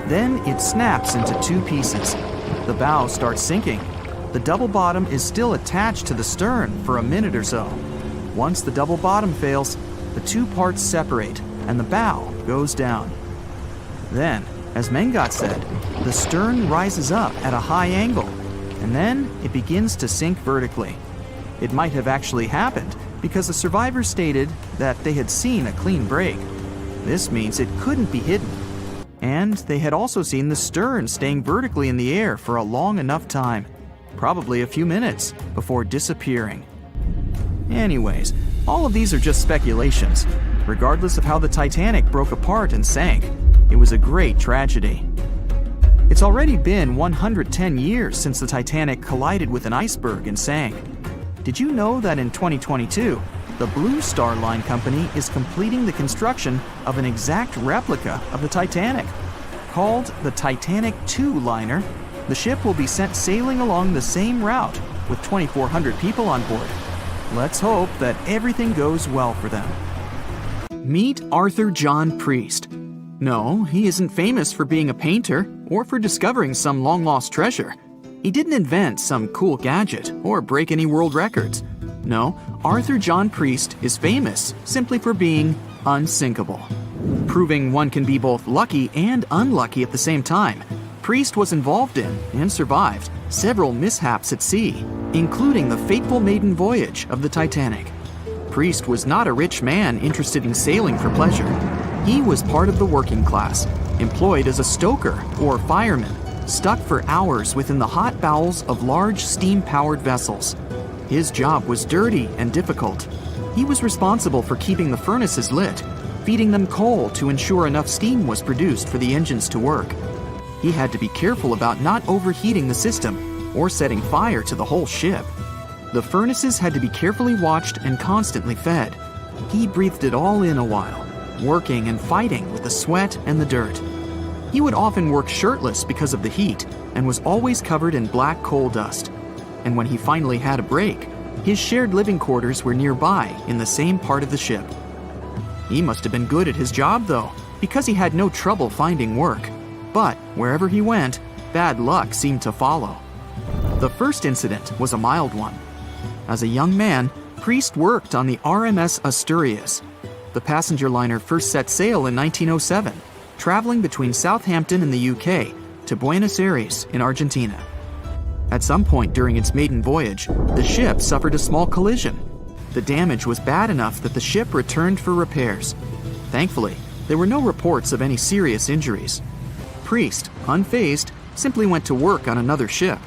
Speaker 2: Then it snaps into two pieces. The bow starts sinking. The double bottom is still attached to the stern for a minute or so. Once the double bottom fails, the two parts separate and the bow goes down. Then, as Mengat said, the stern rises up at a high angle, and then it begins to sink vertically. It might have actually happened because the survivors stated that they had seen a clean break. This means it couldn't be hidden. And they had also seen the stern staying vertically in the air for a long enough time, probably a few minutes, before disappearing. Anyways, all of these are just speculations. Regardless of how the Titanic broke apart and sank, it was a great tragedy. It's already been 110 years since the Titanic collided with an iceberg and sank. Did you know that in 2022, the Blue Star Line Company is completing the construction of an exact replica of the Titanic? Called the Titanic II liner, the ship will be sent sailing along the same route with 2,400 people on board. Let's hope that everything goes well for them. Meet Arthur John Priest. No, he isn't famous for being a painter or for discovering some long-lost treasure. He didn't invent some cool gadget or break any world records. No, Arthur John Priest is famous simply for being unsinkable. Proving one can be both lucky and unlucky at the same time, Priest was involved in and survived several mishaps at sea, including the fateful maiden voyage of the Titanic. Priest was not a rich man interested in sailing for pleasure. He was part of the working class, employed as a stoker or fireman, stuck for hours within the hot bowels of large steam-powered vessels. His job was dirty and difficult. He was responsible for keeping the furnaces lit, feeding them coal to ensure enough steam was produced for the engines to work. He had to be careful about not overheating the system or setting fire to the whole ship. The furnaces had to be carefully watched and constantly fed. He breathed it all in a while, working and fighting with the sweat and the dirt. He would often work shirtless because of the heat and was always covered in black coal dust. And when he finally had a break, his shared living quarters were nearby in the same part of the ship. He must have been good at his job, though, because he had no trouble finding work. But wherever he went, bad luck seemed to follow. The first incident was a mild one. As a young man, Priest worked on the RMS Asturias. The passenger liner first set sail in 1907, traveling between Southampton in the UK to Buenos Aires in Argentina. At some point during its maiden voyage, the ship suffered a small collision. The damage was bad enough that the ship returned for repairs. Thankfully, there were no reports of any serious injuries. Priest, unfazed, simply went to work on another ship,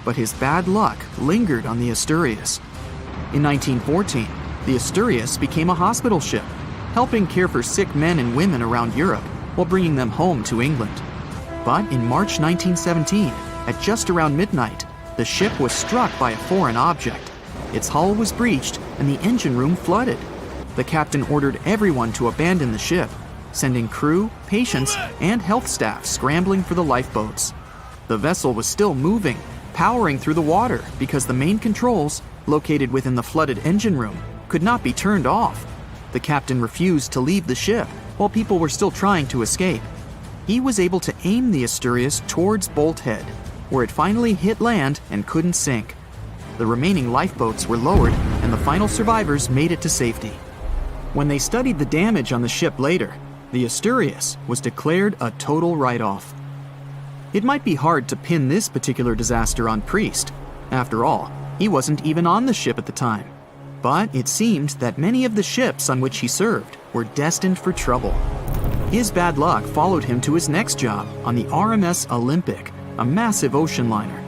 Speaker 2: but his bad luck lingered on the Asturias. In 1914, the Asturias became a hospital ship, helping care for sick men and women around Europe while bringing them home to England. But in March 1917, at just around midnight, the ship was struck by a foreign object. Its hull was breached and the engine room flooded. The captain ordered everyone to abandon the ship, sending crew, patients, and health staff scrambling for the lifeboats. The vessel was still moving, powering through the water because the main controls, located within the flooded engine room, could not be turned off. The captain refused to leave the ship while people were still trying to escape. He was able to aim the Asturias towards Bolt Head, where it finally hit land and couldn't sink. The remaining lifeboats were lowered and the final survivors made it to safety. When they studied the damage on the ship later, the Asturias was declared a total write-off. It might be hard to pin this particular disaster on Priest. After all, he wasn't even on the ship at the time. But it seemed that many of the ships on which he served were destined for trouble. His bad luck followed him to his next job on the RMS Olympic, a massive ocean liner.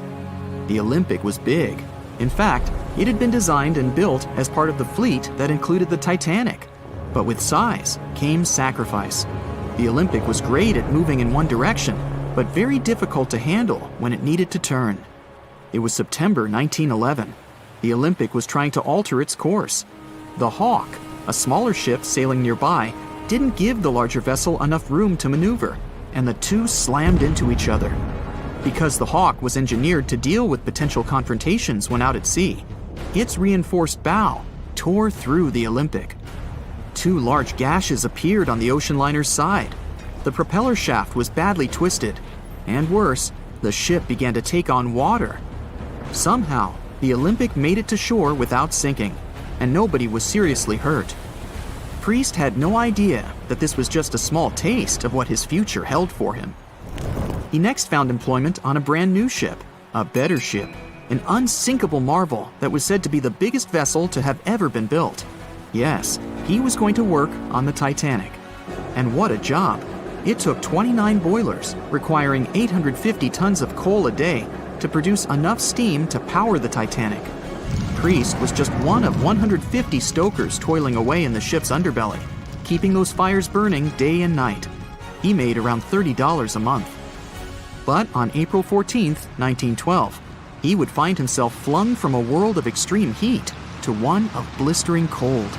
Speaker 2: The Olympic was big. In fact, it had been designed and built as part of the fleet that included the Titanic. But with size came sacrifice. The Olympic was great at moving in one direction, but very difficult to handle when it needed to turn. It was September 1911. The Olympic was trying to alter its course. The Hawk, a smaller ship sailing nearby, didn't give the larger vessel enough room to maneuver, and the two slammed into each other. Because the Hawk was engineered to deal with potential confrontations when out at sea, its reinforced bow tore through the Olympic. Two large gashes appeared on the ocean liner's side. The propeller shaft was badly twisted, and worse, the ship began to take on water. Somehow, the Olympic made it to shore without sinking, and nobody was seriously hurt. Priest had no idea that this was just a small taste of what his future held for him. He next found employment on a brand new ship, a better ship, an unsinkable marvel that was said to be the biggest vessel to have ever been built. Yes, he was going to work on the Titanic. And what a job! It took 29 boilers, requiring 850 tons of coal a day to produce enough steam to power the Titanic. Priest was just one of 150 stokers toiling away in the ship's underbelly, keeping those fires burning day and night. He made around $30 a month. But on April 14, 1912, he would find himself flung from a world of extreme heat to one of blistering cold.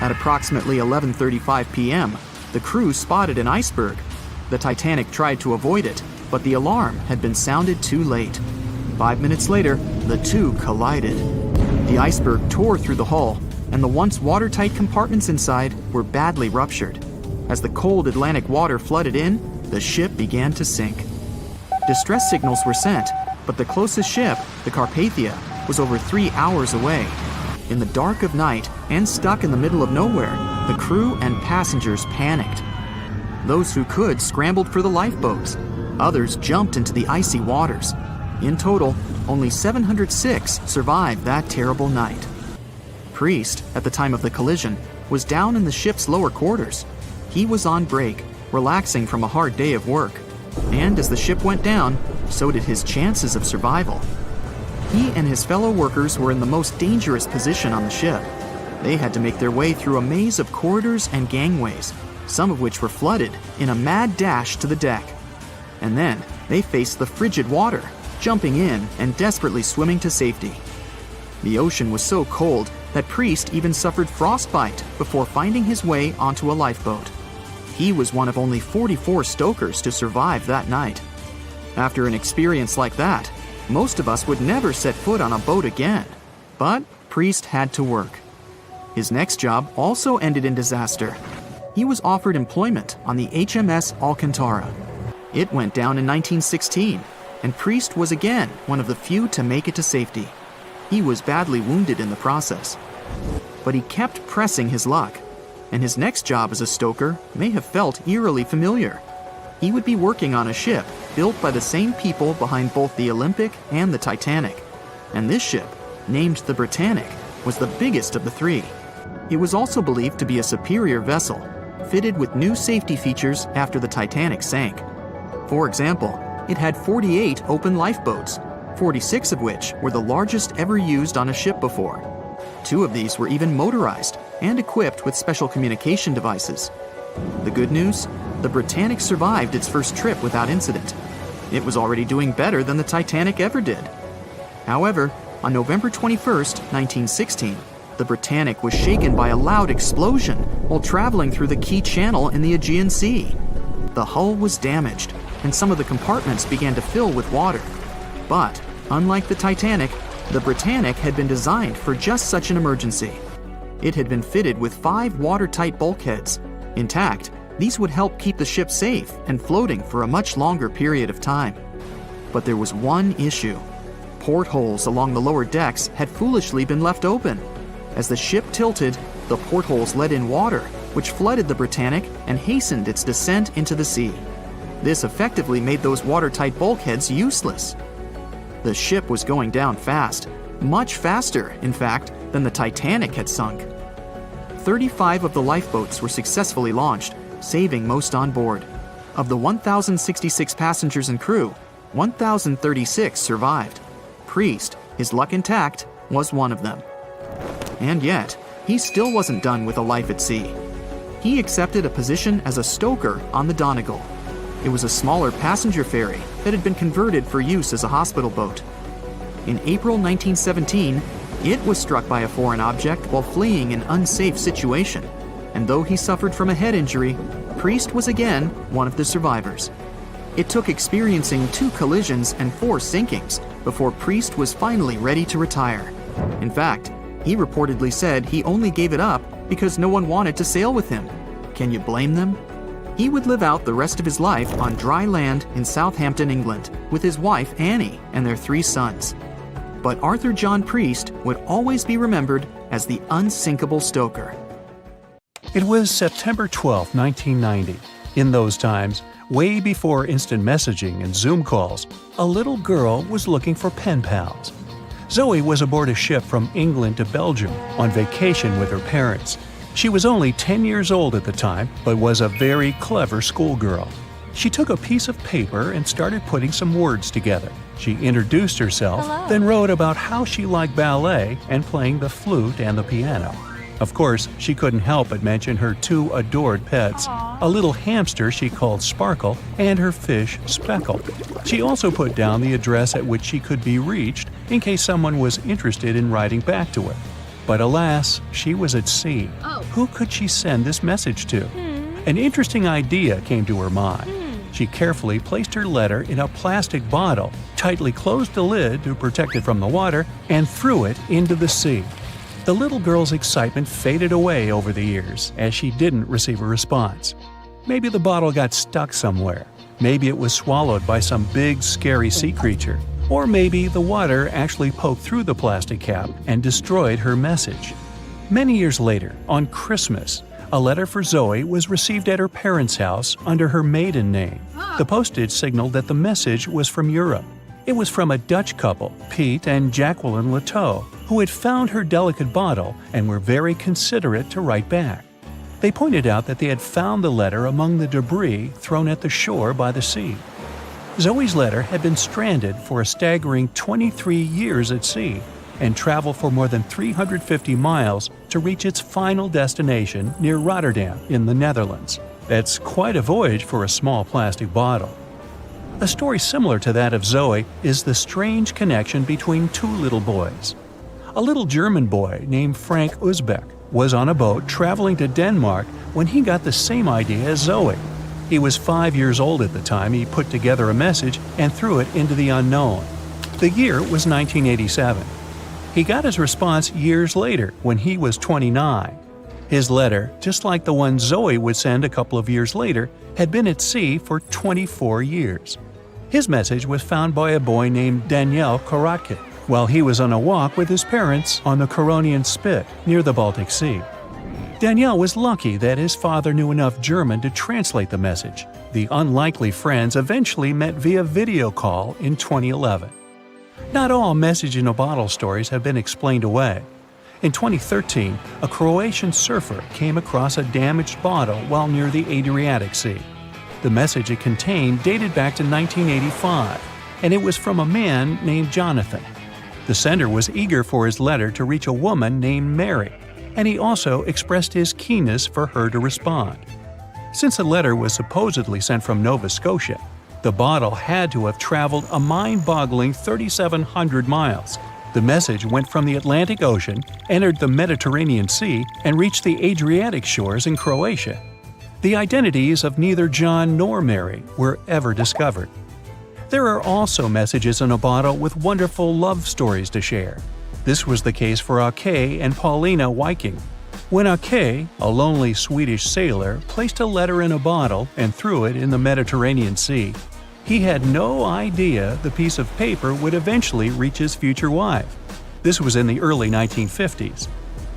Speaker 2: At approximately 11:35 p.m., the crew spotted an iceberg. The Titanic tried to avoid it, but the alarm had been sounded too late. 5 minutes later, the two collided. The iceberg tore through the hull, and the once watertight compartments inside were badly ruptured. As the cold Atlantic water flooded in, the ship began to sink. Distress signals were sent, but the closest ship, the Carpathia, was over 3 hours away. In the dark of night, and stuck in the middle of nowhere, the crew and passengers panicked. Those who could scrambled for the lifeboats. Others jumped into the icy waters. In total, only 706 survived that terrible night. Priest, at the time of the collision, was down in the ship's lower quarters. He was on break, relaxing from a hard day of work. And as the ship went down, so did his chances of survival. He and his fellow workers were in the most dangerous position on the ship. They had to make their way through a maze of corridors and gangways, some of which were flooded, in a mad dash to the deck. And then they faced the frigid water, jumping in and desperately swimming to safety. The ocean was so cold that Priest even suffered frostbite before finding his way onto a lifeboat. He was one of only 44 stokers to survive that night. After an experience like that, most of us would never set foot on a boat again. But Priest had to work. His next job also ended in disaster. He was offered employment on the HMS Alcantara. It went down in 1916, and Priest was again one of the few to make it to safety. He was badly wounded in the process. But he kept pressing his luck, and his next job as a stoker may have felt eerily familiar. He would be working on a ship built by the same people behind both the Olympic and the Titanic. And this ship, named the Britannic, was the biggest of the three. It was also believed to be a superior vessel, fitted with new safety features after the Titanic sank. For example, it had 48 open lifeboats, 46 of which were the largest ever used on a ship before. 2 of these were even motorized and equipped with special communication devices. The good news? The Britannic survived its first trip without incident. It was already doing better than the Titanic ever did. However, on November 21st, 1916, the Britannic was shaken by a loud explosion while traveling through the key channel in the Aegean Sea. The hull was damaged, and some of the compartments began to fill with water. But, unlike the Titanic, the Britannic had been designed for just such an emergency. It had been fitted with 5 watertight bulkheads. Intact, these would help keep the ship safe and floating for a much longer period of time. But there was one issue. Portholes along the lower decks had foolishly been left open. As the ship tilted, the portholes let in water, which flooded the Britannic and hastened its descent into the sea. This effectively made those watertight bulkheads useless. The ship was going down fast, much faster, in fact, than the Titanic had sunk. 35 of the lifeboats were successfully launched, saving most on board. Of the 1,066 passengers and crew, 1,036 survived. Priest, his luck intact, was one of them. And yet, he still wasn't done with a life at sea. He accepted a position as a stoker on the Donegal. It was a smaller passenger ferry that had been converted for use as a hospital boat. In April 1917, it was struck by a foreign object while fleeing an unsafe situation, and though he suffered from a head injury, Priest was again one of the survivors. It took experiencing 2 collisions and 4 sinkings before Priest was finally ready to retire. In fact, he reportedly said he only gave it up because no one wanted to sail with him. Can you blame them? He would live out the rest of his life on dry land in Southampton, England, with his wife Annie and their 3 sons. But Arthur John Priest would always be remembered as the unsinkable stoker.
Speaker 4: It was September 12, 1990. In those times, way before instant messaging and Zoom calls, a little girl was looking for pen pals. Zoe was aboard a ship from England to Belgium on vacation with her parents. She was only 10 years old at the time, but was a very clever schoolgirl. She took a piece of paper and started putting some words together. She introduced herself,
Speaker 7: Hello.
Speaker 4: then wrote about how she liked ballet and playing the flute and the piano. Of course, she couldn't help but mention her 2 adored pets, a little hamster she called Sparkle and her fish Speckle. She also put down the address at which she could be reached in case someone was interested in writing back to her. But alas, she was at sea. Who could she send this message to? An interesting idea came to her mind. She carefully placed her letter in a plastic bottle, tightly closed the lid to protect it from the water, and threw it into the sea. The little girl's excitement faded away over the years as she didn't receive a response. Maybe the bottle got stuck somewhere. Maybe it was swallowed by some big, scary sea creature. Or maybe the water actually poked through the plastic cap and destroyed her message. Many years later, on Christmas, a letter for Zoe was received at her parents' house under her maiden name. The postage signaled that the message was from Europe. It was from a Dutch couple, Piet and Jacqueline Lateau, who had found her delicate bottle and were very considerate to write back. They pointed out that they had found the letter among the debris thrown at the shore by the sea. Zoe's letter had been stranded for a staggering 23 years at sea and traveled for more than 350 miles to reach its final destination near Rotterdam in the Netherlands. That's quite a voyage for a small plastic bottle. A story similar to that of Zoe is the strange connection between two little boys. A little German boy named Frank Uzbek was on a boat traveling to Denmark when he got the same idea as Zoe. He was 5 years old at the time he put together a message and threw it into the unknown. The year was 1987. He got his response years later when he was 29. His letter, just like the one Zoe would send a couple of years later, had been at sea for 24 years. His message was found by a boy named Daniel Koratkin while he was on a walk with his parents on the Californian Spit near the Baltic Sea. Daniel was lucky that his father knew enough German to translate the message. The unlikely friends eventually met via video call in 2011. Not all message-in-a-bottle stories have been explained away. In 2013, a Croatian surfer came across a damaged bottle while near the Adriatic Sea. The message it contained dated back to 1985, and it was from a man named Jonathan. The sender was eager for his letter to reach a woman named Mary, and he also expressed his keenness for her to respond. Since the letter was supposedly sent from Nova Scotia, the bottle had to have traveled a mind-boggling 3,700 miles. The message went from the Atlantic Ocean, entered the Mediterranean Sea, and reached the Adriatic shores in Croatia. The identities of neither John nor Mary were ever discovered. There are also messages in a bottle with wonderful love stories to share. This was the case for Ake and Paulina Viking. When Ake, a lonely Swedish sailor, placed a letter in a bottle and threw it in the Mediterranean Sea, he had no idea the piece of paper would eventually reach his future wife. This was in the early 1950s.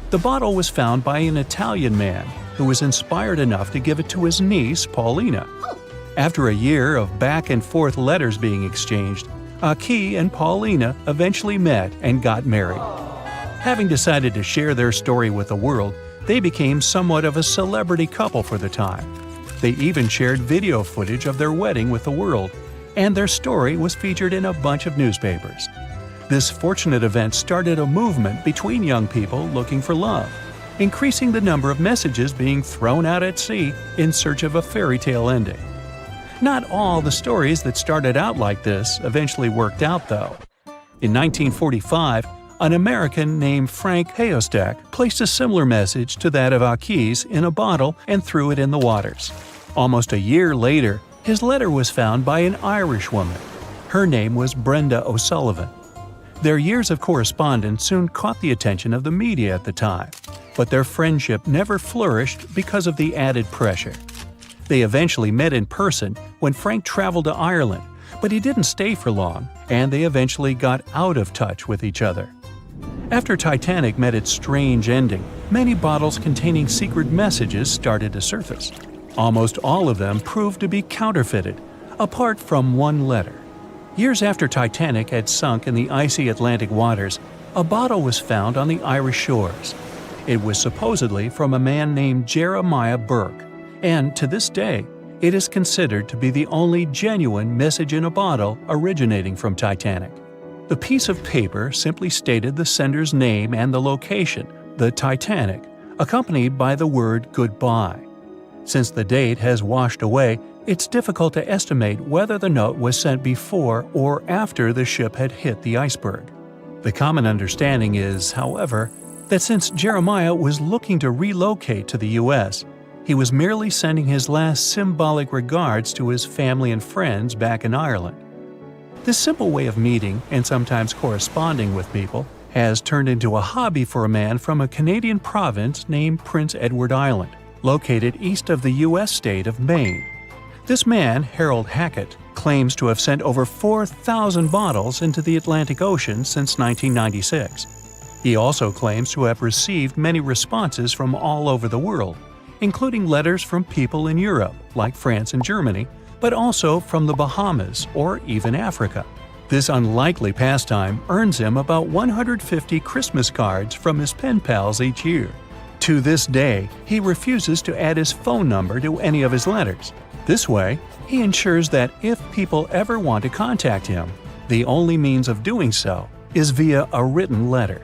Speaker 4: The bottle was found by an Italian man who was inspired enough to give it to his niece, Paulina. After a year of back-and-forth letters being exchanged, Ake and Paulina eventually met and got married. Having decided to share their story with the world, they became somewhat of a celebrity couple for the time. They even shared video footage of their wedding with the world, and their story was featured in a bunch of newspapers. This fortunate event started a movement between young people looking for love, increasing the number of messages being thrown out at sea in search of a fairy tale ending. Not all the stories that started out like this eventually worked out, though. In 1945, an American named Frank Hayostak placed a similar message to that of Ake's in a bottle and threw it in the waters. Almost a year later, his letter was found by an Irish woman. Her name was Brenda O'Sullivan. Their years of correspondence soon caught the attention of the media at the time, but their friendship never flourished because of the added pressure. They eventually met in person when Frank traveled to Ireland, but he didn't stay for long, and they eventually got out of touch with each other. After Titanic met its strange ending, many bottles containing secret messages started to surface. Almost all of them proved to be counterfeited, apart from one letter. Years after Titanic had sunk in the icy Atlantic waters, a bottle was found on the Irish shores. It was supposedly from a man named Jeremiah Burke, and to this day, it is considered to be the only genuine message in a bottle originating from Titanic. The piece of paper simply stated the sender's name and the location, the Titanic, accompanied by the word goodbye. Since the date has washed away, it's difficult to estimate whether the note was sent before or after the ship had hit the iceberg. The common understanding is, however, that since Jeremiah was looking to relocate to the U.S., he was merely sending his last symbolic regards to his family and friends back in Ireland. This simple way of meeting and sometimes corresponding with people has turned into a hobby for a man from a Canadian province named Prince Edward Island, located east of the U.S. state of Maine. This man, Harold Hackett, claims to have sent over 4,000 bottles into the Atlantic Ocean since 1996. He also claims to have received many responses from all over the world, including letters from people in Europe, like France and Germany, but also from the Bahamas or even Africa. This unlikely pastime earns him about 150 Christmas cards from his pen pals each year. To this day, he refuses to add his phone number to any of his letters. This way, he ensures that if people ever want to contact him, the only means of doing so is via a written letter.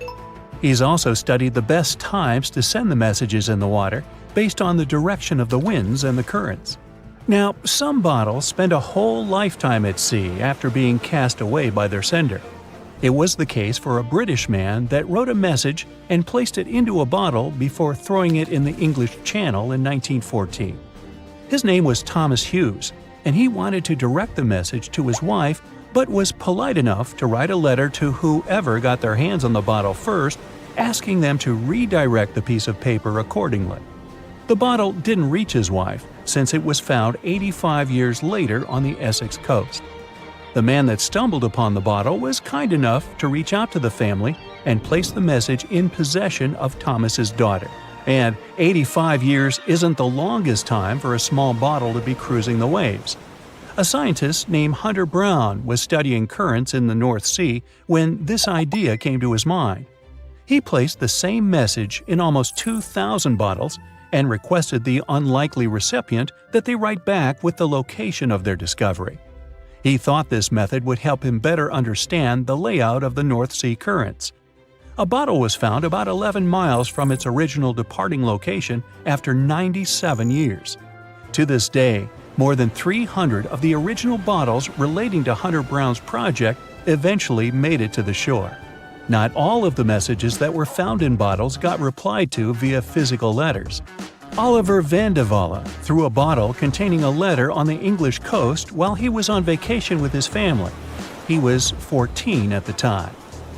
Speaker 4: He's also studied the best times to send the messages in the water based on the direction of the winds and the currents. Now, some bottles spend a whole lifetime at sea after being cast away by their sender. It was the case for a British man that wrote a message and placed it into a bottle before throwing it in the English Channel in 1914. His name was Thomas Hughes, and he wanted to direct the message to his wife, but was polite enough to write a letter to whoever got their hands on the bottle first, asking them to redirect the piece of paper accordingly. The bottle didn't reach his wife, since it was found 85 years later on the Essex coast. The man that stumbled upon the bottle was kind enough to reach out to the family and place the message in possession of Thomas's daughter. And 85 years isn't the longest time for a small bottle to be cruising the waves. A scientist named Hunter Brown was studying currents in the North Sea when this idea came to his mind. He placed the same message in almost 2,000 bottles and requested the unlikely recipient that they write back with the location of their discovery. He thought this method would help him better understand the layout of the North Sea currents. A bottle was found about 11 miles from its original departing location after 97 years. To this day, more than 300 of the original bottles relating to Hunter Brown's project eventually made it to the shore. Not all of the messages that were found in bottles got replied to via physical letters. Oliver van de Walle threw a bottle containing a letter on the English coast while he was on vacation with his family. He was 14 at the time.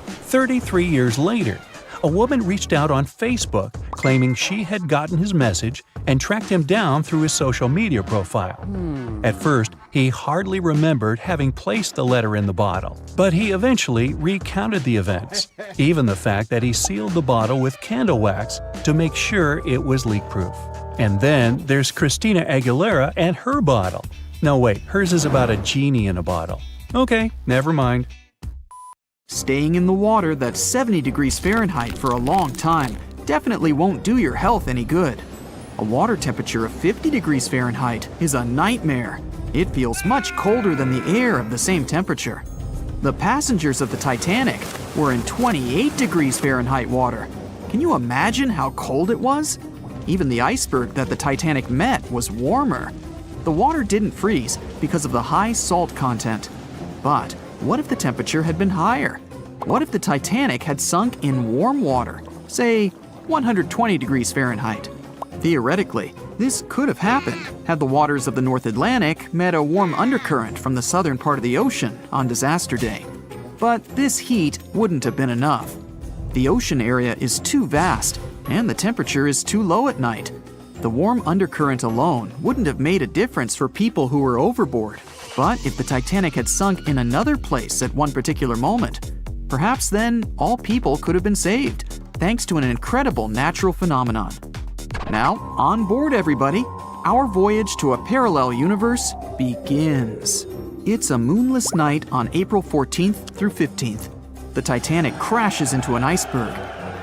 Speaker 4: 33 years later, a woman reached out on Facebook claiming she had gotten his message and tracked him down through his social media profile. At first, he hardly remembered having placed the letter in the bottle, but he eventually recounted the events, even the fact that he sealed the bottle with candle wax to make sure it was leak-proof. And then there's Christina Aguilera and her bottle. No wait, hers is about a genie in a bottle. Okay, never mind.
Speaker 2: Staying in the water that's 70 degrees Fahrenheit for a long time definitely won't do your health any good. A water temperature of 50 degrees Fahrenheit is a nightmare. It feels much colder than the air of the same temperature. The passengers of the Titanic were in 28 degrees Fahrenheit water. Can you imagine how cold it was? Even the iceberg that the Titanic met was warmer. The water didn't freeze because of the high salt content. But what if the temperature had been higher? What if the Titanic had sunk in warm water, say 120 degrees Fahrenheit? Theoretically, this could have happened had the waters of the North Atlantic met a warm undercurrent from the southern part of the ocean on disaster day. But this heat wouldn't have been enough. The ocean area is too vast, and the temperature is too low at night. The warm undercurrent alone wouldn't have made a difference for people who were overboard. But if the Titanic had sunk in another place at one particular moment, perhaps then all people could have been saved, thanks to an incredible natural phenomenon. Now, on board everybody, our voyage to a parallel universe begins. It's a moonless night on April 14th through 15th. The Titanic crashes into an iceberg.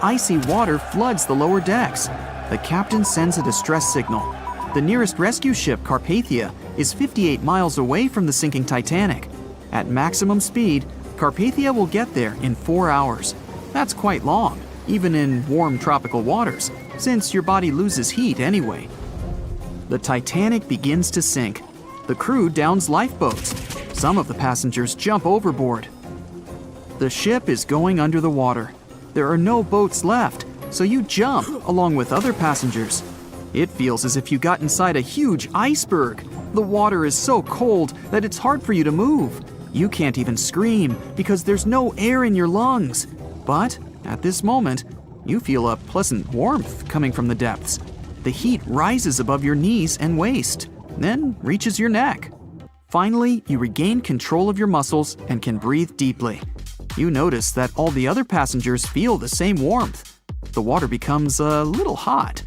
Speaker 2: Icy water floods the lower decks. The captain sends a distress signal. The nearest rescue ship, Carpathia, is 58 miles away from the sinking Titanic. At maximum speed, Carpathia will get there in 4 hours. That's quite long, even in warm tropical waters, since your body loses heat anyway. The Titanic begins to sink. The crew downs lifeboats. Some of the passengers jump overboard. The ship is going under the water. There are no boats left, so you jump along with other passengers. It feels as if you got inside a huge iceberg. The water is so cold that it's hard for you to move. You can't even scream because there's no air in your lungs. But at this moment, you feel a pleasant warmth coming from the depths. The heat rises above your knees and waist, then reaches your neck. Finally, you regain control of your muscles and can breathe deeply. You notice that all the other passengers feel the same warmth. The water becomes a little hot.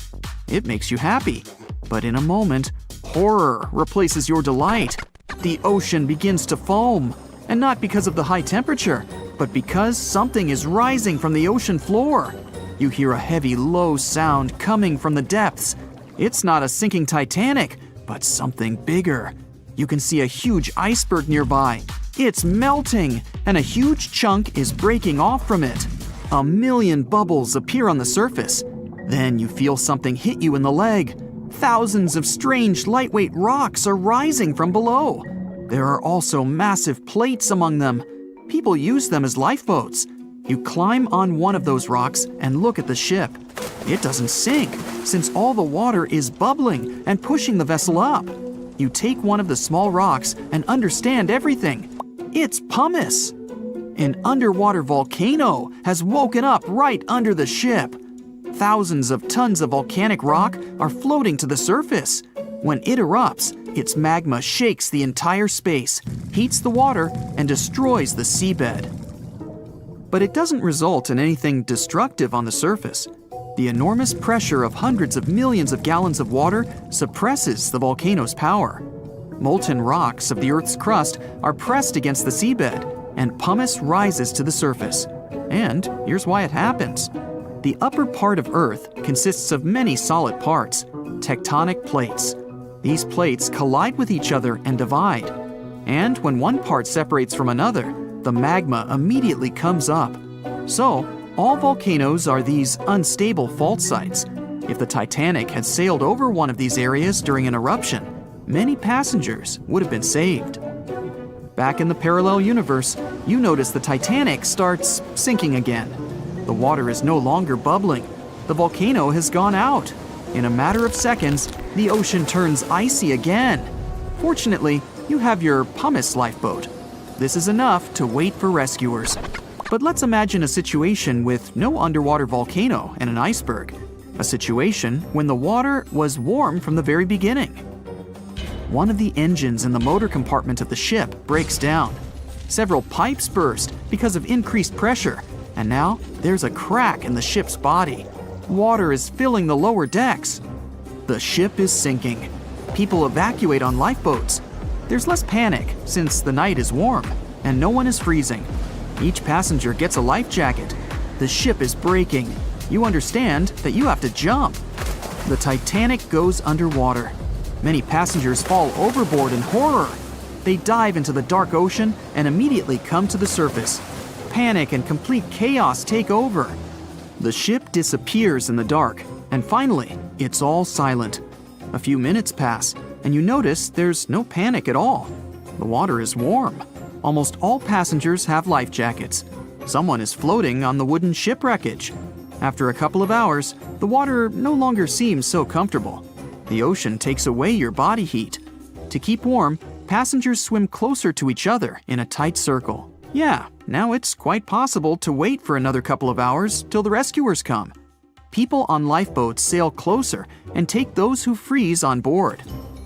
Speaker 2: It makes you happy. But in a moment, horror replaces your delight. The ocean begins to foam. And not because of the high temperature, but because something is rising from the ocean floor. You hear a heavy, low sound coming from the depths. It's not a sinking Titanic, but something bigger. You can see a huge iceberg nearby. It's melting, and a huge chunk is breaking off from it. 1 million bubbles appear on the surface. Then you feel something hit you in the leg. Thousands of strange lightweight rocks are rising from below. There are also massive plates among them. People use them as lifeboats. You climb on one of those rocks and look at the ship. It doesn't sink, since all the water is bubbling and pushing the vessel up. You take one of the small rocks and understand everything. It's pumice. An underwater volcano has woken up right under the ship. Thousands of tons of volcanic rock are floating to the surface. When it erupts, its magma shakes the entire space, heats the water, and destroys the seabed. But it doesn't result in anything destructive on the surface. The enormous pressure of hundreds of millions of gallons of water suppresses the volcano's power. Molten rocks of the Earth's crust are pressed against the seabed, and pumice rises to the surface. And here's why it happens. The upper part of Earth consists of many solid parts, tectonic plates. These plates collide with each other and divide. And when one part separates from another, the magma immediately comes up. So, all volcanoes are these unstable fault sites. If the Titanic had sailed over one of these areas during an eruption, many passengers would have been saved. Back in the parallel universe, you notice the Titanic starts sinking again. The water is no longer bubbling. The volcano has gone out. In a matter of seconds, the ocean turns icy again. Fortunately, you have your pumice lifeboat. This is enough to wait for rescuers. But let's imagine a situation with no underwater volcano and an iceberg. A situation when the water was warm from the very beginning. One of the engines in the motor compartment of the ship breaks down. Several pipes burst because of increased pressure, and now there's a crack in the ship's body. Water is filling the lower decks. The ship is sinking. People evacuate on lifeboats. There's less panic since the night is warm and no one is freezing. Each passenger gets a life jacket. The ship is breaking. You understand that you have to jump. The Titanic goes underwater. Many passengers fall overboard in horror. They dive into the dark ocean and immediately come to the surface. Panic and complete chaos take over. The ship disappears in the dark, and finally, it's all silent. A few minutes pass, and you notice there's no panic at all. The water is warm. Almost all passengers have life jackets. Someone is floating on the wooden ship wreckage. After a couple of hours, the water no longer seems so comfortable. The ocean takes away your body heat. To keep warm, passengers swim closer to each other in a tight circle. Yeah, now it's quite possible to wait for another couple of hours till the rescuers come. People on lifeboats sail closer and take those who freeze on board.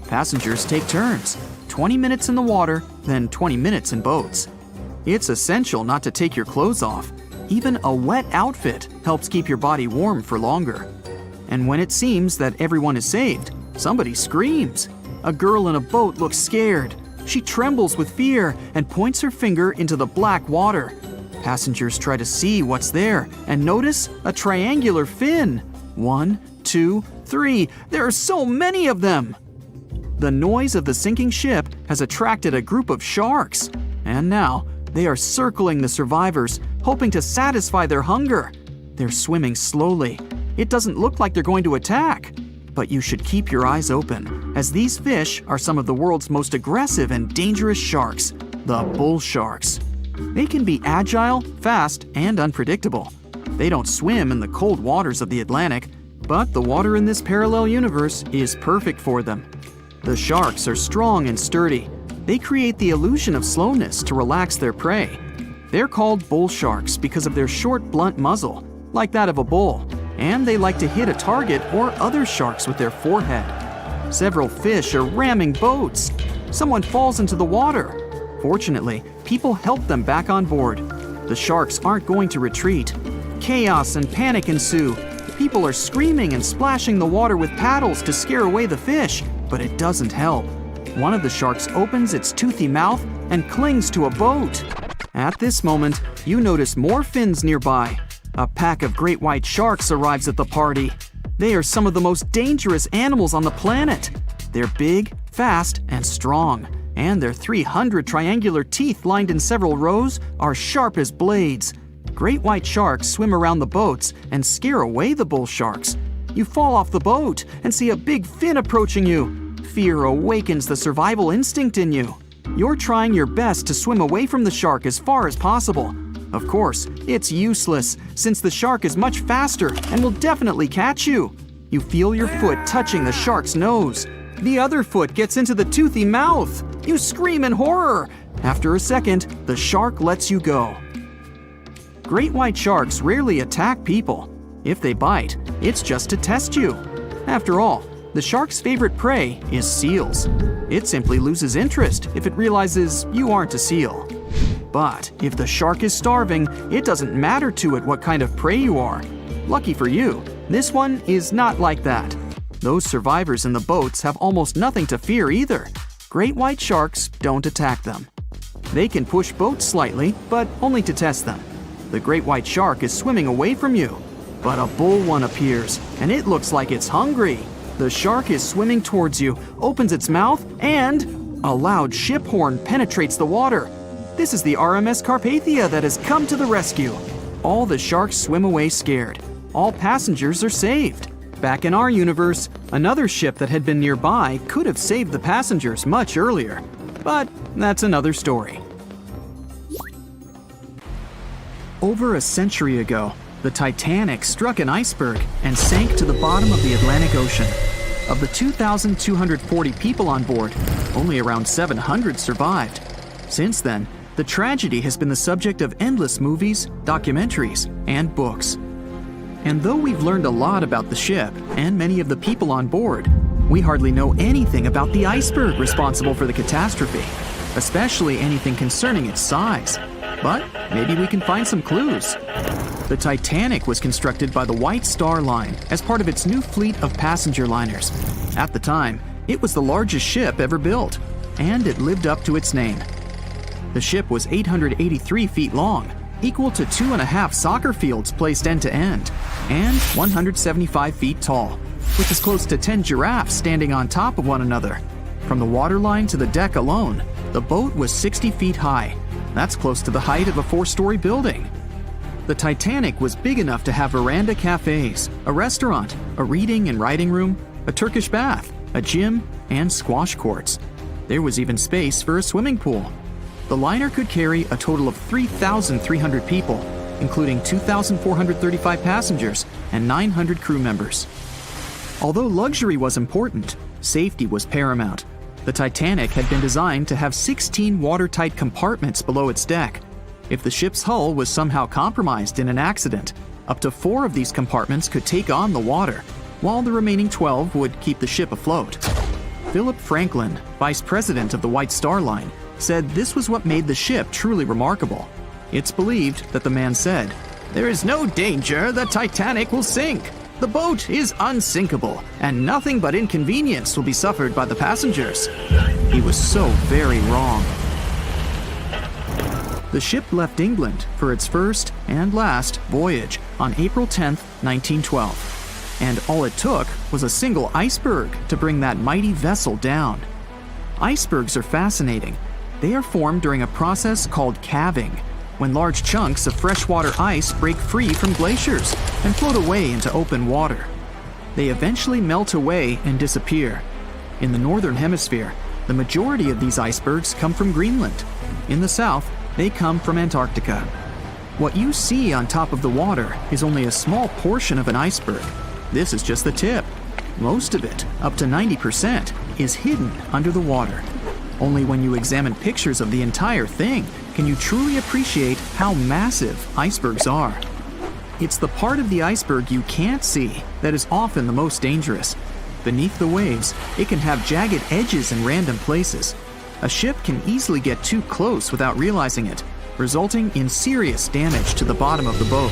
Speaker 2: Passengers take turns, 20 minutes in the water, then 20 minutes in boats. It's essential not to take your clothes off. Even a wet outfit helps keep your body warm for longer. And when it seems that everyone is saved, somebody screams. A girl in a boat looks scared. She trembles with fear and points her finger into the black water. Passengers try to see what's there and notice a triangular fin. 1, 2, 3. There are so many of them. The noise of the sinking ship has attracted a group of sharks, and now they are circling the survivors, hoping to satisfy their hunger. They're swimming slowly. It doesn't look like they're going to attack. But you should keep your eyes open, as these fish are some of the world's most aggressive and dangerous sharks, the bull sharks. They can be agile, fast, and unpredictable. They don't swim in the cold waters of the Atlantic, but the water in this parallel universe is perfect for them. The sharks are strong and sturdy. They create the illusion of slowness to relax their prey. They're called bull sharks because of their short, blunt muzzle, like that of a bull, and they like to hit a target or other sharks with their forehead. Several fish are ramming boats. Someone falls into the water. Fortunately, people help them back on board. The sharks aren't going to retreat. Chaos and panic ensue. People are screaming and splashing the water with paddles to scare away the fish, but it doesn't help. One of the sharks opens its toothy mouth and clings to a boat. At this moment, you notice more fins nearby. A pack of great white sharks arrives at the party. They are some of the most dangerous animals on the planet. They're big, fast, and strong, and their 300 triangular teeth lined in several rows are sharp as blades. Great white sharks swim around the boats and scare away the bull sharks. You fall off the boat and see a big fin approaching you. Fear awakens the survival instinct in you. You're trying your best to swim away from the shark as far as possible. Of course, it's useless, since the shark is much faster and will definitely catch you. You feel your foot touching the shark's nose. The other foot gets into the toothy mouth. You scream in horror. After a second, the shark lets you go. Great white sharks rarely attack people. If they bite, it's just to test you. After all, the shark's favorite prey is seals. It simply loses interest if it realizes you aren't a seal. But if the shark is starving, it doesn't matter to it what kind of prey you are. Lucky for you, this one is not like that. Those survivors in the boats have almost nothing to fear either. Great white sharks don't attack them. They can push boats slightly, but only to test them. The great white shark is swimming away from you. But a bull one appears, and it looks like it's hungry. The shark is swimming towards you, opens its mouth, and a loud ship horn penetrates the water. This is the RMS Carpathia that has come to the rescue. All the sharks swim away scared. All passengers are saved. Back in our universe, another ship that had been nearby could have saved the passengers much earlier. But that's another story. Over a century ago, the Titanic struck an iceberg and sank to the bottom of the Atlantic Ocean. Of the 2,240 people on board, only around 700 survived. Since then, the tragedy has been the subject of endless movies, documentaries, and books. And though we've learned a lot about the ship and many of the people on board, we hardly know anything about the iceberg responsible for the catastrophe, especially anything concerning its size. But maybe we can find some clues. The Titanic was constructed by the White Star Line as part of its new fleet of passenger liners. At the time, it was the largest ship ever built, and it lived up to its name. The ship was 883 feet long, equal to 2.5 soccer fields placed end to end, and 175 feet tall, which is close to 10 giraffes standing on top of one another. From the waterline to the deck alone, the boat was 60 feet high. That's close to the height of a 4-story building. The Titanic was big enough to have veranda cafes, a restaurant, a reading and writing room, a Turkish bath, a gym, and squash courts. There was even space for a swimming pool. The liner could carry a total of 3,300 people, including 2,435 passengers and 900 crew members. Although luxury was important, safety was paramount. The Titanic had been designed to have 16 watertight compartments below its deck. If the ship's hull was somehow compromised in an accident, up to 4 of these compartments could take on the water, while the remaining 12 would keep the ship afloat. Philip Franklin, vice president of the White Star Line, said this was what made the ship truly remarkable. It's believed that the man said, "There is no danger the Titanic will sink. The boat is unsinkable, and nothing but inconvenience will be suffered by the passengers." He was so very wrong. The ship left England for its first and last voyage on April 10, 1912. And all it took was a single iceberg to bring that mighty vessel down. Icebergs are fascinating. They are formed during a process called calving, when large chunks of freshwater ice break free from glaciers and float away into open water. They eventually melt away and disappear. In the northern hemisphere, the majority of these icebergs come from Greenland. In the south, they come from Antarctica. What you see on top of the water is only a small portion of an iceberg. This is just the tip. Most of it, up to 90%, is hidden under the water. Only when you examine pictures of the entire thing can you truly appreciate how massive icebergs are. It's the part of the iceberg you can't see that is often the most dangerous. Beneath the waves, it can have jagged edges in random places. A ship can easily get too close without realizing it, resulting in serious damage to the bottom of the boat.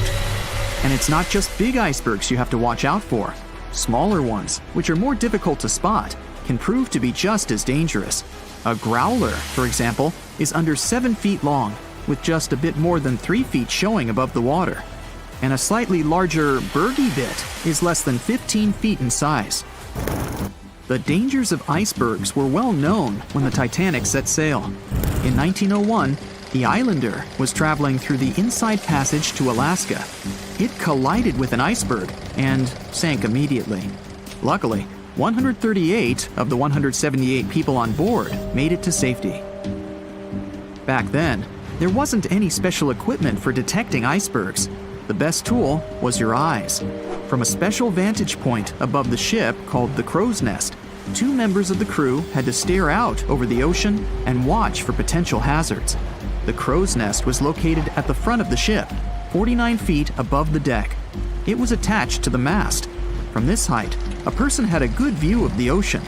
Speaker 2: And it's not just big icebergs you have to watch out for. Smaller ones, which are more difficult to spot, can prove to be just as dangerous. A growler, for example, is under 7 feet long, with just a bit more than 3 feet showing above the water. And a slightly larger bergy bit is less than 15 feet in size. The dangers of icebergs were well known when the Titanic set sail. In 1901, the Islander was traveling through the inside passage to Alaska. it collided with an iceberg and sank immediately. Luckily, 138 of the 178 people on board made it to safety. Back then, there wasn't any special equipment for detecting icebergs. The best tool was your eyes. From a special vantage point above the ship called the crow's nest, 2 members of the crew had to stare out over the ocean and watch for potential hazards. The crow's nest was located at the front of the ship, 49 feet above the deck. It was attached to the mast. From this height, a person had a good view of the ocean.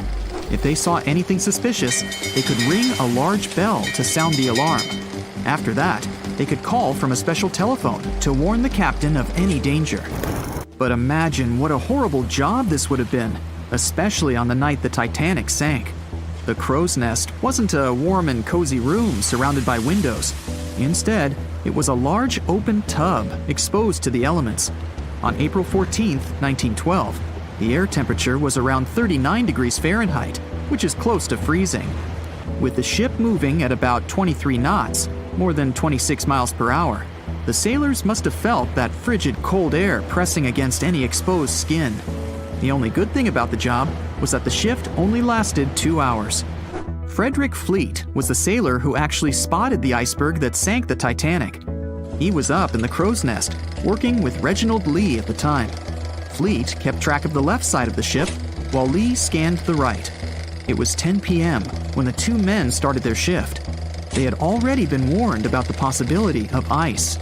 Speaker 2: If they saw anything suspicious, they could ring a large bell to sound the alarm. After that, they could call from a special telephone to warn the captain of any danger. But imagine what a horrible job this would have been, especially on the night the Titanic sank. The crow's nest wasn't a warm and cozy room surrounded by windows. Instead, it was a large open tub exposed to the elements. On April 14, 1912, the air temperature was around 39 degrees Fahrenheit, which is close to freezing. With the ship moving at about 23 knots, more than 26 miles per hour, the sailors must have felt that frigid cold air pressing against any exposed skin. The only good thing about the job was that the shift only lasted 2 hours. Frederick Fleet was the sailor who actually spotted the iceberg that sank the Titanic. He was up in the crow's nest, working with Reginald Lee at the time. Fleet kept track of the left side of the ship, while Lee scanned the right. It was 10 p.m. when the 2 men started their shift. They had already been warned about the possibility of ice.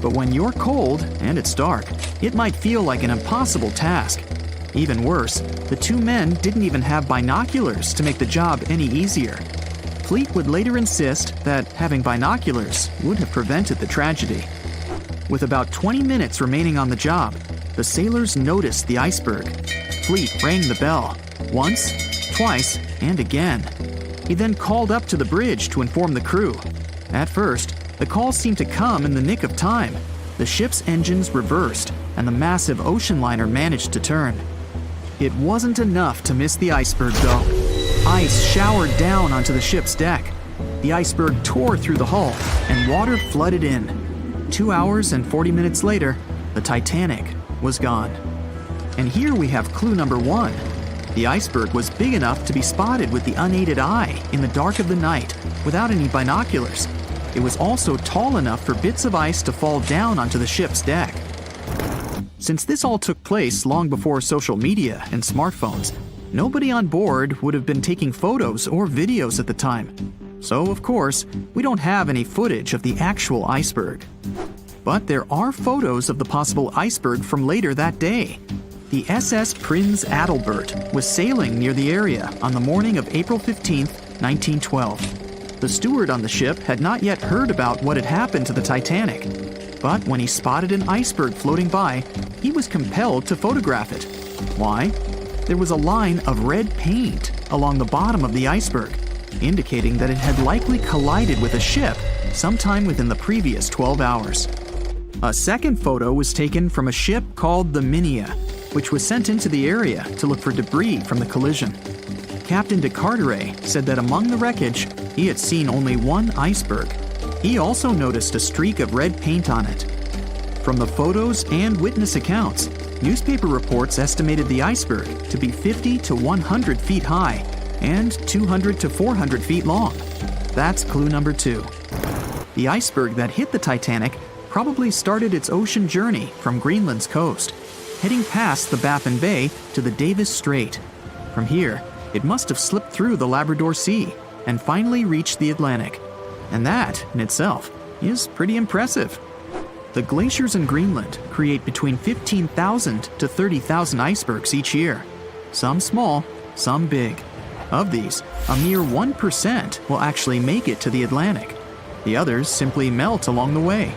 Speaker 2: But when you're cold and it's dark, it might feel like an impossible task. Even worse, the 2 men didn't even have binoculars to make the job any easier. Fleet would later insist that having binoculars would have prevented the tragedy. With about 20 minutes remaining on the job, the sailors noticed the iceberg. Fleet rang the bell, once, twice, and again. He then called up to the bridge to inform the crew. At first, the call seemed to come in the nick of time. The ship's engines reversed, and the massive ocean liner managed to turn. It wasn't enough to miss the iceberg, though. Ice showered down onto the ship's deck. The iceberg tore through the hull, and water flooded in. 2 hours and 40 minutes later, the Titanic was gone. And here we have clue number 1. The iceberg was big enough to be spotted with the unaided eye in the dark of the night without any binoculars. It was also tall enough for bits of ice to fall down onto the ship's deck. Since this all took place long before social media and smartphones, nobody on board would have been taking photos or videos at the time. So, of course, we don't have any footage of the actual iceberg. But there are photos of the possible iceberg from later that day. The SS Prinz Adalbert was sailing near the area on the morning of April 15, 1912. The steward on the ship had not yet heard about what had happened to the Titanic. But when he spotted an iceberg floating by, he was compelled to photograph it. Why? There was a line of red paint along the bottom of the iceberg, indicating that it had likely collided with a ship sometime within the previous 12 hours. A second photo was taken from a ship called the Minia, which was sent into the area to look for debris from the collision. Captain de Carteret said that among the wreckage, he had seen only one iceberg. He also noticed a streak of red paint on it. From the photos and witness accounts, newspaper reports estimated the iceberg to be 50 to 100 feet high and 200 to 400 feet long. That's clue number 2. The iceberg that hit the Titanic probably started its ocean journey from Greenland's coast, heading past the Baffin Bay to the Davis Strait. From here, it must have slipped through the Labrador Sea and finally reached the Atlantic. And that, in itself, is pretty impressive. The glaciers in Greenland create between 15,000 to 30,000 icebergs each year. Some small, some big. Of these, a mere 1% will actually make it to the Atlantic. The others simply melt along the way.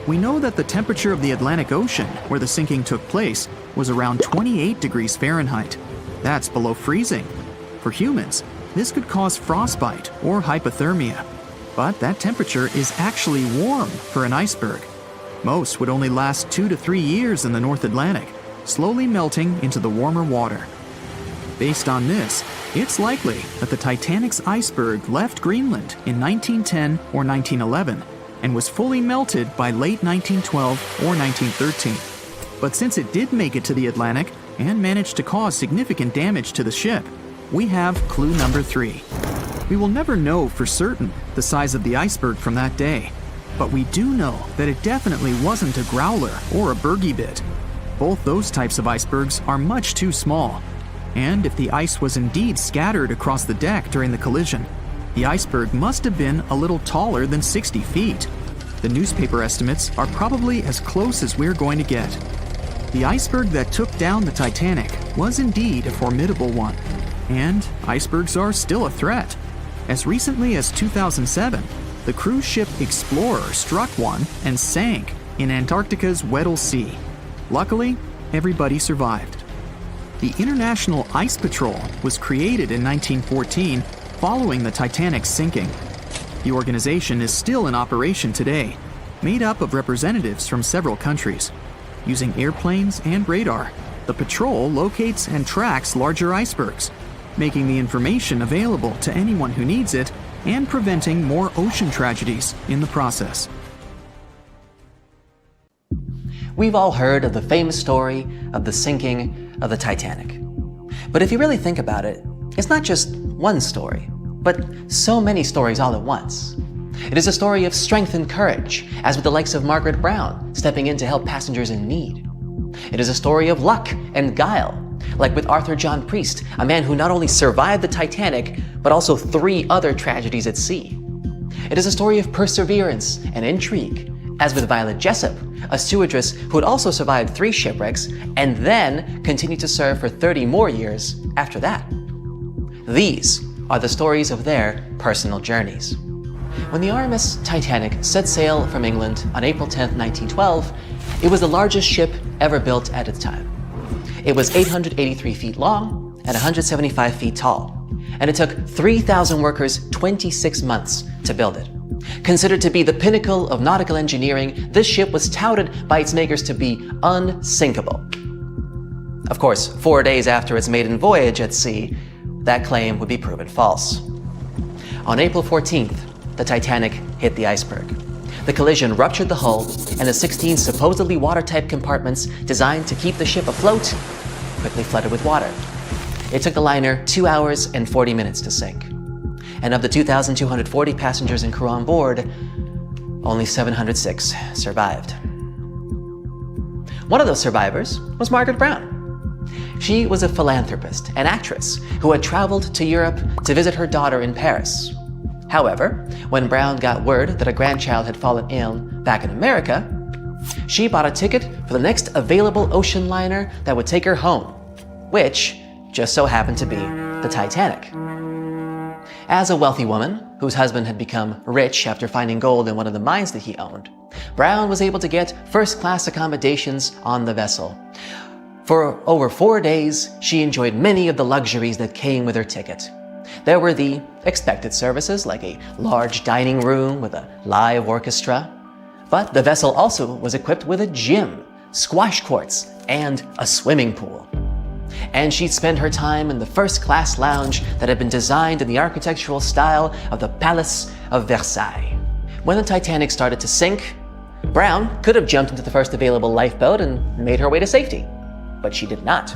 Speaker 2: We know that the temperature of the Atlantic Ocean, where the sinking took place, was around 28 degrees Fahrenheit. That's below freezing. For humans, this could cause frostbite or hypothermia. But that temperature is actually warm for an iceberg. Most would only last 2 to 3 years in the North Atlantic, slowly melting into the warmer water. Based on this, it's likely that the Titanic's iceberg left Greenland in 1910 or 1911 and was fully melted by late 1912 or 1913. But since it did make it to the Atlantic and managed to cause significant damage to the ship, we have clue number 3. We will never know for certain the size of the iceberg from that day, but we do know that it definitely wasn't a growler or a bergy bit. Both those types of icebergs are much too small. And if the ice was indeed scattered across the deck during the collision, the iceberg must have been a little taller than 60 feet. The newspaper estimates are probably as close as we're going to get. The iceberg that took down the Titanic was indeed a formidable one, and icebergs are still a threat. As recently as 2007, the cruise ship Explorer struck one and sank in Antarctica's Weddell Sea. Luckily, everybody survived. The International Ice Patrol was created in 1914 following the Titanic's sinking. The organization is still in operation today, made up of representatives from several countries. Using airplanes and radar, the patrol locates and tracks larger icebergs, making the information available to anyone who needs it and preventing more ocean tragedies in the process.
Speaker 7: We've all heard of the famous story of the sinking of the Titanic. But if you really think about it, it's not just one story, but so many stories all at once. It is a story of strength and courage, as with the likes of Margaret Brown stepping in to help passengers in need. It is a story of luck and guile, like with Arthur John Priest, a man who not only survived the Titanic, but also 3 other tragedies at sea. It is a story of perseverance and intrigue, as with Violet Jessup, a stewardess who had also survived 3 shipwrecks and then continued to serve for 30 more years after that. These are the stories of their personal journeys. When the RMS Titanic set sail from England on April 10, 1912, it was the largest ship ever built at its time. It was 883 feet long and 175 feet tall, and it took 3,000 workers 26 months to build it. Considered to be the pinnacle of nautical engineering, this ship was touted by its makers to be unsinkable. Of course, 4 days after its maiden voyage at sea, that claim would be proven false. On April 14th, the Titanic hit the iceberg. The collision ruptured the hull, and the 16 supposedly watertight compartments designed to keep the ship afloat quickly flooded with water. It took the liner 2 hours and 40 minutes to sink. And of the 2,240 passengers and crew on board, only 706 survived. One of those survivors was Margaret Brown. She was a philanthropist and actress who had traveled to Europe to visit her daughter in Paris. However, when Brown got word that a grandchild had fallen ill back in America, she bought a ticket for the next available ocean liner that would take her home, which just so happened to be the Titanic. As a wealthy woman, whose husband had become rich after finding gold in one of the mines that he owned, Brown was able to get first-class accommodations on the vessel. For over 4 days, she enjoyed many of the luxuries that came with her ticket. There were the expected services, like a large dining room with a live orchestra. But the vessel also was equipped with a gym, squash courts, and a swimming pool. And she'd spend her time in the first-class lounge that had been designed in the architectural style of the Palace of Versailles. When the Titanic started to sink, Brown could have jumped into the first available lifeboat and made her way to safety. But she did not.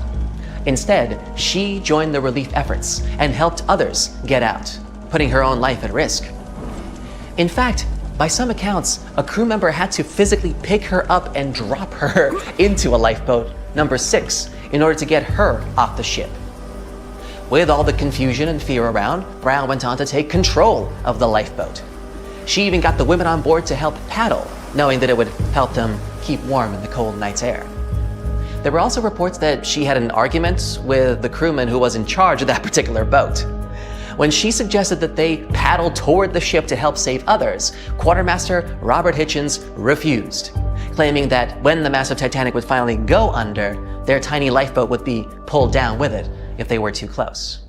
Speaker 7: Instead, she joined the relief efforts and helped others get out, putting her own life at risk. In fact, by some accounts, a crew member had to physically pick her up and drop her into a lifeboat, number 6, in order to get her off the ship. With all the confusion and fear around, Brown went on to take control of the lifeboat. She even got the women on board to help paddle, knowing that it would help them keep warm in the cold night's air. There were also reports that she had an argument with the crewman who was in charge of that particular boat. When she suggested that they paddle toward the ship to help save others, Quartermaster Robert Hitchens refused, claiming that when the massive Titanic would finally go under, their tiny lifeboat would be pulled down with it if they were too close.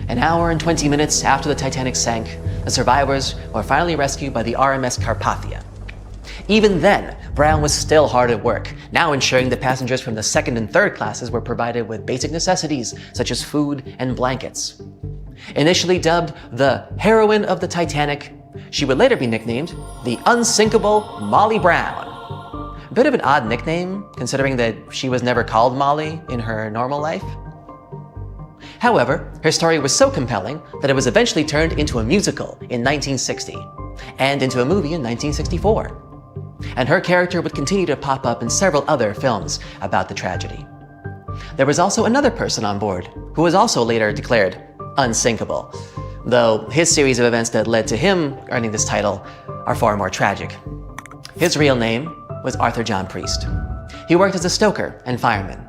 Speaker 7: An hour and 20 minutes after the Titanic sank, the survivors were finally rescued by the RMS Carpathia. Even then, Brown was still hard at work, now ensuring that passengers from the second and third classes were provided with basic necessities such as food and blankets. Initially dubbed the heroine of the Titanic, She would later be nicknamed the unsinkable Molly Brown. A bit of an odd nickname, considering that she was never called Molly in her normal life. However, her story was so compelling that it was eventually turned into a musical in 1960 and into a movie in 1964. And her character would continue to pop up in several other films about the tragedy. There was also another person on board who was also later declared unsinkable, though his series of events that led to him earning this title are far more tragic. His real name was Arthur John Priest. He worked as a stoker and fireman.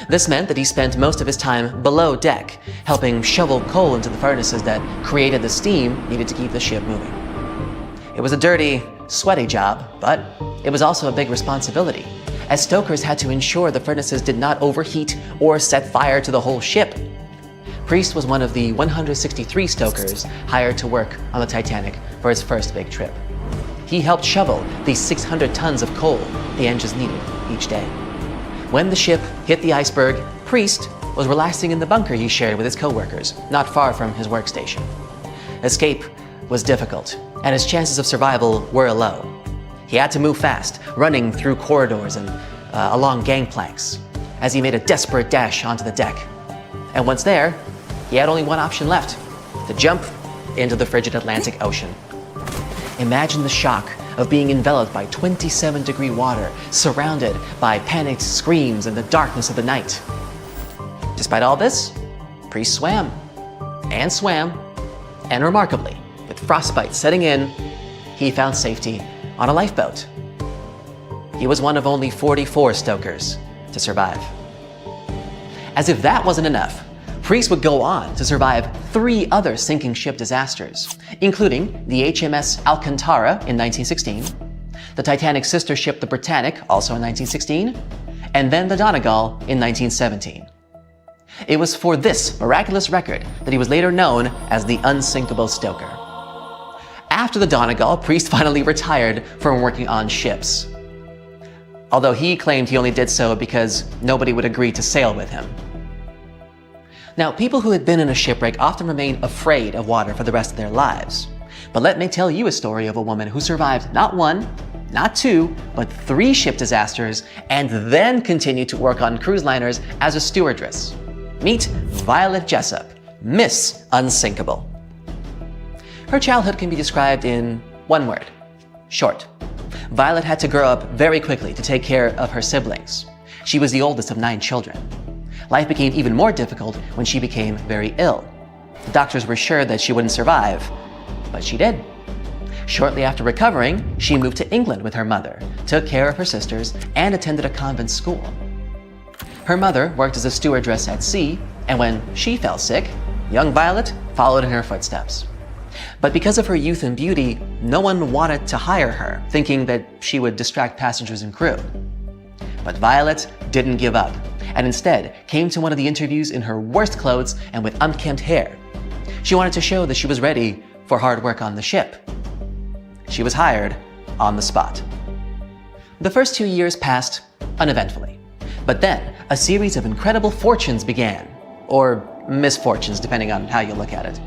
Speaker 7: This meant that he spent most of his time below deck, helping shovel coal into the furnaces that created the steam needed to keep the ship moving. It was a dirty, sweaty job, but it was also a big responsibility, as stokers had to ensure the furnaces did not overheat or set fire to the whole ship. Priest was one of the 163 stokers hired to work on the Titanic for his first big trip. He helped shovel the 600 tons of coal the engines needed each day. When the ship hit the iceberg, Priest was relaxing in the bunker he shared with his co-workers, not far from his workstation. Escape was difficult, and his chances of survival were low. He had to move fast, running through corridors and along gangplanks, as he made a desperate dash onto the deck. And once there, he had only one option left: to jump into the frigid Atlantic Ocean. Imagine the shock of being enveloped by 27-degree water, surrounded by panicked screams in the darkness of the night. Despite all this, Priest swam, and remarkably, with frostbite setting in, he found safety on a lifeboat. He was one of only 44 stokers to survive. As if that wasn't enough, Priest would go on to survive 3 other sinking ship disasters, including the HMS Alcantara in 1916, the Titanic's sister ship the Britannic, also in 1916, and then the Donegal in 1917. It was for this miraculous record that he was later known as the unsinkable stoker. After the Donegal, Priest finally retired from working on ships, although he claimed he only did so because nobody would agree to sail with him. Now, people who had been in a shipwreck often remain afraid of water for the rest of their lives. But let me tell you a story of a woman who survived not 1, not 2, but 3 ship disasters and then continued to work on cruise liners as a stewardess. Meet Violet Jessup, Miss Unsinkable. Her childhood can be described in one word: short. Violet had to grow up very quickly to take care of her siblings. She was the oldest of 9 children. Life became even more difficult when she became very ill. The doctors were sure that she wouldn't survive, but she did. Shortly after recovering, she moved to England with her mother, took care of her sisters, and attended a convent school. Her mother worked as a stewardess at sea, and when she fell sick, young Violet followed in her footsteps. But because of her youth and beauty, no one wanted to hire her, thinking that she would distract passengers and crew. But Violet didn't give up, and instead came to one of the interviews in her worst clothes and with unkempt hair. She wanted to show that she was ready for hard work on the ship. She was hired on the spot. The first 2 years passed uneventfully, but then a series of incredible fortunes began, or misfortunes depending on how you look at it.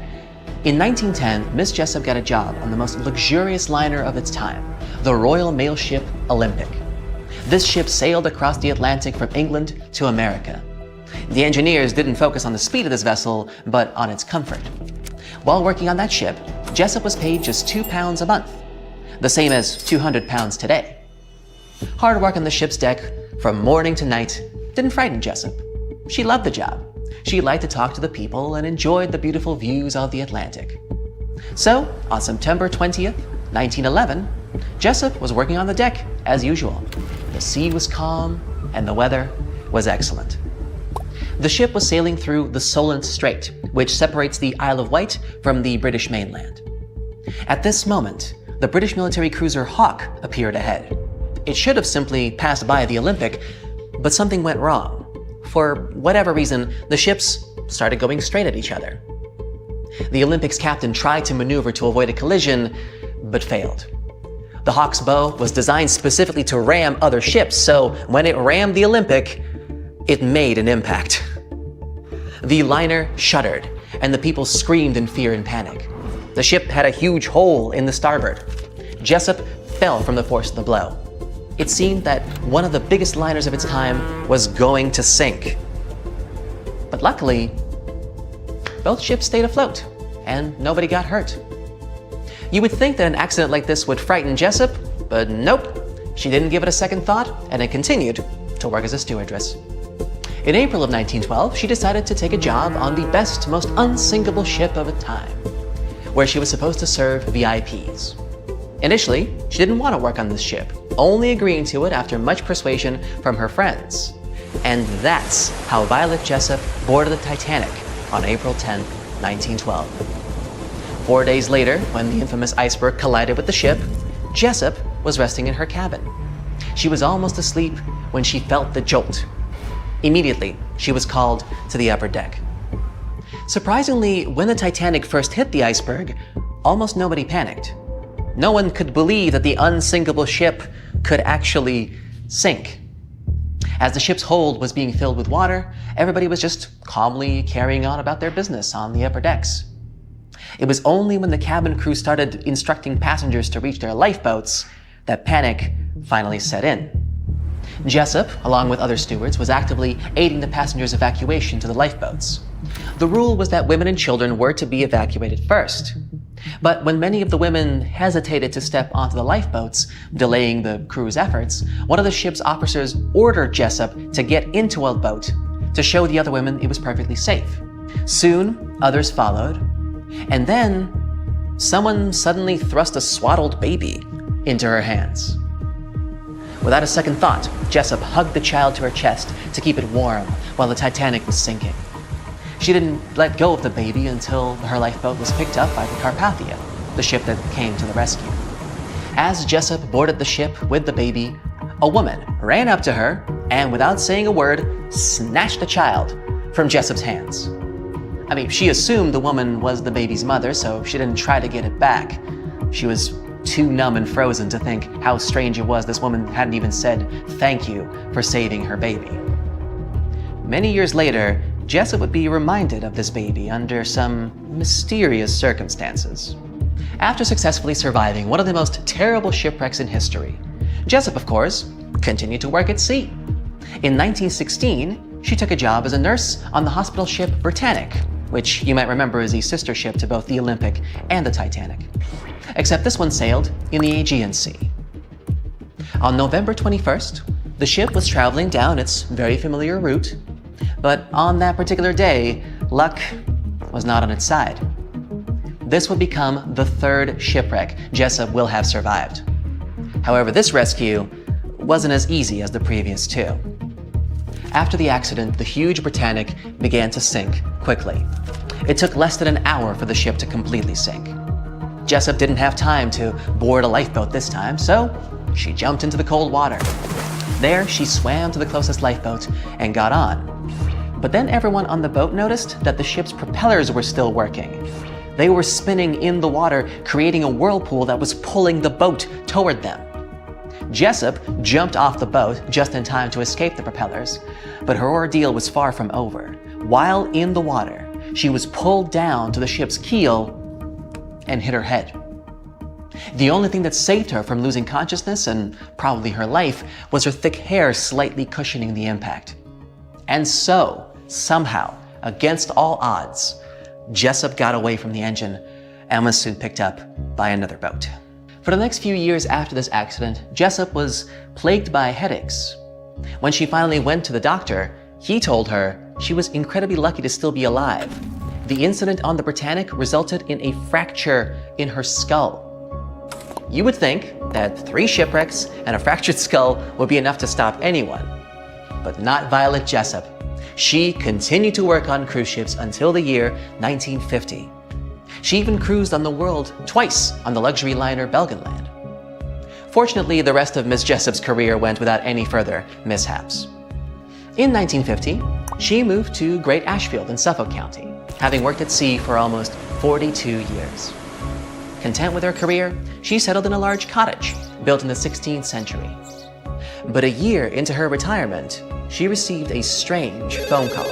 Speaker 7: In 1910, Miss Jessup got a job on the most luxurious liner of its time, the Royal Mail ship Olympic. This ship sailed across the Atlantic from England to America. The engineers didn't focus on the speed of this vessel, but on its comfort. While working on that ship, Jessup was paid just £2 a month, the same as £200 today. Hard work on the ship's deck from morning to night didn't frighten Jessup. She loved the job. She liked to talk to the people and enjoyed the beautiful views of the Atlantic. So, on September 20th, 1911, Jessup was working on the deck as usual. The sea was calm and the weather was excellent. The ship was sailing through the Solent Strait, which separates the Isle of Wight from the British mainland. At this moment, the British military cruiser Hawke appeared ahead. It should have simply passed by the Olympic, but something went wrong. For whatever reason, the ships started going straight at each other. The Olympic's captain tried to maneuver to avoid a collision, but failed. The Hawke's bow was designed specifically to ram other ships, so when it rammed the Olympic, it made an impact. The liner shuddered, and the people screamed in fear and panic. The ship had a huge hole in the starboard. Jessup fell from the force of the blow. It seemed that one of the biggest liners of its time was going to sink. But luckily, both ships stayed afloat, and nobody got hurt. You would think that an accident like this would frighten Jessup, but nope. She didn't give it a second thought, and it continued to work as a stewardess. In April of 1912, she decided to take a job on the best, most unsinkable ship of the time, where she was supposed to serve VIPs. Initially, she didn't want to work on this ship, only agreeing to it after much persuasion from her friends. And that's how Violet Jessup boarded the Titanic on April 10, 1912. 4 days later, when the infamous iceberg collided with the ship, Jessup was resting in her cabin. She was almost asleep when she felt the jolt. Immediately, she was called to the upper deck. Surprisingly, when the Titanic first hit the iceberg, almost nobody panicked. No one could believe that the unsinkable ship could actually sink. As the ship's hold was being filled with water, everybody was just calmly carrying on about their business on the upper decks. It was only when the cabin crew started instructing passengers to reach their lifeboats that panic finally set in. Jessup, along with other stewards, was actively aiding the passengers' evacuation to the lifeboats. The rule was that women and children were to be evacuated first. But when many of the women hesitated to step onto the lifeboats, delaying the crew's efforts, one of the ship's officers ordered Jessup to get into a boat to show the other women it was perfectly safe. Soon, others followed, and then someone suddenly thrust a swaddled baby into her hands. Without a second thought, Jessup hugged the child to her chest to keep it warm while the Titanic was sinking. She didn't let go of the baby until her lifeboat was picked up by the Carpathia, the ship that came to the rescue. As Jessup boarded the ship with the baby, a woman ran up to her and, without saying a word, snatched the child from Jessup's hands. I mean, she assumed the woman was the baby's mother, so she didn't try to get it back. She was too numb and frozen to think how strange it was this woman hadn't even said thank you for saving her baby. Many years later, Jessup would be reminded of this baby under some mysterious circumstances. After successfully surviving one of the most terrible shipwrecks in history, Jessup, of course, continued to work at sea. In 1916, she took a job as a nurse on the hospital ship Britannic, which you might remember is a sister ship to both the Olympic and the Titanic. Except this one sailed in the Aegean Sea. On November 21st, the ship was traveling down its very familiar route, but on that particular day, luck was not on its side. This would become the third shipwreck Jessup will have survived. However, this rescue wasn't as easy as the previous two. After the accident, the huge Britannic began to sink quickly. It took less than an hour for the ship to completely sink. Jessup didn't have time to board a lifeboat this time, so she jumped into the cold water. There, she swam to the closest lifeboat and got on. But then everyone on the boat noticed that the ship's propellers were still working. They were spinning in the water, creating a whirlpool that was pulling the boat toward them. Jessup jumped off the boat just in time to escape the propellers, but her ordeal was far from over. While in the water, she was pulled down to the ship's keel and hit her head. The only thing that saved her from losing consciousness, and probably her life, was her thick hair slightly cushioning the impact. And so, somehow, against all odds, Jessup got away from the engine and was soon picked up by another boat. For the next few years after this accident, Jessup was plagued by headaches. When she finally went to the doctor, he told her she was incredibly lucky to still be alive. The incident on the Britannic resulted in a fracture in her skull. You would think that 3 shipwrecks and a fractured skull would be enough to stop anyone, but not Violet Jessup. She continued to work on cruise ships until the year 1950. She even cruised on the world twice on the luxury liner Belgenland. Fortunately, the rest of Miss Jessup's career went without any further mishaps. In 1950, she moved to Great Ashfield in Suffolk County, having worked at sea for almost 42 years. Content with her career, she settled in a large cottage built in the 16th century. But a year into her retirement, she received a strange phone call.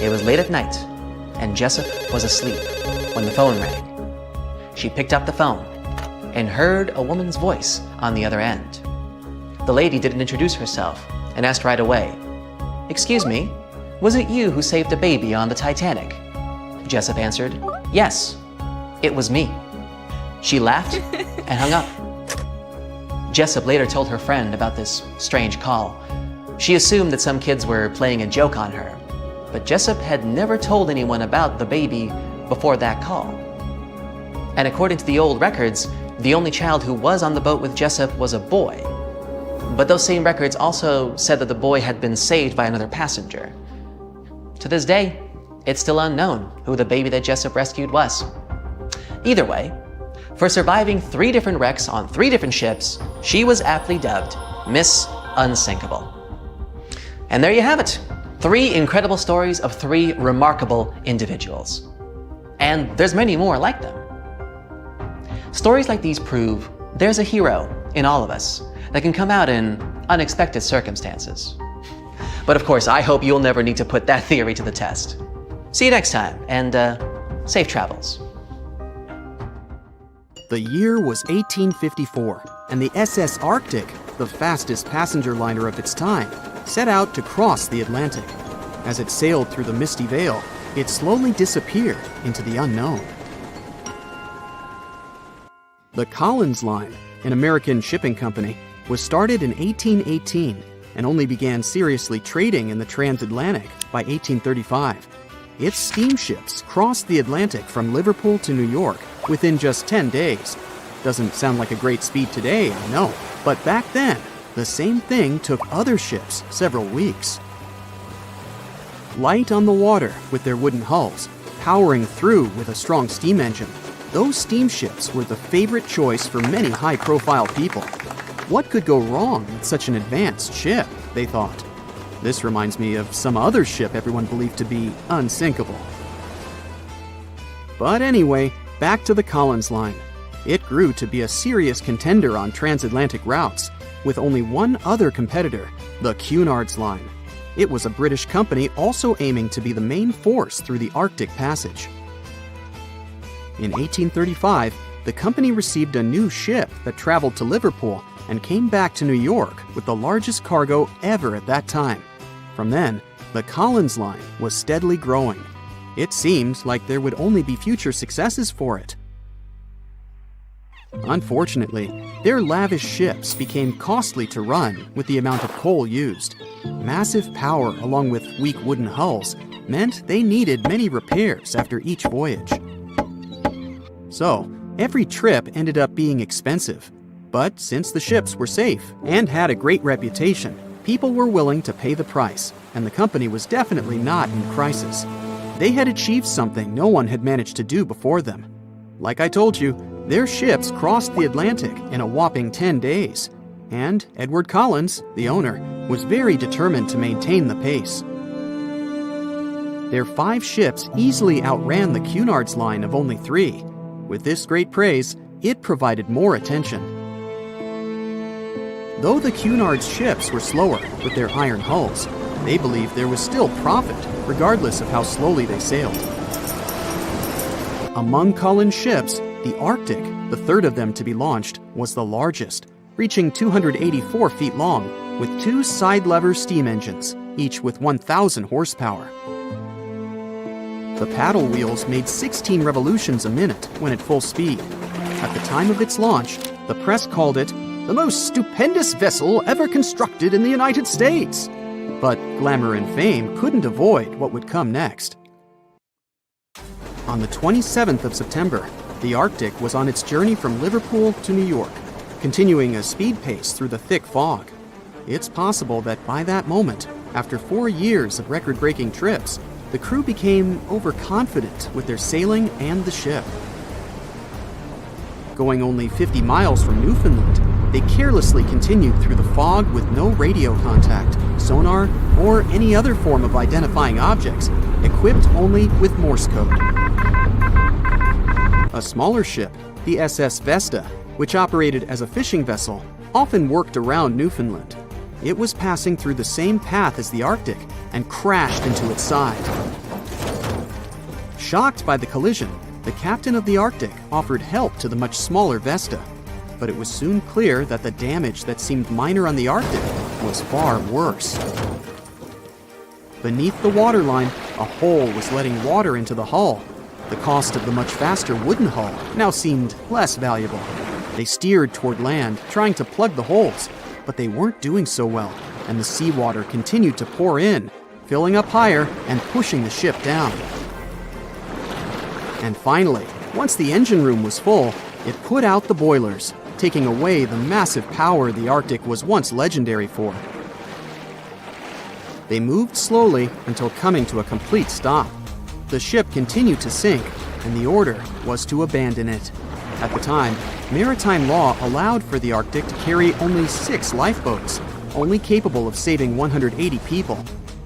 Speaker 7: It was late at night, and Jessup was asleep when the phone rang. she picked up the phone and heard a woman's voice on the other end. The lady didn't introduce herself and asked right away, "Excuse me, was it you who saved a baby on the Titanic?" Jessup answered, "Yes, it was me." She laughed and hung up. Jessup later told her friend about this strange call. She assumed that some kids were playing a joke on her, but Jessup had never told anyone about the baby before that call. And according to the old records, the only child who was on the boat with Jessup was a boy. But those same records also said that the boy had been saved by another passenger. To this day, it's still unknown who the baby that Jessup rescued was. Either way, for surviving 3 different wrecks on 3 different ships, she was aptly dubbed Miss Unsinkable. And there you have it. 3 incredible stories of 3 remarkable individuals. And there's many more like them. Stories like these prove there's a hero in all of us that can come out in unexpected circumstances. But of course, I hope you'll never need to put that theory to the test. See you next time, and safe travels.
Speaker 2: The year was 1854, and the SS Arctic, the fastest passenger liner of its time, set out to cross the Atlantic. As it sailed through the misty veil, it slowly disappeared into the unknown. The Collins Line, an American shipping company, was started in 1818 and only began seriously trading in the transatlantic by 1835. Its steamships crossed the Atlantic from Liverpool to New York within just 10 days. Doesn't sound like a great speed today, I know, but back then, the same thing took other ships several weeks. Light on the water with their wooden hulls, powering through with a strong steam engine, those steamships were the favorite choice for many high-profile people. What could go wrong with such an advanced ship, they thought. This reminds me of some other ship everyone believed to be unsinkable. But anyway, back to the Collins Line. It grew to be a serious contender on transatlantic routes, with only one other competitor, the Cunard's Line. It was a British company also aiming to be the main force through the Arctic Passage. In 1835, the company received a new ship that traveled to Liverpool and came back to New York with the largest cargo ever at that time. From then, the Collins Line was steadily growing. It seemed like there would only be future successes for it. Unfortunately, their lavish ships became costly to run with the amount of coal used. Massive power along with weak wooden hulls meant they needed many repairs after each voyage. So, every trip ended up being expensive. But since the ships were safe and had a great reputation, people were willing to pay the price, and the company was definitely not in crisis. They had achieved something no one had managed to do before them. Like I told you, their ships crossed the Atlantic in a whopping 10 days, and Edward Collins, the owner, was very determined to maintain the pace. Their 5 ships easily outran the Cunard's line of only 3. With this great praise, it provided more attention. Though the Cunard's ships were slower with their iron hulls, they believed there was still profit, regardless of how slowly they sailed. Among Collins' ships, the Arctic, the third of them to be launched, was the largest, reaching 284 feet long, with 2 side-lever steam engines, each with 1,000 horsepower. The paddle wheels made 16 revolutions a minute when at full speed. At the time of its launch, the press called it the most stupendous vessel ever constructed in the United States. But glamour and fame couldn't avoid what would come next. On the 27th of September, the Arctic was on its journey from Liverpool to New York, continuing a speed pace through the thick fog. It's possible that by that moment, after 4 years of record-breaking trips, the crew became overconfident with their sailing and the ship. Going only 50 miles from Newfoundland, they carelessly continued through the fog with no radio contact, sonar, or any other form of identifying objects, equipped only with Morse code. A smaller ship, the SS Vesta, which operated as a fishing vessel, often worked around Newfoundland. It was passing through the same path as the Arctic and crashed into its side. Shocked by the collision, the captain of the Arctic offered help to the much smaller Vesta, but it was soon clear that the damage that seemed minor on the Arctic was far worse. Beneath the waterline, a hole was letting water into the hull. The cost of the much faster wooden hull now seemed less valuable. They steered toward land, trying to plug the holes, but they weren't doing so well, and the seawater continued to pour in, filling up higher and pushing the ship down. And finally, once the engine room was full, it put out the boilers, taking away the massive power the Arctic was once legendary for. They moved slowly until coming to a complete stop. The ship continued to sink, and the order was to abandon it. At the time, maritime law allowed for the Arctic to carry only 6 lifeboats, only capable of saving 180 people.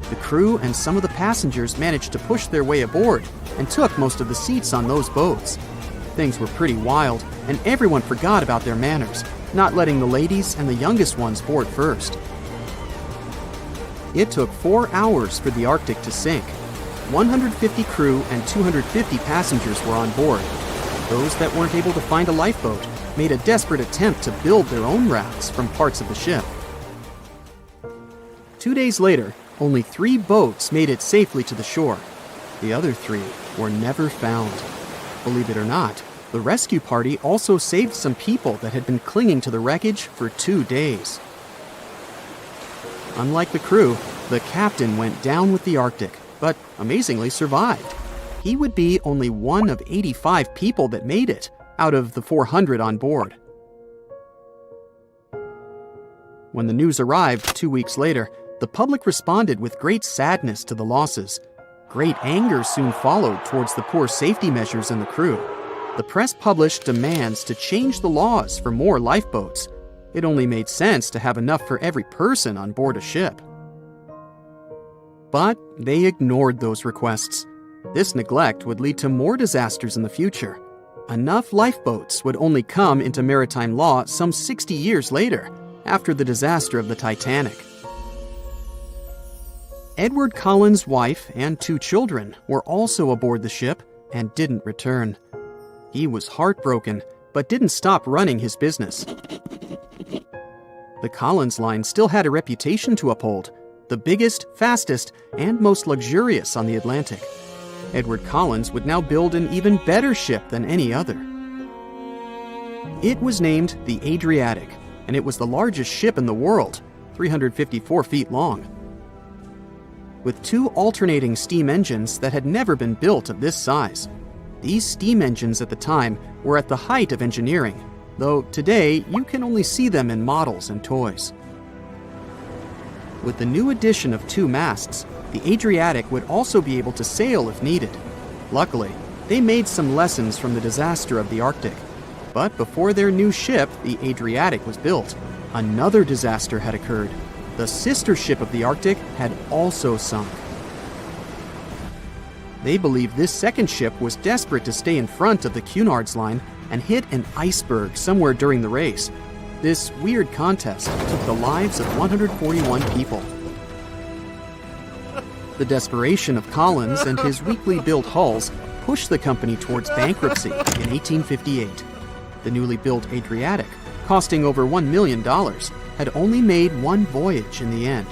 Speaker 2: The crew and some of the passengers managed to push their way aboard and took most of the seats on those boats. Things were pretty wild, and everyone forgot about their manners, not letting the ladies and the youngest ones board first. It took 4 hours for the Arctic to sink. 150 crew and 250 passengers were on board. Those that weren't able to find a lifeboat made a desperate attempt to build their own rafts from parts of the ship. 2 days later, only 3 boats made it safely to the shore. The other 3 were never found. Believe it or not, the rescue party also saved some people that had been clinging to the wreckage for 2 days. Unlike the crew, the captain went down with the Arctic, but amazingly survived. He would be only one of 85 people that made it, out of the 400 on board. When the news arrived 2 weeks later, the public responded with great sadness to the losses. Great anger soon followed towards the poor safety measures in the crew. The press published demands to change the laws for more lifeboats. It only made sense to have enough for every person on board a ship. But they ignored those requests. This neglect would lead to more disasters in the future. Enough lifeboats would only come into maritime law some 60 years later, after the disaster of the Titanic. Edward Cullen's wife and 2 children were also aboard the ship and didn't return. He was heartbroken, but didn't stop running his business. The Collins line still had a reputation to uphold, the biggest, fastest, and most luxurious on the Atlantic. Edward Collins would now build an even better ship than any other. It was named the Adriatic, and it was the largest ship in the world, 354 feet long. With 2 alternating steam engines that had never been built of this size. These steam engines at the time were at the height of engineering, though today you can only see them in models and toys. With the new addition of 2 masts, the Adriatic would also be able to sail if needed. Luckily, they made some lessons from the disaster of the Arctic. But before their new ship, the Adriatic, was built, another disaster had occurred. The sister ship of the Arctic had also sunk. They believed this second ship was desperate to stay in front of the Cunard's line and hit an iceberg somewhere during the race. This weird contest took the lives of 141 people. The desperation of Collins and his weakly built hulls pushed the company towards bankruptcy in 1858. The newly built Adriatic, costing over $1 million, had only made 1 voyage in the end.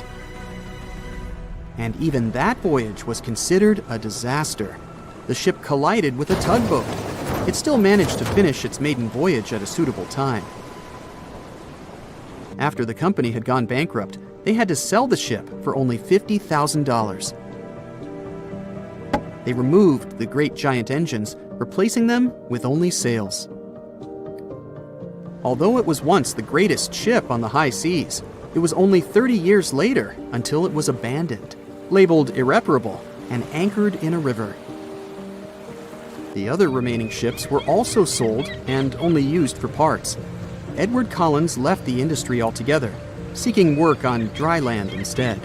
Speaker 2: And even that voyage was considered a disaster. The ship collided with a tugboat. It still managed to finish its maiden voyage at a suitable time. After the company had gone bankrupt, they had to sell the ship for only $50,000. They removed the great giant engines, replacing them with only sails. Although it was once the greatest ship on the high seas, it was only 30 years later until it was abandoned, labeled irreparable, and anchored in a river. The other remaining ships were also sold and only used for parts. Edward Collins left the industry altogether, seeking work on dry land instead.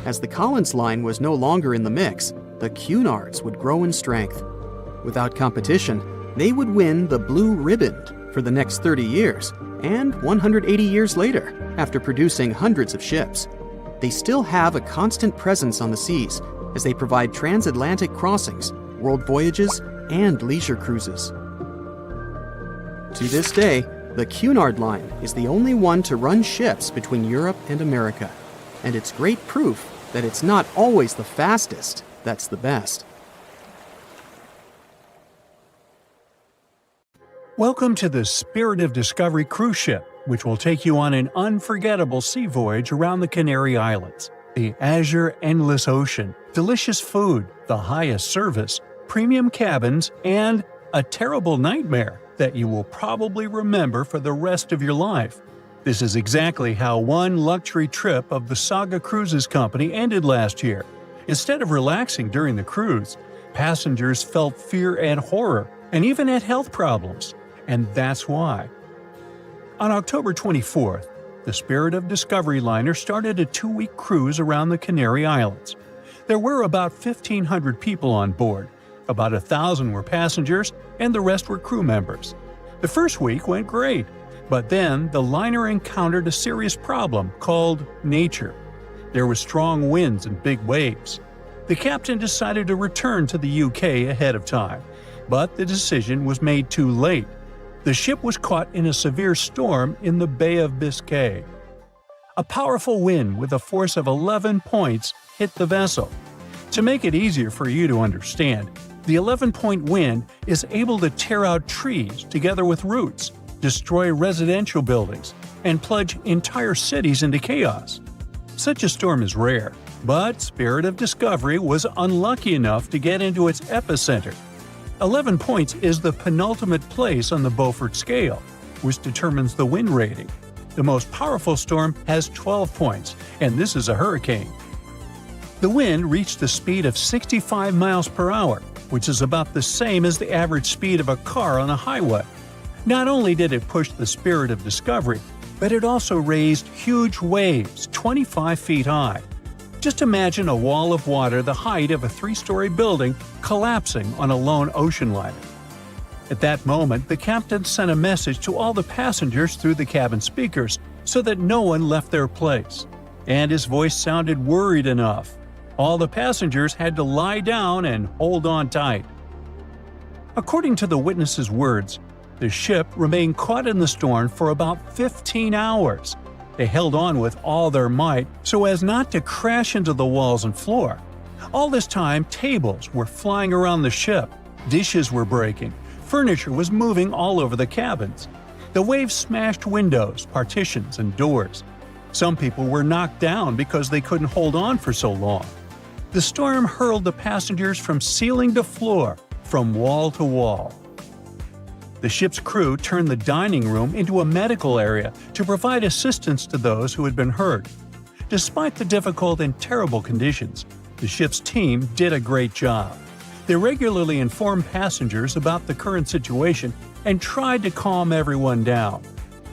Speaker 2: As the Collins line was no longer in the mix, the Cunards would grow in strength. Without competition, they would win the Blue Ribbon for the next 30 years, and 180 years later, after producing hundreds of ships. They still have a constant presence on the seas, as they provide transatlantic crossings, world voyages and leisure cruises. To this day, the Cunard line is the only one to run ships between Europe and America, and it's great proof that it's not always the fastest that's the best.
Speaker 4: Welcome to the Spirit of Discovery cruise ship, which will take you on an unforgettable sea voyage around the Canary Islands. The azure endless ocean, delicious food, the highest service, premium cabins, and a terrible nightmare that you will probably remember for the rest of your life. This is exactly how one luxury trip of the Saga Cruises Company ended last year. Instead of relaxing during the cruise, passengers felt fear and horror, and even had health problems. And that's why. On October 24th, the Spirit of Discovery liner started a 2-week cruise around the Canary Islands. There were about 1,500 people on board. About 1,000 were passengers, and the rest were crew members. The first week went great, but then the liner encountered a serious problem called nature. There were strong winds and big waves. The captain decided to return to the UK ahead of time, but the decision was made too late. The ship was caught in a severe storm in the Bay of Biscay. A powerful wind with a force of 11 points hit the vessel. To make it easier for you to understand, the 11-point wind is able to tear out trees together with roots, destroy residential buildings, and plunge entire cities into chaos. Such a storm is rare, but Spirit of Discovery was unlucky enough to get into its epicenter. 11 points is the penultimate place on the Beaufort scale, which determines the wind rating. The most powerful storm has 12 points, and this is a hurricane. The wind reached a speed of 65 miles per hour, which is about the same as the average speed of a car on a highway. Not only did it push the Spirit of Discovery, but it also raised huge waves 25 feet high. Just imagine a wall of water the height of a 3-story building collapsing on a lone ocean liner. At that moment, the captain sent a message to all the passengers through the cabin speakers so that no one left their place. And his voice sounded worried enough. All the passengers had to lie down and hold on tight. According to the witnesses' words, the ship remained caught in the storm for about 15 hours. They held on with all their might so as not to crash into the walls and floor. All this time, tables were flying around the ship, dishes were breaking, furniture was moving all over the cabins. The waves smashed windows, partitions, and doors. Some people were knocked down because they couldn't hold on for so long. The storm hurled the passengers from ceiling to floor, from wall to wall. The ship's crew turned the dining room into a medical area to provide assistance to those who had been hurt. Despite the difficult and terrible conditions, the ship's team did a great job. They regularly informed passengers about the current situation and tried to calm everyone down.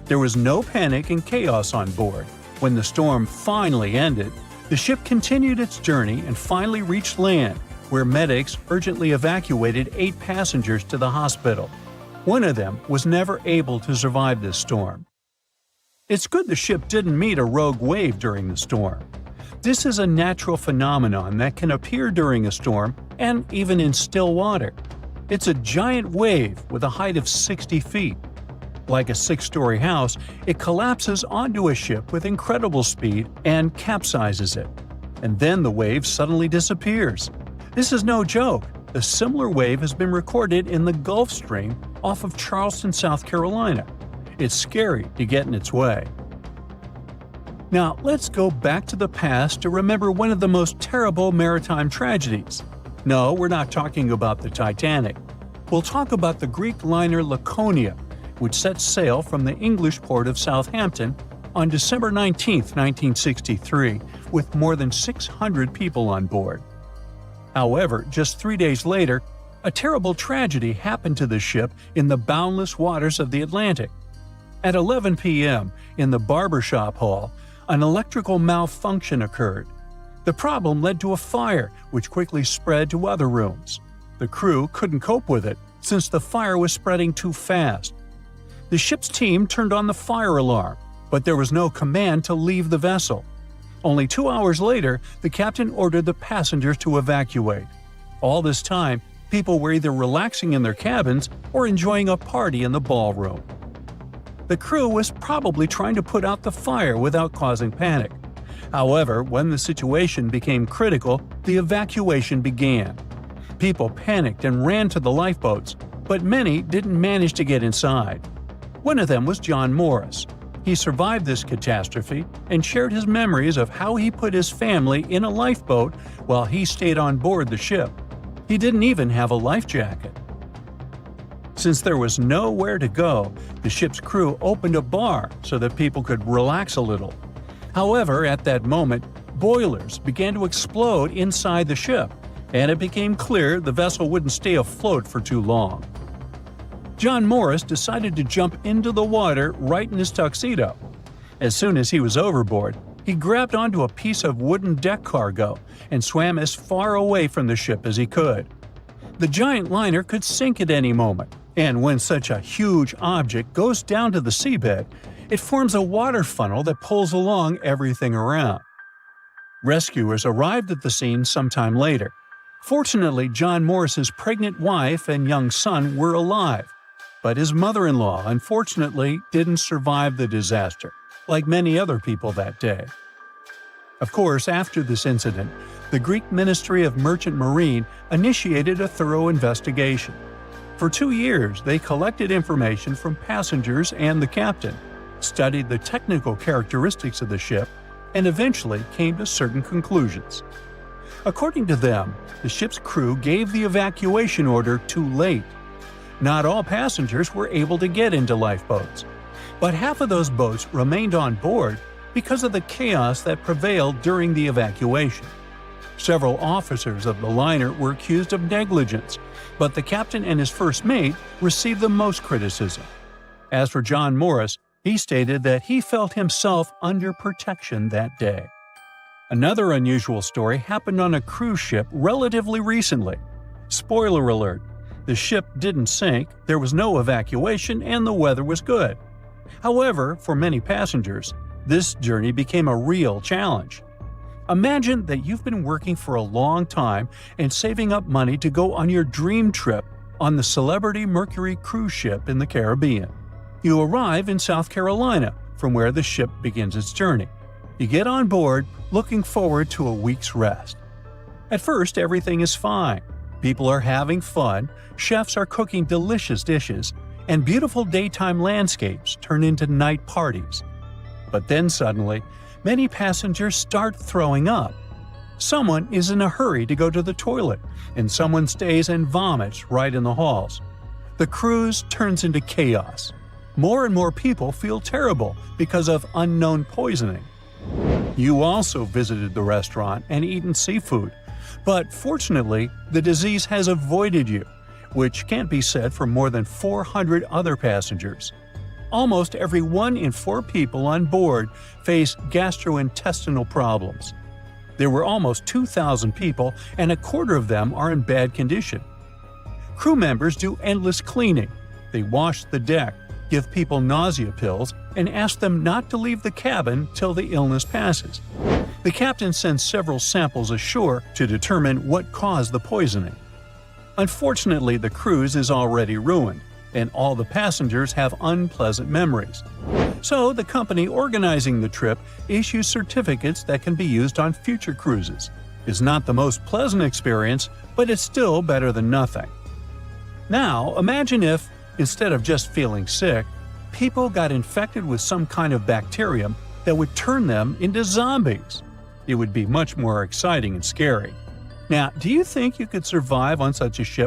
Speaker 4: There was no panic and chaos on board. When the storm finally ended, the ship continued its journey and finally reached land, where medics urgently evacuated 8 passengers to the hospital. One of them was never able to survive this storm. It's good the ship didn't meet a rogue wave during the storm. This is a natural phenomenon that can appear during a storm and even in still water. It's a giant wave with a height of 60 feet. Like a 6-story house, it collapses onto a ship with incredible speed and capsizes it. And then the wave suddenly disappears. This is no joke. A similar wave has been recorded in the Gulf Stream off of Charleston, South Carolina. It's scary to get in its way. Now, let's go back to the past to remember one of the most terrible maritime tragedies. No, we're not talking about the Titanic. We'll talk about the Greek liner Laconia, which set sail from the English port of Southampton on December 19, 1963, with more than 600 people on board. However, just 3 days later, a terrible tragedy happened to the ship in the boundless waters of the Atlantic. At 11 p.m., in the barbershop hall, an electrical malfunction occurred. The problem led to a fire, which quickly spread to other rooms. The crew couldn't cope with it, since the fire was spreading too fast. The ship's team turned on the fire alarm, but there was no command to leave the vessel. Only 2 hours later, the captain ordered the passengers to evacuate. All this time, People were either relaxing in their cabins or enjoying a party in the ballroom. The crew was probably trying to put out the fire without causing panic. However, when the situation became critical, the evacuation began. People panicked and ran to the lifeboats, but many didn't manage to get inside. One of them was John Morris. He survived this catastrophe and shared his memories of how he put his family in a lifeboat while he stayed on board the ship. He didn't even have a life jacket. Since there was nowhere to go, the ship's crew opened a bar so that people could relax a little. However, at that moment, boilers began to explode inside the ship, and it became clear the vessel wouldn't stay afloat for too long. John Morris decided to jump into the water right in his tuxedo. As soon as he was overboard, he grabbed onto a piece of wooden deck cargo and swam as far away from the ship as he could. The giant liner could sink at any moment, and when such a huge object goes down to the seabed, it forms a water funnel that pulls along everything around. Rescuers arrived at the scene sometime later. Fortunately, John Morris's pregnant wife and young son were alive, but his mother-in-law unfortunately didn't survive the disaster, like many other people that day. Of course, after this incident, the Greek Ministry of Merchant Marine initiated a thorough investigation. For 2 years, they collected information from passengers and the captain, studied the technical characteristics of the ship, and eventually came to certain conclusions. According to them, the ship's crew gave the evacuation order too late. Not all passengers were able to get into lifeboats, but half of those boats remained on board because of the chaos that prevailed during the evacuation. Several officers of the liner were accused of negligence, but the captain and his first mate received the most criticism. As for John Morris, he stated that he felt himself under protection that day. Another unusual story happened on a cruise ship relatively recently. Spoiler alert, the ship didn't sink, there was no evacuation, and the weather was good. However, for many passengers, this journey became a real challenge. Imagine that you've been working for a long time and saving up money to go on your dream trip on the Celebrity Mercury cruise ship in the Caribbean. You arrive in South Carolina, from where the ship begins its journey. You get on board, looking forward to a week's rest. At first, everything is fine. People are having fun, chefs are cooking delicious dishes, and beautiful daytime landscapes turn into night parties. But then suddenly, many passengers start throwing up. Someone is in a hurry to go to the toilet, and someone stays and vomits right in the halls. The cruise turns into chaos. More and more people feel terrible because of unknown poisoning. You also visited the restaurant and eaten seafood, but fortunately, the disease has avoided you, which can't be said for more than 400 other passengers. Almost every 1 in 4 people on board face gastrointestinal problems. There were almost 2,000 people, and a quarter of them are in bad condition. Crew members do endless cleaning. They wash the deck, give people nausea pills, and ask them not to leave the cabin till the illness passes. The captain sends several samples ashore to determine what caused the poisoning. Unfortunately, the cruise is already ruined, and all the passengers have unpleasant memories. So the company organizing the trip issues certificates that can be used on future cruises. It's not the most pleasant experience, but it's still better than nothing. Now, imagine if, instead of just feeling sick, people got infected with some kind of bacterium that would turn them into zombies. It would be much more exciting and scary. Now, do you think you could survive on such a ship